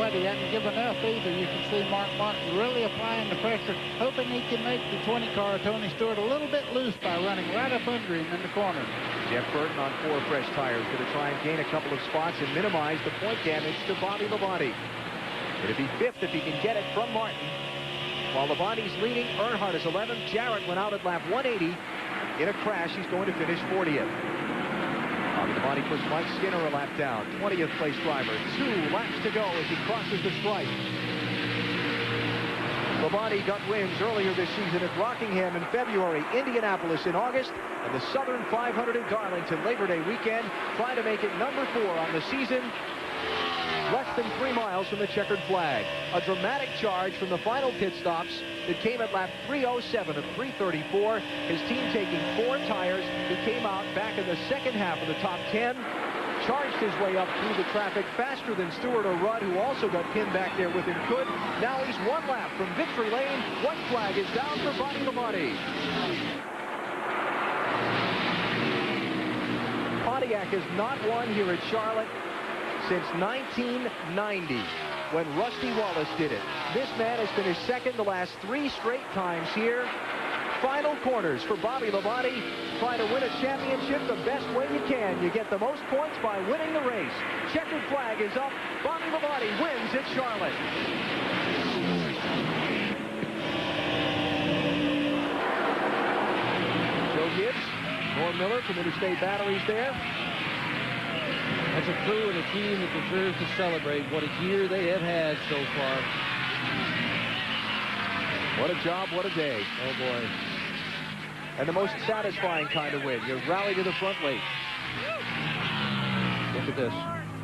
He hasn't given up either. You can see Mark Martin really applying the pressure, hoping he can make the 20-car Tony Stewart a little bit loose by running right up under him in the corner. Jeff Burton on 4 fresh tires, going to try and gain a couple of spots and minimize the point damage to Bobby Labonte. It'll be 5th if he can get it from Martin. While Labonte's leading, Earnhardt is 11th. Jarrett went out at lap 180. In a crash, he's going to finish 40th. Bobby Labonte puts Mike Skinner a lap down. 20th place driver. 2 laps to go as he crosses the stripe. Labonte got wins earlier this season at Rockingham in February, Indianapolis in August, and the Southern 500 at Darlington Labor Day weekend, trying to make it number 4 on the season. Less than 3 miles from the checkered flag. A dramatic charge from the final pit stops that came at lap 307 of 334. His team taking 4 tires. He came out back in the second half of the top 10. Charged his way up through the traffic faster than Stewart or Rudd, who also got pinned back there with him could. Now he's 1 lap from victory lane. White flag is down for Bobby Labonte. Pontiac has not won here at Charlotte since 1990, when Rusty Wallace did it. This man has finished second the last 3 straight times here. Final corners for Bobby Labonte. Try to win a championship the best way you can. You get the most points by winning the race. Checkered flag is up. Bobby Labonte wins at Charlotte. Joe Gibbs, Norm Miller from Interstate Batteries there. That's a crew and a team that deserves to celebrate. What a year they have had so far. What a job, what a day. Oh, boy. And the most satisfying kind of win. You rally to the front late. Look at this.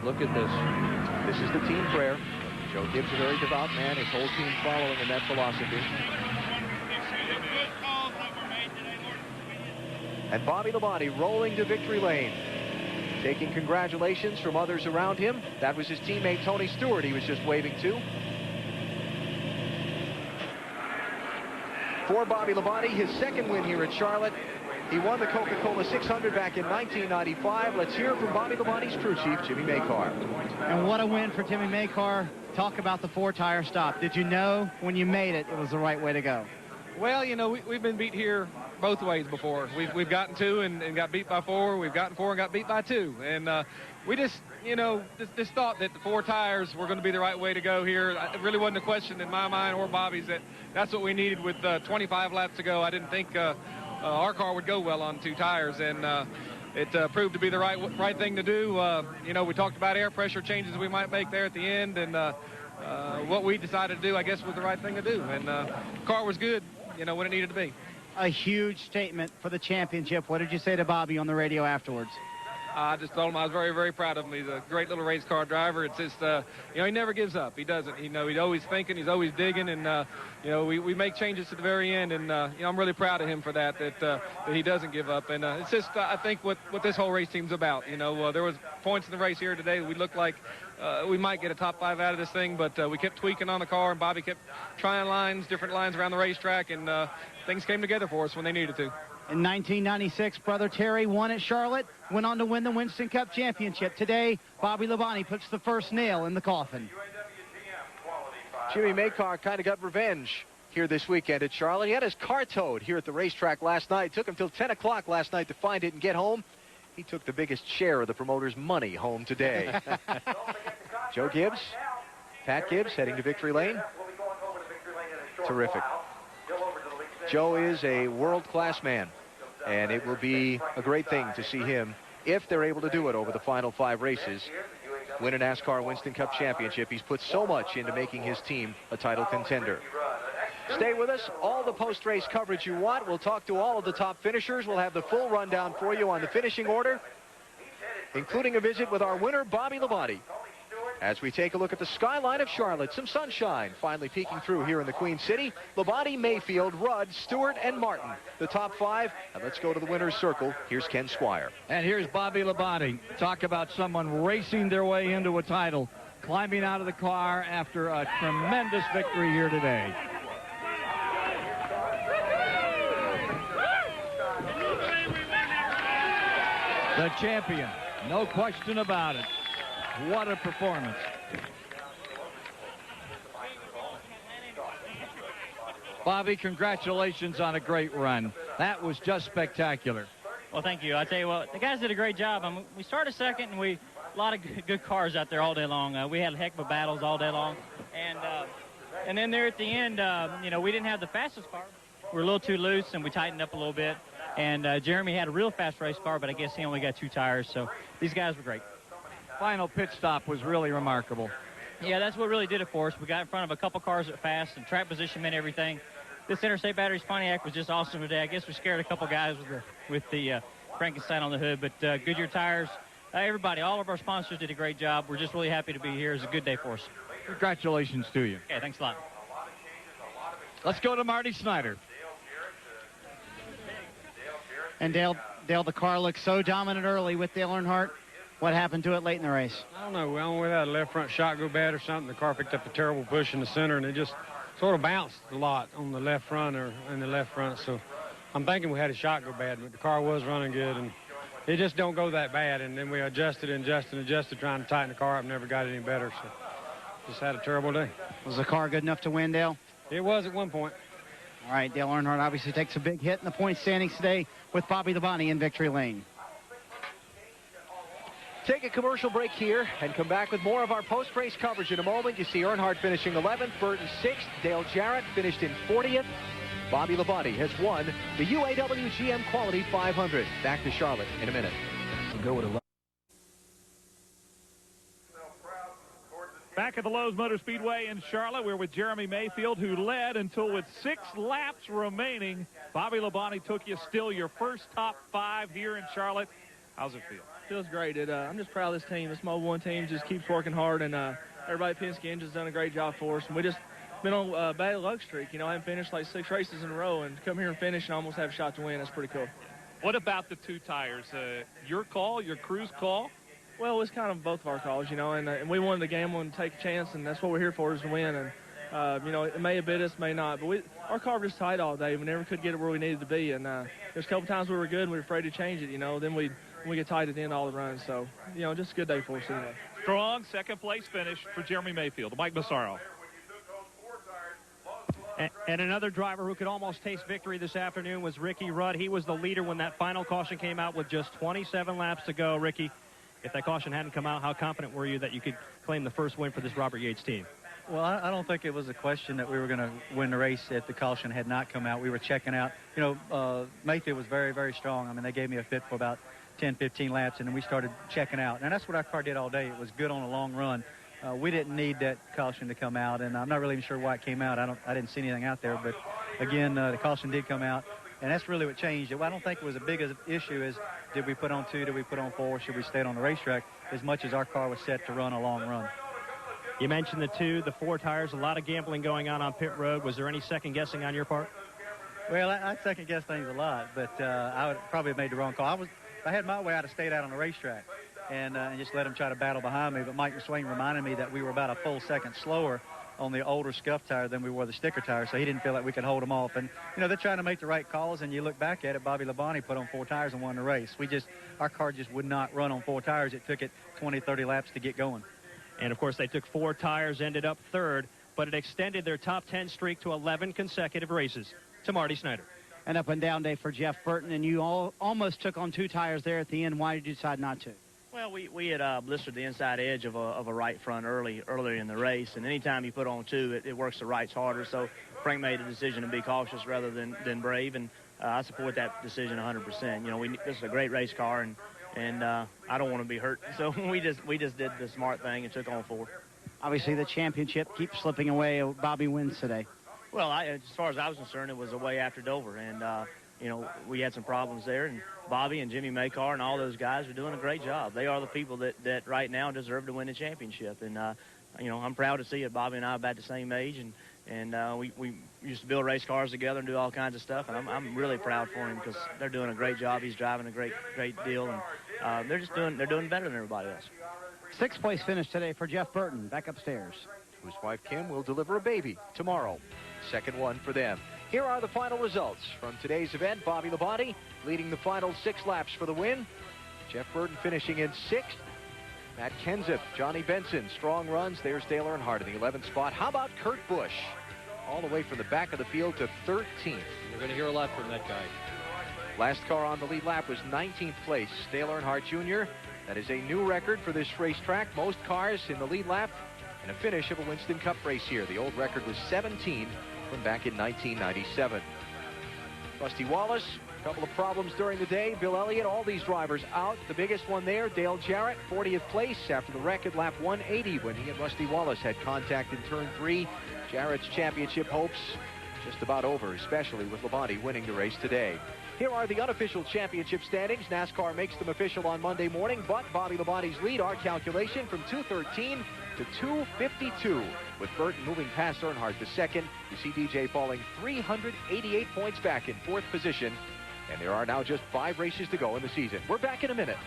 Look at this. This is the team prayer. Joe Gibbs, a very devout man. His whole team following in that philosophy. And Bobby Labonte rolling to victory lane. Taking congratulations from others around him. That was his teammate Tony Stewart he was just waving to. For Bobby Labonte, his second win here at Charlotte. He won the Coca-Cola 600 back in 1995. Let's hear from Bobby Labonte's crew chief, Jimmy Maycar. And what a win for Jimmy Maycar. Talk about the 4-tire stop. Did you know when you made it, it was the right way to go? Well, you know, we've been beat here both ways before. We've gotten 2 and got beat by 4. We've gotten 4 and got beat by 2. And we just, you know, just thought that the 4 tires were going to be the right way to go here. It really wasn't a question in my mind or Bobby's that that's what we needed with 25 laps to go. I didn't think our car would go well on 2 tires, and it proved to be the right thing to do. You know, we talked about air pressure changes we might make there at the end, and what we decided to do, I guess, was the right thing to do. And the car was good, you know, when it needed to be. A huge statement for the championship. What did you say to Bobby on the radio afterwards? I just told him I was very, very proud of him. He's a great little race car driver. It's just, you know, he never gives up. He doesn't. You know, he's always thinking. He's always digging. And, you know, we make changes to the very end. And, you know, I'm really proud of him for that he doesn't give up. And it's just, I think, what this whole race team's about. You know, there was points in the race here today that we looked like we might get a top 5 out of this thing. But we kept tweaking on the car. And Bobby kept trying different lines around the racetrack. And things came together for us when they needed to. In 1996, brother Terry won at Charlotte, went on to win the Winston Cup Championship. Today, Bobby Labonte puts the first nail in the coffin. Jimmy Makar kind of got revenge here this weekend at Charlotte. He had his car towed here at the racetrack last night. It took him till 10 o'clock last night to find it and get home. He took the biggest share of the promoter's money home today. Joe Gibbs, Pat Gibbs heading to Victory Lane. Terrific. Joe is a world-class man, and it will be a great thing to see him, if they're able to do it over the final 5 races, win a NASCAR Winston Cup Championship. He's put so much into making his team a title contender. Stay with us. All the post-race coverage you want. We'll talk to all of the top finishers. We'll have the full rundown for you on the finishing order, including a visit with our winner, Bobby Labonte. As we take a look at the skyline of Charlotte, some sunshine finally peeking through here in the Queen City. Labonte, Mayfield, Rudd, Stewart, and Martin, the top 5. And let's go to the winner's circle. Here's Ken Squire. And here's Bobby Labonte. Talk about someone racing their way into a title, climbing out of the car after a tremendous victory here today. The champion, no question about it. What a performance. Bobby, congratulations on a great run. That was just spectacular. Well, thank you. I tell you what, the guys did a great job. We started second, and a lot of good cars out there all day long. We had a heck of a battles all day long. And then there at the end, you know, we didn't have the fastest car. We were a little too loose, and we tightened up a little bit. And Jeremy had a real fast race car, but I guess he only got 2 tires. So these guys were great. Final pit stop was really remarkable. Yeah, that's what really did it for us. We got in front of a couple cars at fast, and track position meant everything. This Interstate Batteries Pontiac was just awesome today. I guess we scared a couple guys with the Frankenstein on the hood, but Goodyear tires, everybody, all of our sponsors did a great job. We're just really happy to be here. It's a good day for us. Congratulations to you. Okay, thanks a lot. Let's go to Marty Snyder. And Dale, the car looked so dominant early with Dale Earnhardt. What happened to it late in the race? I don't know. We only had a left front shock go bad or something. The car picked up a terrible push in the center, and it just sort of bounced a lot on the left front or in the left front. So I'm thinking we had a shock go bad, but the car was running good, and it just don't go that bad. And then we adjusted, trying to tighten the car up, never got any better. So just had a terrible day. Was the car good enough to win, Dale? It was at one point. All right, Dale Earnhardt obviously takes a big hit in the point standings today with Bobby Labonte in victory lane. Take a commercial break here and come back with more of our post-race coverage in a moment. You see Earnhardt finishing 11th, Burton 6th, Dale Jarrett finished in 40th. Bobby Labonte has won the UAW-GM Quality 500. Back to Charlotte in a minute. We'll go with Back at the Lowe's Motor Speedway in Charlotte, we're with Jeremy Mayfield, who led until with 6 laps remaining. Bobby Labonte took you still your first top 5 here in Charlotte. How's it feel? Feels great. I'm just proud of this team. This Mobile One team just keeps working hard, and everybody at Penske Engine's done a great job for us. And we just been on a bad luck streak. You know, I haven't finished like 6 races in a row, and come here and finish and almost have a shot to win. That's pretty cool. What about the 2 tires? Your call, your crew's call? Well, it's kind of both of our calls, you know, and we wanted to gamble and take a chance, and that's what we're here for, is to win. And, you know, it may have bit us, may not, but our car was tight all day. We never could get it where we needed to be, and there's a couple times we were good and we were afraid to change it, you know. Then we get tight at the end of all the runs. So, you know, just a good day for us anyway. Strong second-place finish for Jeremy Mayfield. Mike Massaro. And another driver who could almost taste victory this afternoon was Ricky Rudd. He was the leader when that final caution came out with just 27 laps to go. Ricky, if that caution hadn't come out, how confident were you that you could claim the first win for this Robert Yates team? Well, I don't think it was a question that we were going to win the race if the caution had not come out. We were checking out. You know, Mayfield was very, very strong. I mean, they gave me a fit for about 10, 15 laps, and then we started checking out. And that's what our car did all day. It was good on a long run. We didn't need that caution to come out, and I'm not really even sure why it came out. I didn't see anything out there, but again, the caution did come out, and that's really what changed it. Well, I don't think it was as big an issue as did we put on 2, did we put on 4, should we stay on the racetrack, as much as our car was set to run a long run. You mentioned the 2, the 4 tires, a lot of gambling going on pit road. Was there any second guessing on your part? Well, I second guess things a lot, but I would probably have made the wrong call. If I had my way, I'd have stayed out on the racetrack and just let them try to battle behind me. But Mike McSwain reminded me that we were about a full second slower on the older scuff tire than we wore the sticker tire, so he didn't feel like we could hold him off. And, you know, they're trying to make the right calls, and you look back at it, Bobby Labonte put on 4 tires and won the race. Our car just would not run on 4 tires. It took it 20, 30 laps to get going. And, of course, they took 4 tires, ended up third, but it extended their top 10 streak to 11 consecutive races. To Marty Snyder. An up and down day for Jeff Burton, and you almost took on 2 tires there at the end. Why did you decide not to? Well, we had blistered the inside edge of a right front earlier in the race, and anytime you put on 2, it works the rights harder. So Frank made a decision to be cautious rather than brave, and I support that decision 100%. You know, this is a great race car, and I don't want to be hurt, so we just did the smart thing and took on 4. Obviously, the championship keeps slipping away. Bobby wins today. Well, as far as I was concerned, it was away after Dover, and you know, we had some problems there, and Bobby and Jimmy Maycar and all those guys are doing a great job. They are the people that right now deserve to win the championship, and you know, I'm proud to see it. Bobby and I are about the same age, and we used to build race cars together and do all kinds of stuff, and I'm really proud for him because they're doing a great job. He's driving a great deal, and they're doing better than everybody else. 6th place finish today for Jeff Burton. Back upstairs. Whose wife Kim will deliver a baby tomorrow. Second one for them. Here are the final results from today's event. Bobby Labonte leading the final 6 laps for the win. Jeff Burton finishing in 6th. Matt Kenseth, Johnny Benson, strong runs. There's Dale Earnhardt in the 11th spot. How about Kurt Busch? All the way from the back of the field to 13th. You're going to hear a lot from that guy. Last car on the lead lap was 19th place. Dale Earnhardt Jr. That is a new record for this racetrack. Most cars in the lead lap in a finish of a Winston Cup race here. The old record was 17 from back in 1997. Rusty Wallace, a couple of problems during the day. Bill Elliott, all these drivers out. The biggest one there, Dale Jarrett, 40th place after the wreck at lap 180 when he and Rusty Wallace had contact in turn 3. Jarrett's championship hopes just about over, especially with Labonte winning the race today. Here are the unofficial championship standings. NASCAR makes them official on Monday morning, but Bobby Labonte's lead, our calculation, from 213 to 252. With Burton moving past Earnhardt to second, you see DJ falling 388 points back in 4th position. And there are now just 5 races to go in the season. We're back in a minute.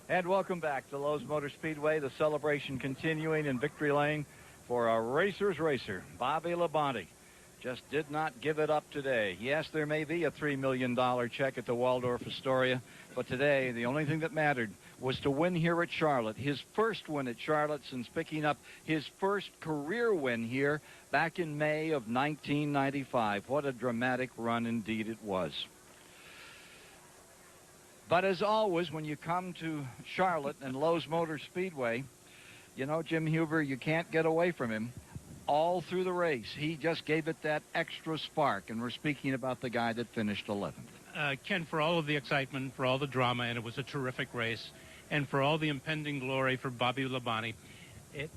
And welcome back to Lowe's Motor Speedway. The celebration continuing in victory lane for a racer's racer, Bobby Labonte. Just did not give it up today. Yes, there may be a $3 million check at the Waldorf Astoria, but today the only thing that mattered was to win here at Charlotte. His first win at Charlotte since picking up his first career win here back in May of 1995. What a dramatic run indeed it was. But as always, when you come to Charlotte and Lowe's Motor Speedway, you know, Jim Huber, you can't get away from him. All through the race, he just gave it that extra spark, and we're speaking about the guy that finished 11th. Ken, for all of the excitement, for all the drama, and it was a terrific race, and for all the impending glory for Bobby Labonte, it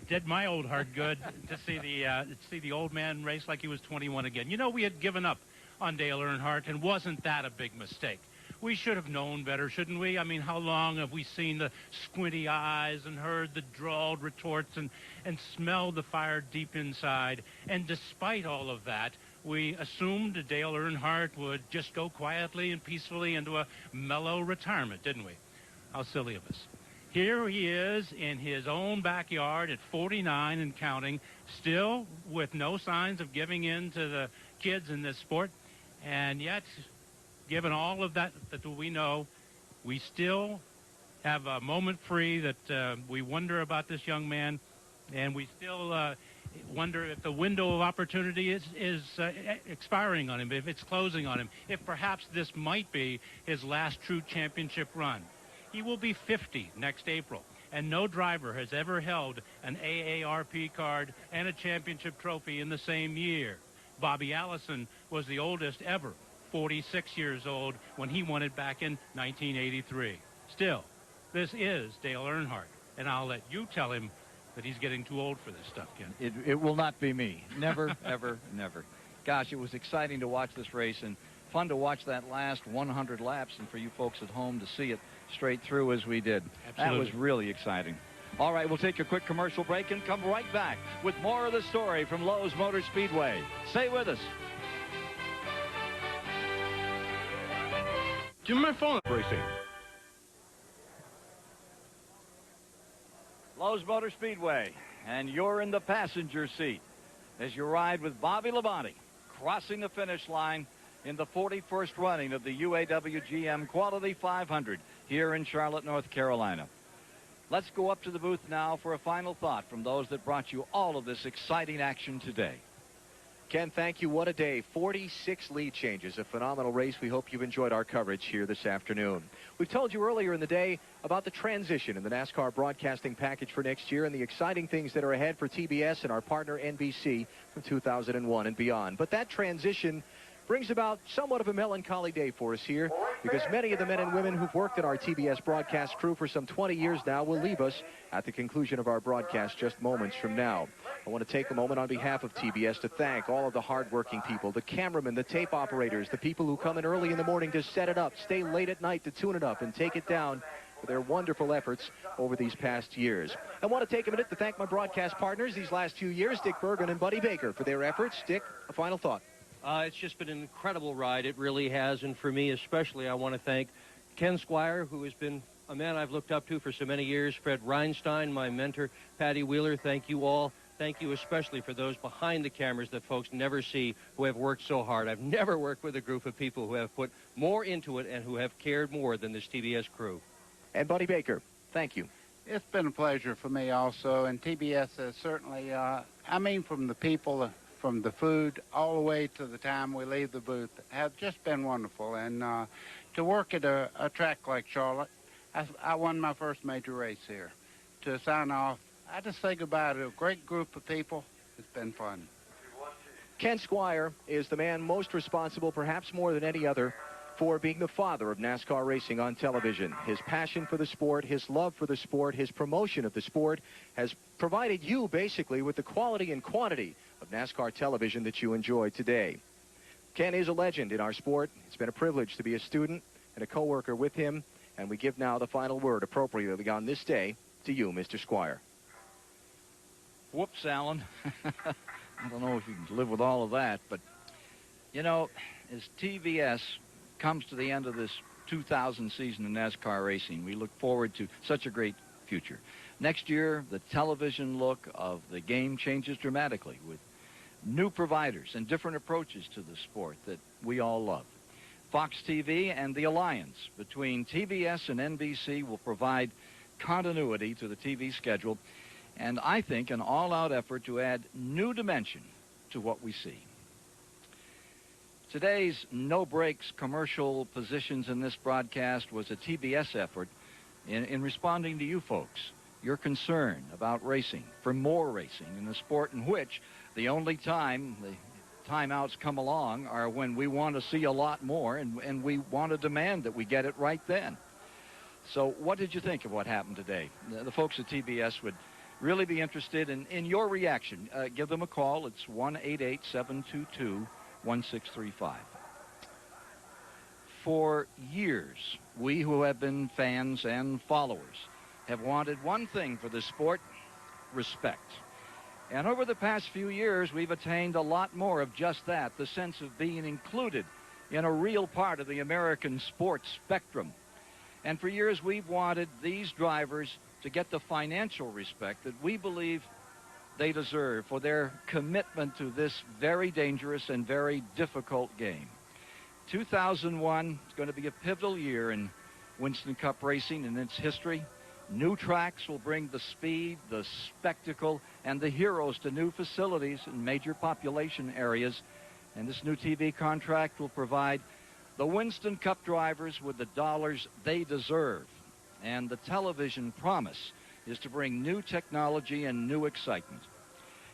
did my old heart good to see the old man race like he was 21 again. You know, we had given up on Dale Earnhardt, and wasn't that a big mistake? We should have known better, shouldn't we? I mean, how long have we seen the squinty eyes and heard the drawled retorts and smelled the fire deep inside? And despite all of that, we assumed that Dale Earnhardt would just go quietly and peacefully into a mellow retirement, didn't we? How silly of us. Here he is in his own backyard at 49 and counting, still with no signs of giving in to the kids in this sport, and yet, given all of that we know, we still have a moment free that we wonder about this young man, and we still wonder if the window of opportunity is expiring on him, if it's closing on him, if perhaps this might be his last true championship run. He will be 50 next April, and no driver has ever held an AARP card and a championship trophy in the same year. Bobby Allison was the oldest ever, 46 years old, when he won it back in 1983. Still, this is Dale Earnhardt, and I'll let you tell him that he's getting too old for this stuff, Ken. It will not be me. Never, ever, never. Gosh, it was exciting to watch this race and fun to watch that last 100 laps, and for you folks at home to see it straight through as we did. Absolutely. That was really exciting. All right, we'll take a quick commercial break and come right back with more of the story from Lowe's Motor Speedway. Stay with us. Give me my phone. Racing. Lowe's Motor Speedway, and you're in the passenger seat as you ride with Bobby Labonte, crossing the finish line in the 41st running of the UAW-GM Quality 500 here in Charlotte, North Carolina. Let's go up to the booth now for a final thought from those that brought you all of this exciting action today. Ken, thank you. What a day. 46 lead changes. A phenomenal race. We hope you've enjoyed our coverage here this afternoon. We've told you earlier in the day about the transition in the NASCAR broadcasting package for next year and the exciting things that are ahead for TBS and our partner NBC from 2001 and beyond. But that transition brings about somewhat of a melancholy day for us here because many of the men and women who've worked in our TBS broadcast crew for some 20 years now will leave us at the conclusion of our broadcast just moments from now. I want to take a moment on behalf of TBS to thank all of the hardworking people, the cameramen, the tape operators, the people who come in early in the morning to set it up, stay late at night to tune it up and take it down for their wonderful efforts over these past years. I want to take a minute to thank my broadcast partners these last few years, Dick Bergen and Buddy Baker, for their efforts. Dick, a final thought. It's just been an incredible ride. It really has. And for me especially, I want to thank Ken Squire, who has been a man I've looked up to for so many years, Fred Reinstein, my mentor, Patty Wheeler. Thank you all. Thank you especially for those behind the cameras that folks never see who have worked so hard. I've never worked with a group of people who have put more into it and who have cared more than this TBS crew. And Buddy Baker, thank you. It's been a pleasure for me also, and TBS has certainly, from the people, from the food, all the way to the time we leave the booth, have just been wonderful. And to work at a track like Charlotte, I won my first major race here. To sign off, I just say goodbye to a great group of people. It's been fun. Ken Squire is the man most responsible, perhaps more than any other, for being the father of NASCAR racing on television. His passion for the sport, his love for the sport, his promotion of the sport has provided you basically with the quality and quantity of NASCAR television that you enjoy today. Ken is a legend in our sport. It's been a privilege to be a student and a co-worker with him, and we give now the final word appropriately on this day to you, Mr. Squire. Whoops, Alan. I don't know if you can live with all of that, but, you know, as TBS comes to the end of this 2000 season of NASCAR racing, we look forward to such a great future. Next year, the television look of the game changes dramatically with new providers and different approaches to the sport that we all love. Fox TV and the alliance between TBS and NBC will provide continuity to the TV schedule, and I think an all-out effort to add new dimension to what we see. Today's no-breaks commercial positions in this broadcast was a TBS effort in responding to you folks, your concern about racing, for more racing in a sport in which the only time the timeouts come along are when we want to see a lot more and we want to demand that we get it right then. So what did you think of what happened today? The folks at TBS would really be interested in your reaction. Give them a call. It's 1-888-722-1635. For years, we who have been fans and followers have wanted one thing for the sport: respect. And over the past few years, we've attained a lot more of just that, the sense of being included in a real part of the American sports spectrum. And for years, we've wanted these drivers to get the financial respect that we believe they deserve for their commitment to this very dangerous and very difficult game. 2001 is going to be a pivotal year in Winston Cup racing and its history. New tracks will bring the speed, the spectacle, and the heroes to new facilities in major population areas. And this new TV contract will provide the Winston Cup drivers with the dollars they deserve. And the television promise is to bring new technology and new excitement.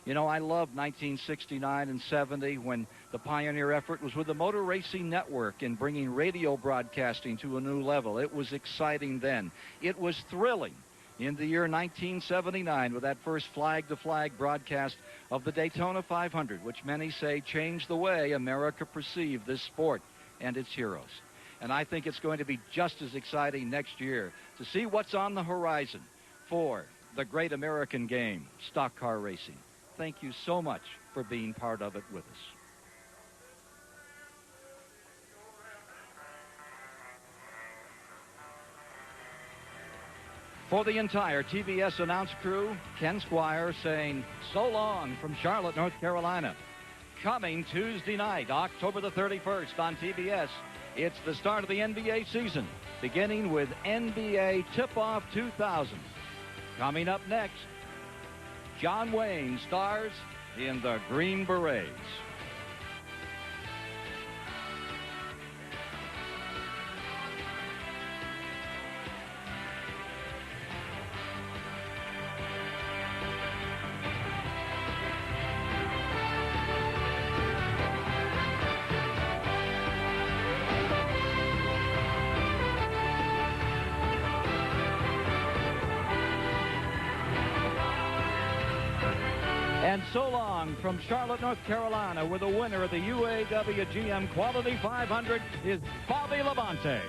You know, I loved 1969 and 70 when the pioneer effort was with the Motor Racing Network in bringing radio broadcasting to a new level. It was exciting then. It was thrilling in the year 1979 with that first flag-to-flag broadcast of the Daytona 500, which many say changed the way America perceived this sport and its heroes. And I think it's going to be just as exciting next year to see what's on the horizon for the great American game, stock car racing. Thank you so much for being part of it with us. For the entire TBS announce crew, Ken Squire saying so long from Charlotte, North Carolina. Coming Tuesday night, October the 31st on TBS, it's the start of the NBA season, beginning with NBA Tip-Off 2000. Coming up next, John Wayne stars in the Green Berets. And so long from Charlotte, North Carolina, where the winner of the UAW-GM Quality 500 is Bobby Labonte.